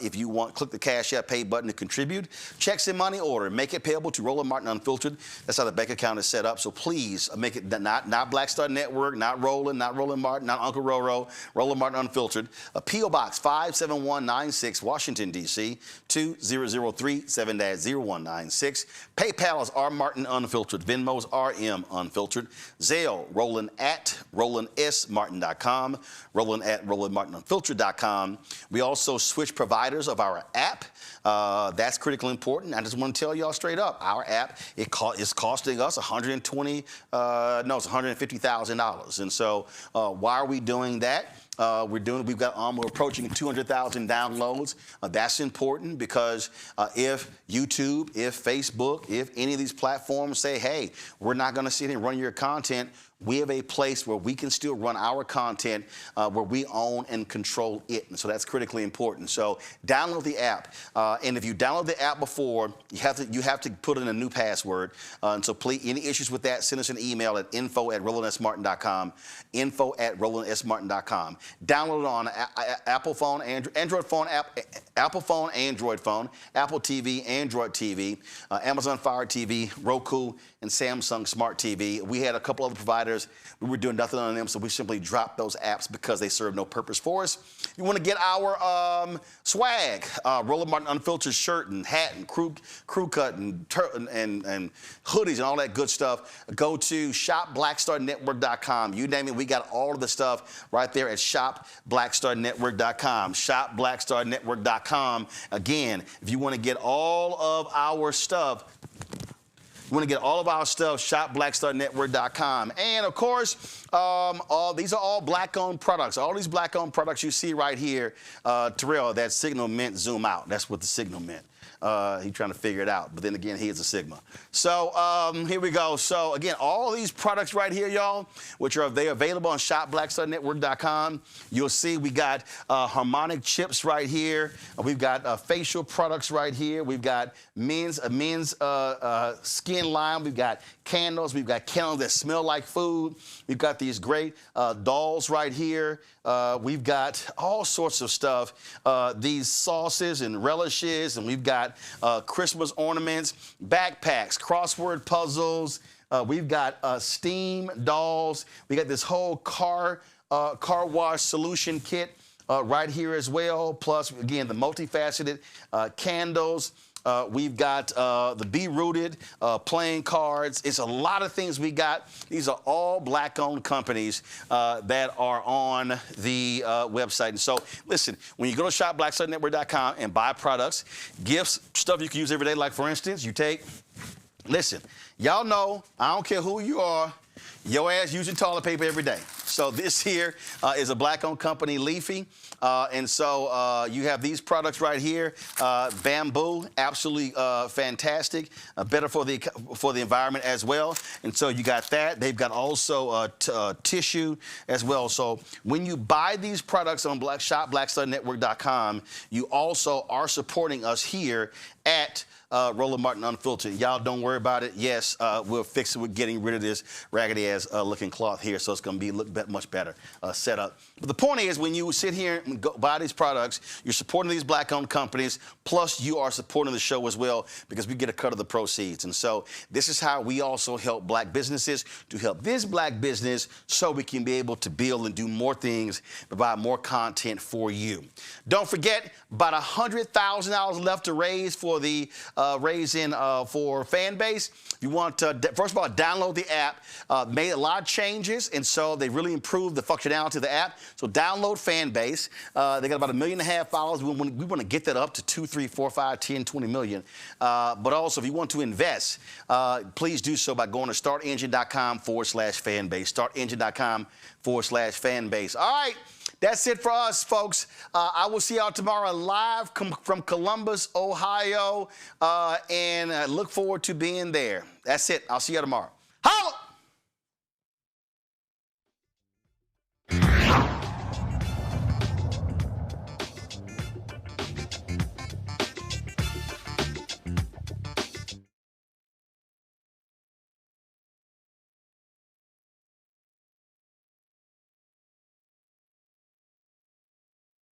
If you want, click the Cash App pay button to contribute. Checks in money order. Make it payable to Roland Martin Unfiltered. That's how the bank account is set up. So please make it not Black Star Network, not Roland Martin, not Uncle Roro, Roland Martin Unfiltered. P.O. Box 57196, Washington, D.C. 20037-0196. PayPal is R Martin Unfiltered. Venmo's RM Unfiltered. Zelle, Roland at RolandSMartin.com. Roland at RolandMartinUnfiltered.com. We also switch providers of our app. That's critically important. I just want to tell y'all straight up, our app is costing us $150,000. And so why are we doing that? We're approaching 200,000 downloads. That's important because if YouTube, if Facebook, if any of these platforms say, hey, we're not going to sit here and run your content, we have a place where we can still run our content where we own and control it. And so that's critically important. So download the app. And if you download the app before, you have to put in a new password. And so please, any issues with that, send us an email at info@RolandSMartin.com, info@RolandSMartin.com. Download it on Apple phone, Android phone, Apple phone, Android phone, Apple TV, Android TV, Amazon Fire TV, Roku, and Samsung Smart TV. We had a couple other providers. We were doing nothing on them, so we simply dropped those apps because they serve no purpose for us. You want to get our swag, Roland Martin Unfiltered shirt and hat and crew cut and hoodies and all that good stuff, go to shopblackstarnetwork.com. You name it, we got all of the stuff right there at shopblackstarnetwork.com. Shopblackstarnetwork.com. Again, if you want to get all of our stuff, shopblackstarnetwork.com. And of course, these are all black-owned products. All these black-owned products you see right here, Terrell, that signal meant zoom out. That's what the signal meant. He's trying to figure it out, but then again, he is a Sigma. So here we go. So again, all these products right here, y'all, which are available on shopblackstarnetwork.com. You'll see we got harmonic chips right here. We've got facial products right here. We've got men's skin line. We've got candles. We've got candles that smell like food. We've got these great dolls right here. We've got all sorts of stuff, these sauces and relishes, and we've got Christmas ornaments, backpacks, crossword puzzles. We've got steam dolls. We got this whole car wash solution kit right here as well. Plus, again, the multifaceted candles. We've got the Be Rooted playing cards. It's a lot of things we got. These are all black-owned companies that are on the website. And so, listen, when you go to shopblackstarnetwork.com and buy products, gifts, stuff you can use every day, like, for instance, listen, y'all know, I don't care who you are, your ass using toilet paper every day. So this here is a black-owned company, Leafy. And so you have these products right here. Bamboo, absolutely fantastic. Better for the environment as well. And so you got that. They've got also tissue as well. So when you buy these products on shopblackstarnetwork.com, you also are supporting us here at Roland Martin Unfiltered. Y'all don't worry about it. Yes, we'll fix it with getting rid of this raggedy ass looking cloth here, so it's going to look much better set up. But the point is, when you sit here and buy these products, you're supporting these black-owned companies, plus you are supporting the show as well because we get a cut of the proceeds. And so this is how we also help black businesses to help this black business so we can be able to build and do more things, provide more content for you. Don't forget, about $100,000 left to raise for the for fan base. You want to, first of all, download the app. Made a lot of changes, and so they really improved the functionality of the app. So download fan base. They got about 1.5 million followers. We want to get that up to 2, 3, 4, 5, 10, 20 million. But also, if you want to invest, please do so by going to startengine.com/fanbase. Startengine.com/fanbase. All right. That's it for us, folks. I will see y'all tomorrow live from Columbus, Ohio, and I look forward to being there. That's it. I'll see you tomorrow.